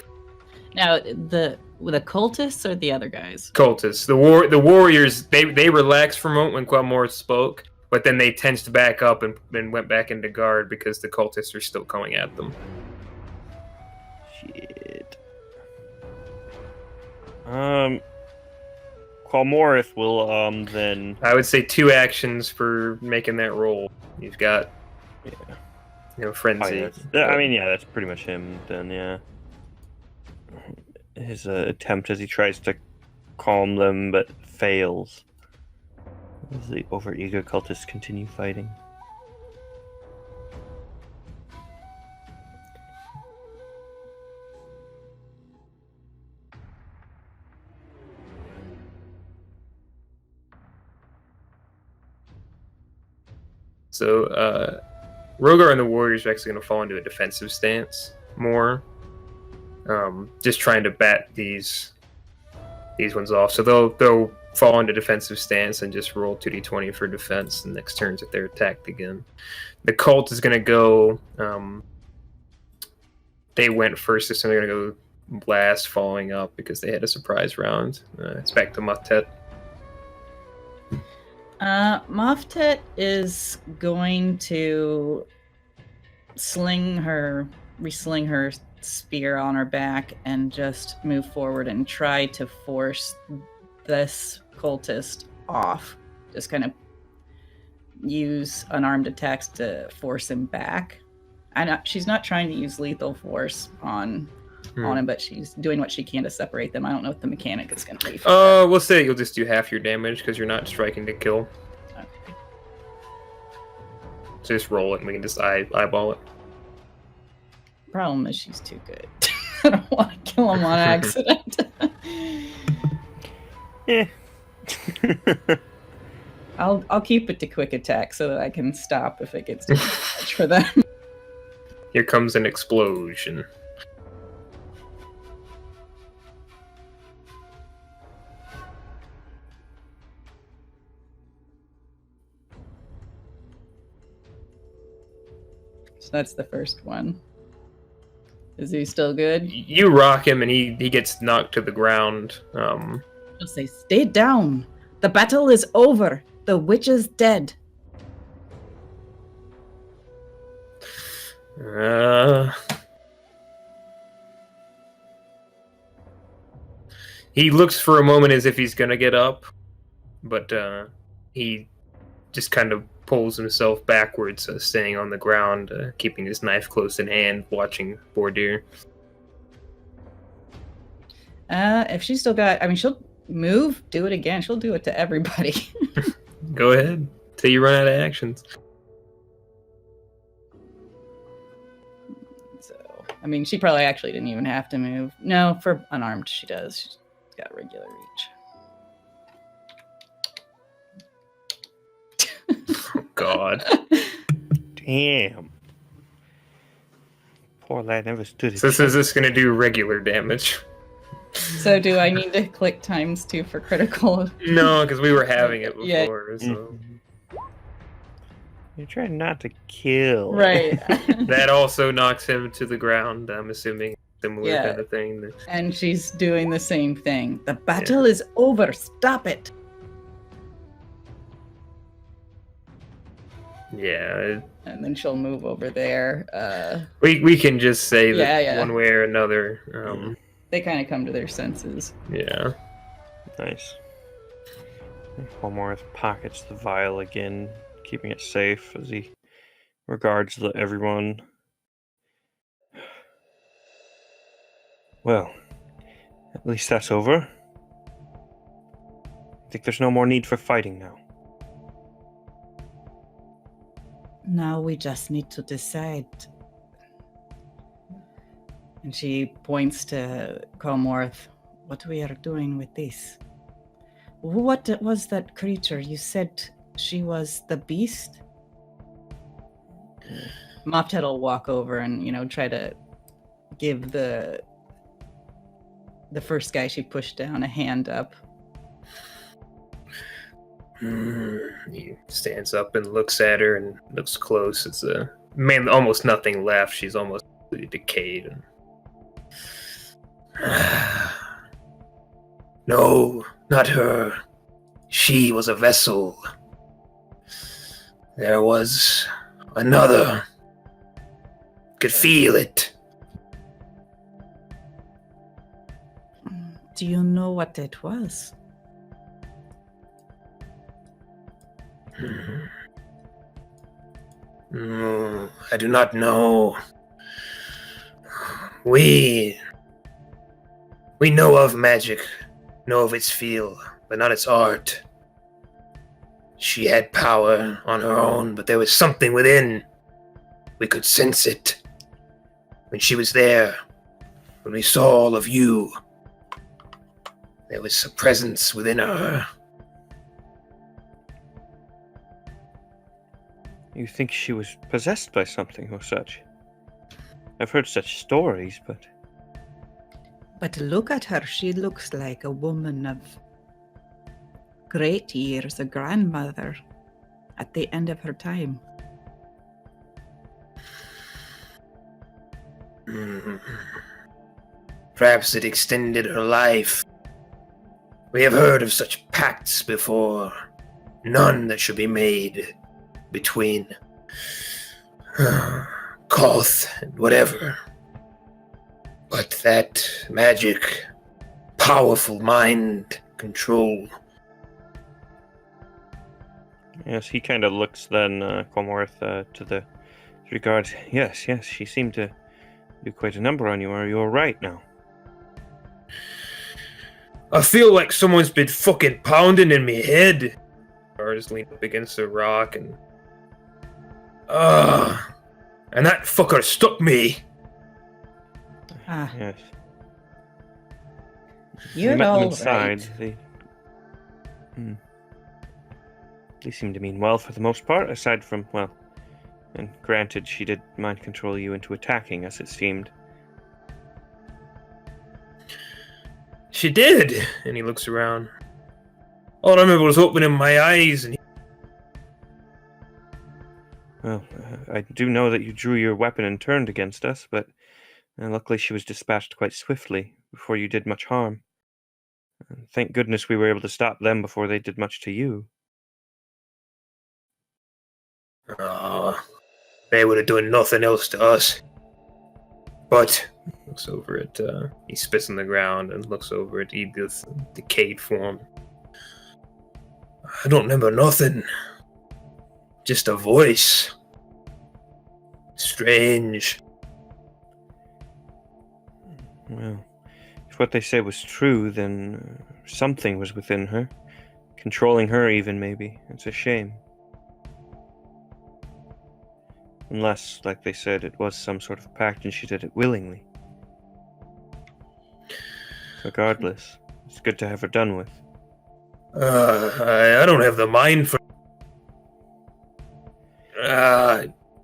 Speaker 4: Now, the cultists or the other guys?
Speaker 3: Cultists. The warriors. They relaxed for a moment when Quelmore spoke, but then they tensed back up and went back into guard because the cultists are still coming at them.
Speaker 2: Shit. Qualmorith will then.
Speaker 3: I would say 2 actions for making that roll. You've got, frenzy.
Speaker 2: That's pretty much him. Then, yeah. His attempt as he tries to calm them, but fails. As the overeager cultists continue fighting.
Speaker 3: So, Rogar and the Warriors are actually going to fall into a defensive stance more. Just trying to bat these ones off. So they'll fall into defensive stance and just roll 2d20 for defense the next turns if they're attacked again. The cult is going to go. They went first, so they're going to go last, following up because they had a surprise round. It's back to Muftet.
Speaker 4: Moftet is going to resling her spear on her back and just move forward and try to force this cultist off. Just kind of use unarmed attacks to force him back. She's not trying to use lethal force on him, but she's doing what she can to separate them. I don't know what the mechanic is going to be.
Speaker 3: We'll say you'll just do half your damage because you're not striking to kill.
Speaker 4: Okay.
Speaker 3: So just roll it and we can just eyeball it.
Speaker 4: Problem is she's too good. I don't want to kill him on accident.
Speaker 2: Yeah.
Speaker 4: I'll keep it to quick attack so that I can stop if it gets too much for them.
Speaker 3: Here comes an explosion.
Speaker 4: So that's the first one. Is he still good?
Speaker 3: You rock him and he gets knocked to the ground.
Speaker 4: I'll say, stay down. The battle is over. The witch is dead.
Speaker 3: He looks for a moment as if he's gonna get up, but he just kind of pulls himself backwards, staying on the ground, keeping his knife close in hand, watching Bordir.
Speaker 4: If she's still got, she'll move, do it again. She'll do it to everybody.
Speaker 3: Go ahead, till you run out of actions.
Speaker 4: So, she probably actually didn't even have to move. No, for unarmed, she does. She's got regular reach.
Speaker 3: Oh, God.
Speaker 2: Damn. Poor lad never stood it.
Speaker 3: So is this going to do regular damage?
Speaker 4: So do I need to click ×2 for critical?
Speaker 3: No, because we were having it before.
Speaker 4: Yeah.
Speaker 3: So.
Speaker 2: You're trying not to kill.
Speaker 4: Right.
Speaker 3: That also knocks him to the ground, I'm assuming. Similar kind of thing.
Speaker 4: And she's doing the same thing. The battle is over. Stop it.
Speaker 3: Yeah,
Speaker 4: And then she'll move over there.
Speaker 3: we can just say that
Speaker 4: Yeah.
Speaker 3: one way or another.
Speaker 4: They kind of come to their senses.
Speaker 3: Yeah.
Speaker 2: Nice. Colmorth pockets the vial again, keeping it safe as he regards everyone. Well, at least that's over. I think there's no more need for fighting now.
Speaker 4: Now we just need to decide. And she points to Comorth. What we are doing with this? What was that creature? You said she was the beast? Moptet will walk over and, try to give the first guy she pushed down a hand up.
Speaker 3: He stands up and looks at her and looks close. It's almost nothing left. She's almost decayed. No, not her. She was a vessel. There was another. Could feel it.
Speaker 4: Do you know what it was?
Speaker 3: No, I do not know. We know of magic, know of its feel, but not its art. She had power on her own, but there was something within. We could sense it. When she was there, when we saw all of you, there was a presence within her.
Speaker 2: You think she was possessed by something or such? I've heard such stories, but...
Speaker 4: But look at her. She looks like a woman of great years, a grandmother at the end of her time.
Speaker 3: Perhaps it extended her life. We have heard of such pacts before. None that should be made between Koth and whatever. But that magic, powerful mind control.
Speaker 2: Yes, he kind of looks then, Comorth, to the regards. Yes, she seemed to do quite a number on you. Are you alright now?
Speaker 3: I feel like someone's been fucking pounding in my head. I just leaned up against a rock and that fucker stuck me.
Speaker 2: Yes.
Speaker 4: You're
Speaker 2: met them
Speaker 4: all
Speaker 2: inside.
Speaker 4: right.
Speaker 2: They seem to mean well for the most part, aside from, well, and granted, she did mind control you into attacking us, it seemed.
Speaker 3: She did, and he looks around. All I remember was opening my eyes and
Speaker 2: Well, I do know that you drew your weapon and turned against us, but luckily she was dispatched quite swiftly before you did much harm. Thank goodness we were able to stop them before they did much to you.
Speaker 3: They would have done nothing else to us. But looks over at he spits on the ground and looks over at Edith's decayed form. I don't remember nothing. Just a voice. Strange.
Speaker 2: Well, if what they say was true, then something was within her. Controlling her even, maybe. It's a shame. Unless, like they said, it was some sort of pact and she did it willingly. Regardless, it's good to have her done with.
Speaker 3: I don't have the mind for...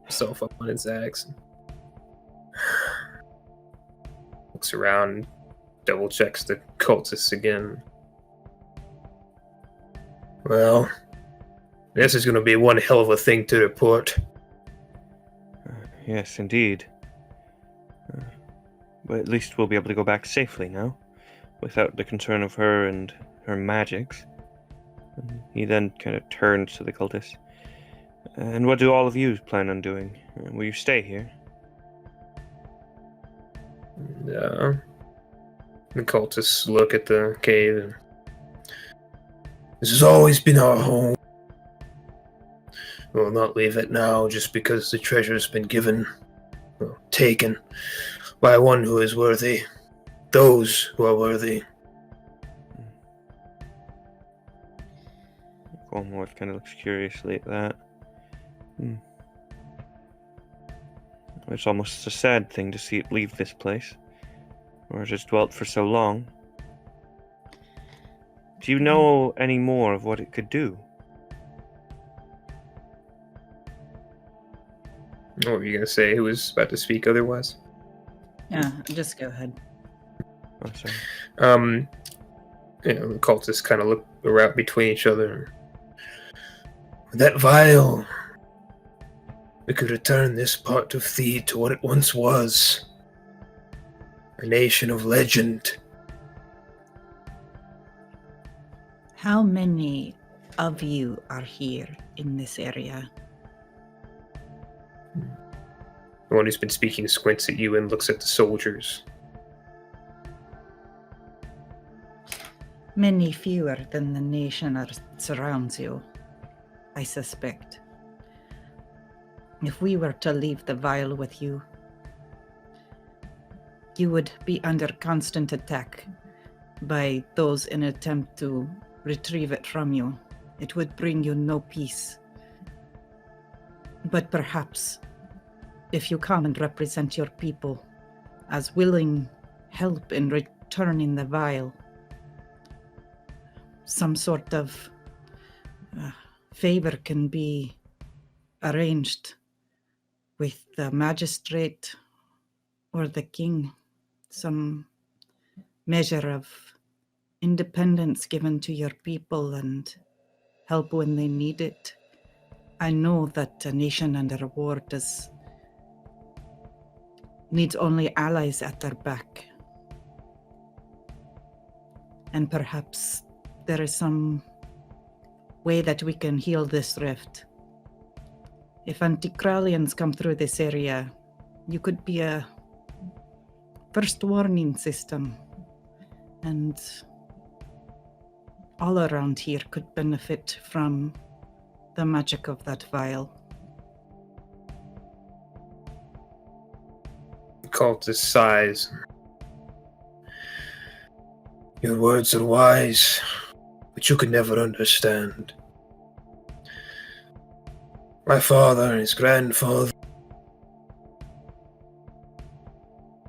Speaker 3: Himself up on his axe. Looks around, double checks the cultists again. Well, this is going to be one hell of a thing to report.
Speaker 2: Yes, indeed. But at least we'll be able to go back safely now, without the concern of her and her magics. And he then kind of turns to the cultists. And what do all of you plan on doing? Will you stay here?
Speaker 3: And, the cultists look at the cave. And, this has always been our home. We'll not leave it now just because the treasure's been taken by one who is worthy. Those who are worthy.
Speaker 2: Gormlord kind of looks curiously at that. It's almost a sad thing to see it leave this place, where it has dwelt for so long. Do you know any more of what it could do?
Speaker 3: What were you going to say? Who was about to speak otherwise?
Speaker 4: Yeah, just go ahead.
Speaker 2: Oh, sorry.
Speaker 3: The cultists kind of look around between each other. That vial. We could return this part of Theed to what it once was. A nation of legend.
Speaker 4: How many of you are here in this area?
Speaker 3: The one who's been speaking squints at you and looks at the soldiers.
Speaker 4: Many fewer than the nation that surrounds you, I suspect. If we were to leave the vial with you, you would be under constant attack by those in an attempt to retrieve it from you. It would bring you no peace. But perhaps, if you come and represent your people as willing help in returning the vial, some sort of favor can be arranged with the magistrate or the king, some measure of independence given to your people and help when they need it. I know that a nation under war needs only allies at their back. And perhaps there is some way that we can heal this rift. If Antikralians come through this area, you could be a first warning system, and all around here could benefit from the magic of that vial.
Speaker 3: The cultist sighs. Your words are wise, but you could never understand. My father and his grandfather,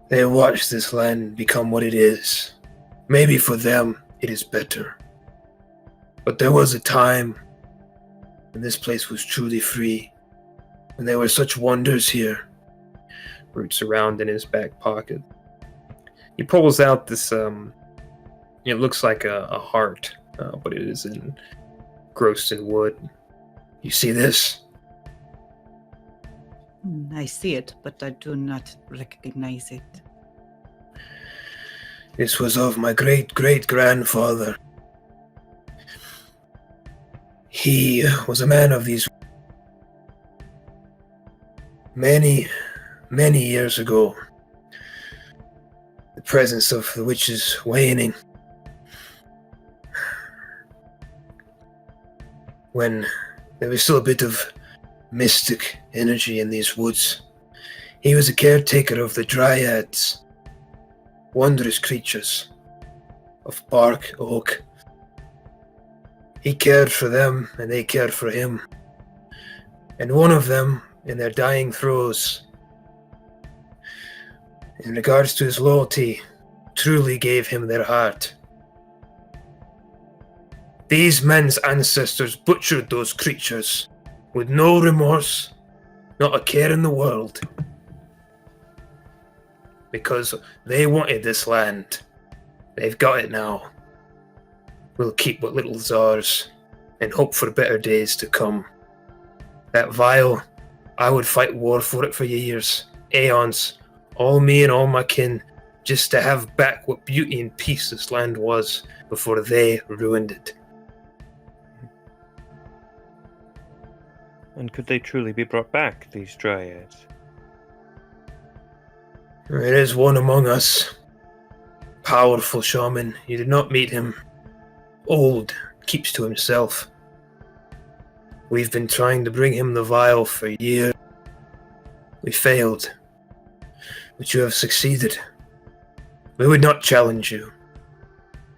Speaker 3: they watched this land become what it is. Maybe for them, it is better. But there was a time when this place was truly free, when there were such wonders here. Roots around in his back pocket. He pulls out this, it looks like a heart, but it is engrossed in wood. You see this?
Speaker 4: I see it, but I do not recognize it.
Speaker 3: This was of my great-great-grandfather. He was a man of these many years ago. The presence of the witches waning. When there was still a bit of mystic energy in these woods. He was a caretaker of the dryads, wondrous creatures of bark, oak. He cared for them and they cared for him. And one of them, in their dying throes, in regards to his loyalty, truly gave him their heart. These men's ancestors butchered those creatures with no remorse, not a care in the world. Because they wanted this land. They've got it now. We'll keep what little is ours and hope for better days to come. That vial, I would fight war for it for years, aeons, all me and all my kin, just to have back what beauty and peace this land was before they ruined it.
Speaker 2: And could they truly be brought back, these dryads?
Speaker 3: There is one among us. Powerful shaman. You did not meet him. Old, keeps to himself. We've been trying to bring him the vial for years. We failed. But you have succeeded. We would not challenge you.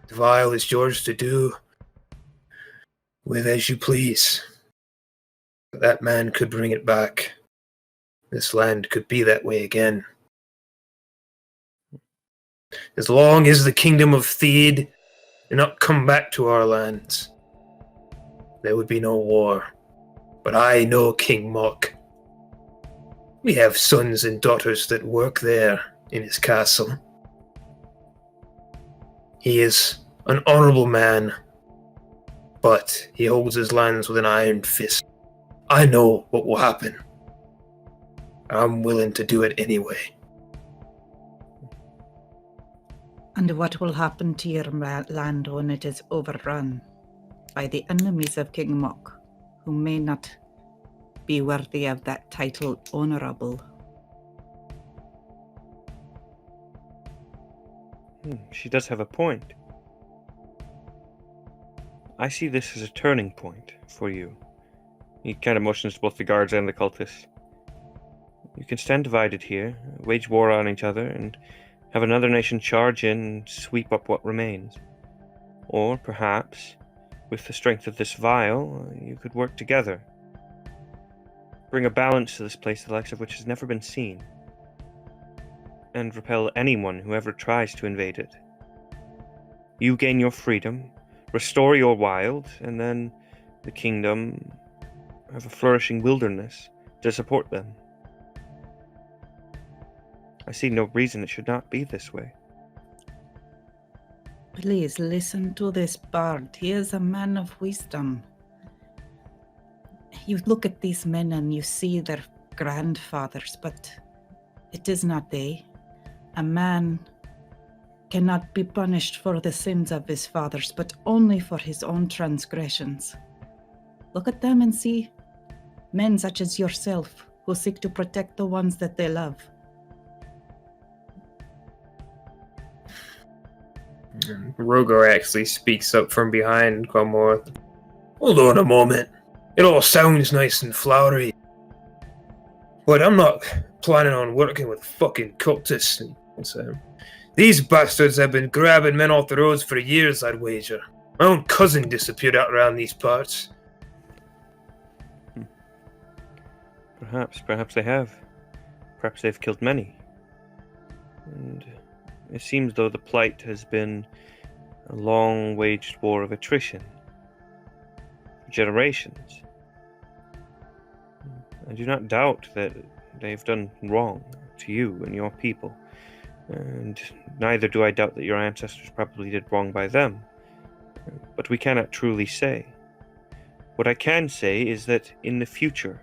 Speaker 3: The vial is yours to do with as you please. That man could bring it back. This land could be that way again. As long as the kingdom of Theed did not come back to our lands, there would be no war. But I know King Mok. We have sons and daughters that work there in his castle. He is an honorable man, but he holds his lands with an iron fist. I know what will happen. I'm willing to do it anyway.
Speaker 4: And what will happen to your land when it is overrun by the enemies of King Mok, who may not be worthy of that title, honorable?
Speaker 2: She does have a point. I see this as a turning point for you. He kind of motions to both the guards and the cultists. You can stand divided here, wage war on each other, and have another nation charge in and sweep up what remains. Or, perhaps, with the strength of this vial, you could work together. Bring a balance to this place the likes of which has never been seen. And repel anyone who ever tries to invade it. You gain your freedom, restore your wild, and then the kingdom have a flourishing wilderness to support them. I see no reason it should not be this way.
Speaker 4: Please listen to this bard. He is a man of wisdom. You look at these men and you see their grandfathers, but it is not they. A man cannot be punished for the sins of his fathers, but only for his own transgressions. Look at them and see men such as yourself who seek to protect the ones that they love.
Speaker 3: Rogar actually speaks up from behind Comorth. Hold on a moment. It all sounds nice and flowery, but I'm not planning on working with fucking cultists. So, these bastards have been grabbing men off the roads for years, I'd wager. My own cousin disappeared out around these parts.
Speaker 2: Perhaps they have. Perhaps they've killed many. And it seems though the plight has been a long-waged war of attrition. For generations. I do not doubt that they've done wrong to you and your people. And neither do I doubt that your ancestors probably did wrong by them. But we cannot truly say. What I can say is that in the future,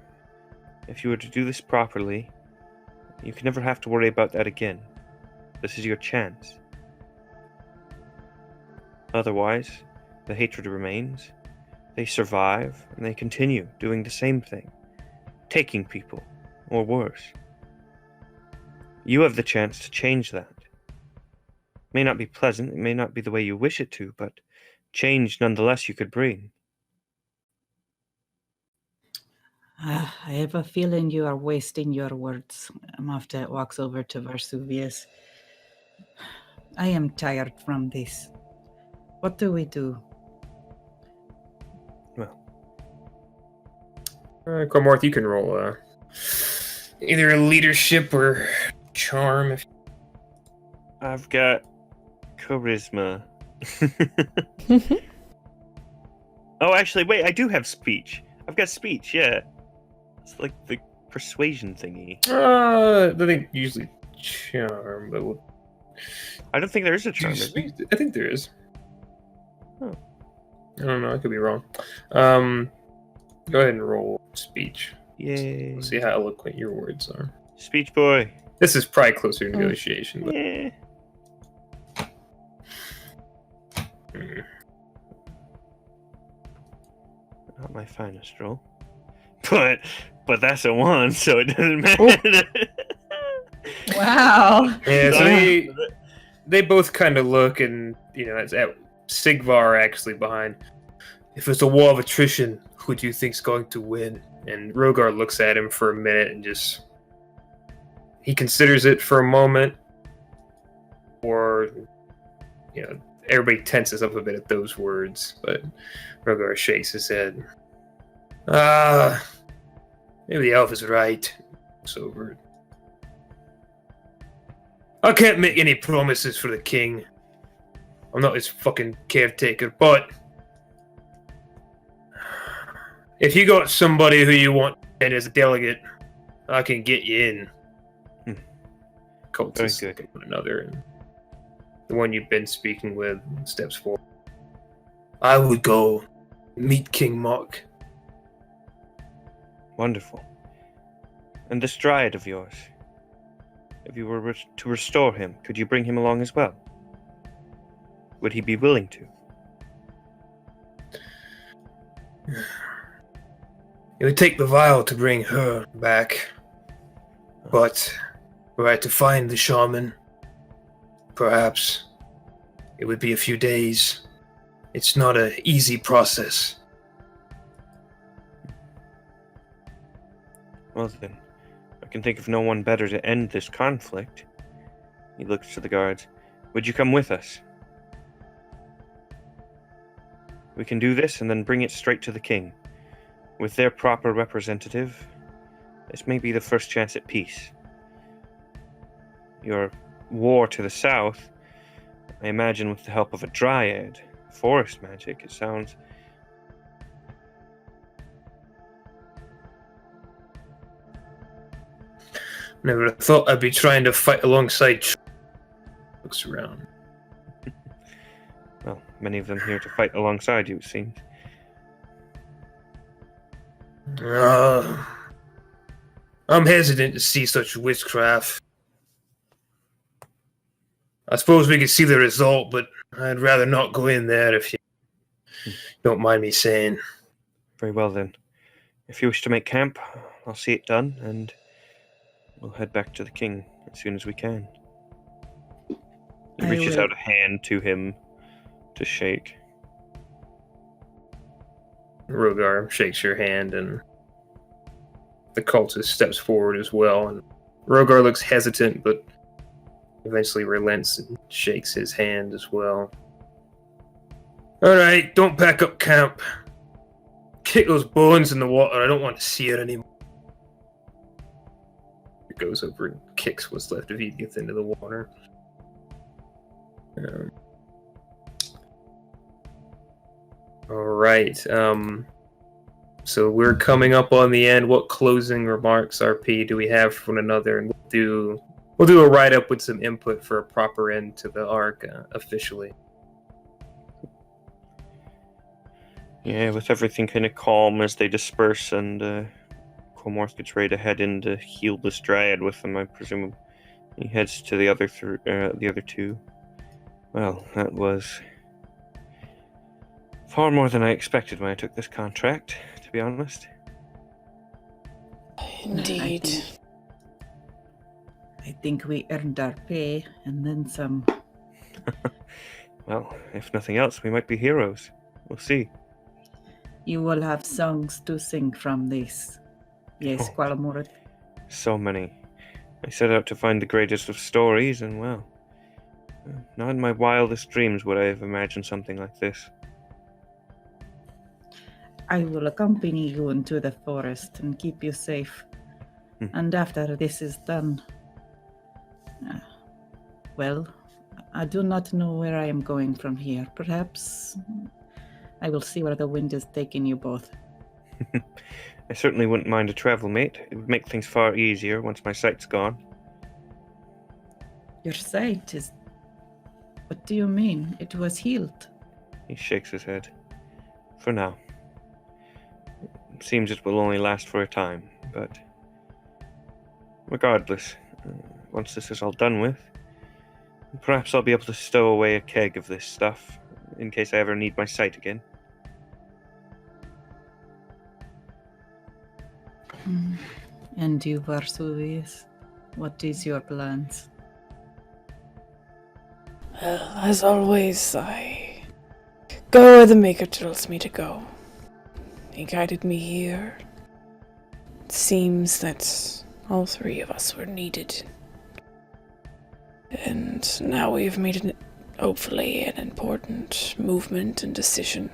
Speaker 2: if you were to do this properly, you can never have to worry about that again. This is your chance. Otherwise, the hatred remains. They survive, and they continue doing the same thing. Taking people, or worse. You have the chance to change that. It may not be pleasant, it may not be the way you wish it to, but change nonetheless you could bring.
Speaker 4: I have a feeling you are wasting your words. Maftet walks over to Varsuvius. I am tired from this. What do we do?
Speaker 2: Well,
Speaker 3: Comorth, you can roll either leadership or charm.
Speaker 2: I've got charisma. Oh, actually, wait, I do have speech. I've got speech, yeah. It's like the persuasion thingy.
Speaker 3: I think usually charm, but
Speaker 2: I don't think there is a charm, is there?
Speaker 3: I think there is.
Speaker 2: Oh.
Speaker 3: I don't know, I could be wrong. Go ahead and roll speech.
Speaker 2: Yay.
Speaker 3: We'll see how eloquent your words are.
Speaker 2: Speech boy.
Speaker 3: This is probably closer to negotiation, but
Speaker 2: Yeah. Not my finest roll. but that's a 1, so it doesn't matter.
Speaker 4: Wow.
Speaker 3: Yeah, so
Speaker 2: Sorry.
Speaker 3: they both kind of look, and it's at Sigvar actually behind. If it's a war of attrition, who do you think's going to win? And Rogar looks at him for a minute and he considers it for a moment, or everybody tenses up a bit at those words, but Rogar shakes his head. Maybe the elf is right. It's over. I can't make any promises for the king. I'm not his fucking caretaker, but if you got somebody who you want in as a delegate, I can get you in. Cultists
Speaker 2: Very
Speaker 3: look
Speaker 2: good.
Speaker 3: at one another, and the one you've been speaking with steps forward. I would go meet King Mark.
Speaker 2: Wonderful. And this dryad of yours, if you were to restore him, could you bring him along as well? Would he be willing to?
Speaker 3: It would take the vial to bring her back, but were I to find the shaman, perhaps it would be a few days. It's not an easy process.
Speaker 2: Well then, I can think of no one better to end this conflict. He looks to the guards. Would you come with us? We can do this and then bring it straight to the king. With their proper representative, this may be the first chance at peace. Your war to the south, I imagine with the help of a dryad, forest magic, it sounds...
Speaker 3: Never thought I'd be trying to fight alongside. Looks around.
Speaker 2: Well, many of them here to fight alongside you, it seems.
Speaker 3: I'm hesitant to see such witchcraft. I suppose we could see the result, but I'd rather not go in there if you don't mind me saying.
Speaker 2: Very well then. If you wish to make camp, I'll see it done, and we'll head back to the king as soon as we can. He
Speaker 4: I
Speaker 2: reaches
Speaker 4: will-
Speaker 2: out a hand to him to shake.
Speaker 3: Rogar shakes your hand, and the cultist steps forward as well. And Rogar looks hesitant, but eventually relents and shakes his hand as well. All right, don't pack up camp. Kick those bones in the water. I don't want to see it anymore. He goes over and kicks what's left of Edith into the water. All right. So we're coming up on the end. What closing remarks, RP, do we have for one another? And we'll do a write-up with some input for a proper end to the arc officially.
Speaker 2: Yeah, with everything kind of calm as they disperse, and Cormorth gets ready to head in to heal this dryad with them, I presume. He heads to the other two. Well, that was far more than I expected when I took this contract, to be honest.
Speaker 5: Indeed.
Speaker 4: I think we earned our pay and then some.
Speaker 2: Well, if nothing else, we might be heroes. We'll see.
Speaker 4: You will have songs to sing from this. Yes,
Speaker 2: Oh.
Speaker 4: Qualamurad.
Speaker 2: So many. I set out to find the greatest of stories, and well, not in my wildest dreams would I have imagined something like this.
Speaker 4: I will accompany you into the forest and keep you safe. And after this is done, well, I do not know where I am going from here. Perhaps I will see where the wind is taking you both.
Speaker 2: I certainly wouldn't mind a travel mate. It would make things far easier once my sight's gone.
Speaker 4: Your sight is... What do you mean? It was healed.
Speaker 2: He shakes his head. For now. It seems it will only last for a time, but... Regardless, once this is all done with, perhaps I'll be able to stow away a keg of this stuff, in case I ever need my sight again.
Speaker 4: And you, Varsuvius, what is your plans?
Speaker 5: Well, as always, I go where the Maker tells me to go. He guided me here. It seems that all three of us were needed. And now we have made hopefully an important movement and decision.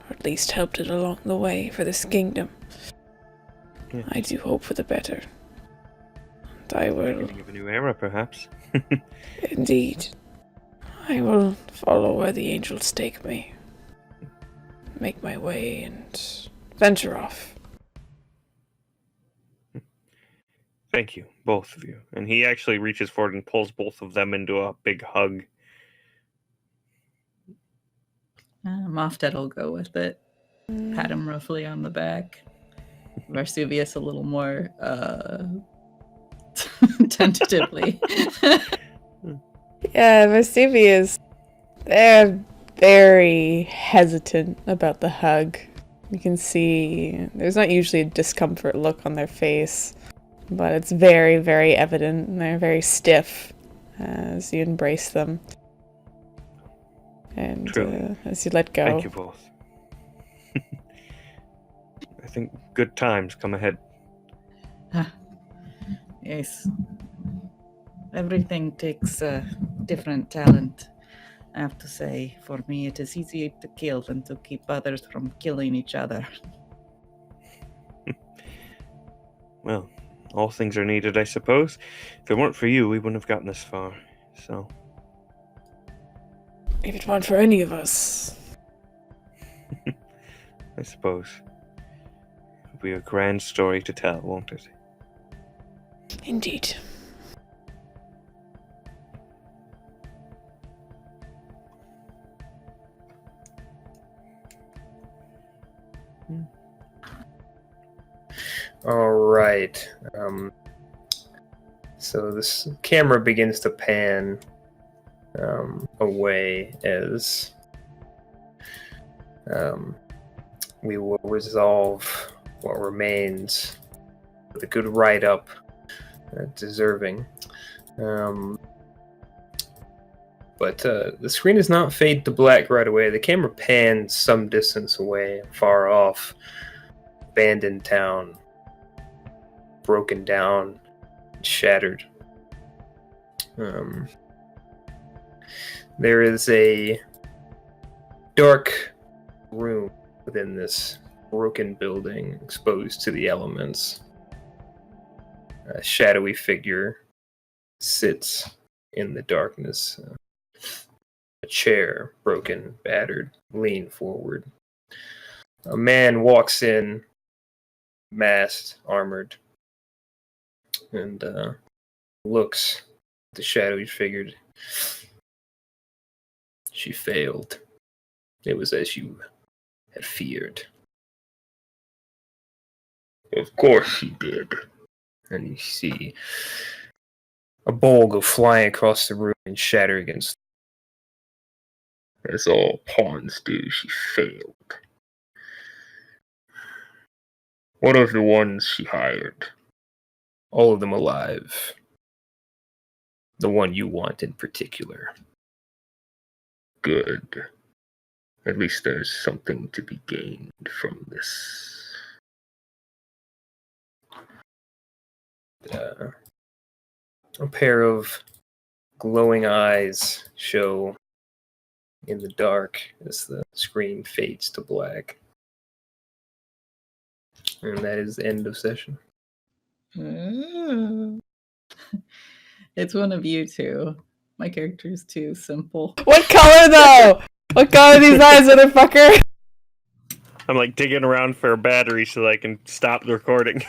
Speaker 5: Or at least helped it along the way for this kingdom.
Speaker 2: Yeah.
Speaker 5: I do hope for the better. And I will...
Speaker 2: Beginning of a new era, perhaps.
Speaker 5: Indeed. I will follow where the angels take me. Make my way and venture off.
Speaker 2: Thank you, both of you. And he actually reaches forward and pulls both of them into a big hug.
Speaker 4: Moftet will go with it. Pat him roughly on the back. Varsuvius a little more tentatively.
Speaker 1: Yeah, Vesuvius, they're very hesitant about the hug. You can see there's not usually a discomfort look on their face, but it's very, very evident, and they're very stiff as you embrace them. And as you let go.
Speaker 2: Thank you both. I think good times come ahead.
Speaker 4: Yes. Everything takes a different talent. I have to say, for me, it is easier to kill than to keep others from killing each other.
Speaker 2: Well, all things are needed, I suppose. If it weren't for you, we wouldn't have gotten this far. So,
Speaker 5: If it weren't for any of us.
Speaker 2: I suppose. It'll be a grand story to tell, won't it?
Speaker 5: Indeed.
Speaker 3: All right. So this camera begins to pan away as we will resolve what remains with a good write-up, deserving. But the screen does not fade to black right away. The camera pans some distance away, far off, abandoned town, broken down, shattered. There is a dark room within this broken building, exposed to the elements. A shadowy figure sits in the darkness. A chair, broken, battered, leaned forward. A man walks in, masked, armored, and looks at the shadowy figure. She failed. It was as you had feared. Of course she did. And you see a bowl go flying across the room and shatter against. As all pawns do, she failed. What of the ones she hired? All of them alive. The one you want in particular. Good. At least there's something to be gained from this. A pair of glowing eyes show in the dark as the screen fades to black. And that is the end of session.
Speaker 4: It's one of you two. My character is too simple.
Speaker 1: What color though? What color are these eyes, motherfucker?
Speaker 2: I'm like digging around for a battery so that I can stop the recording.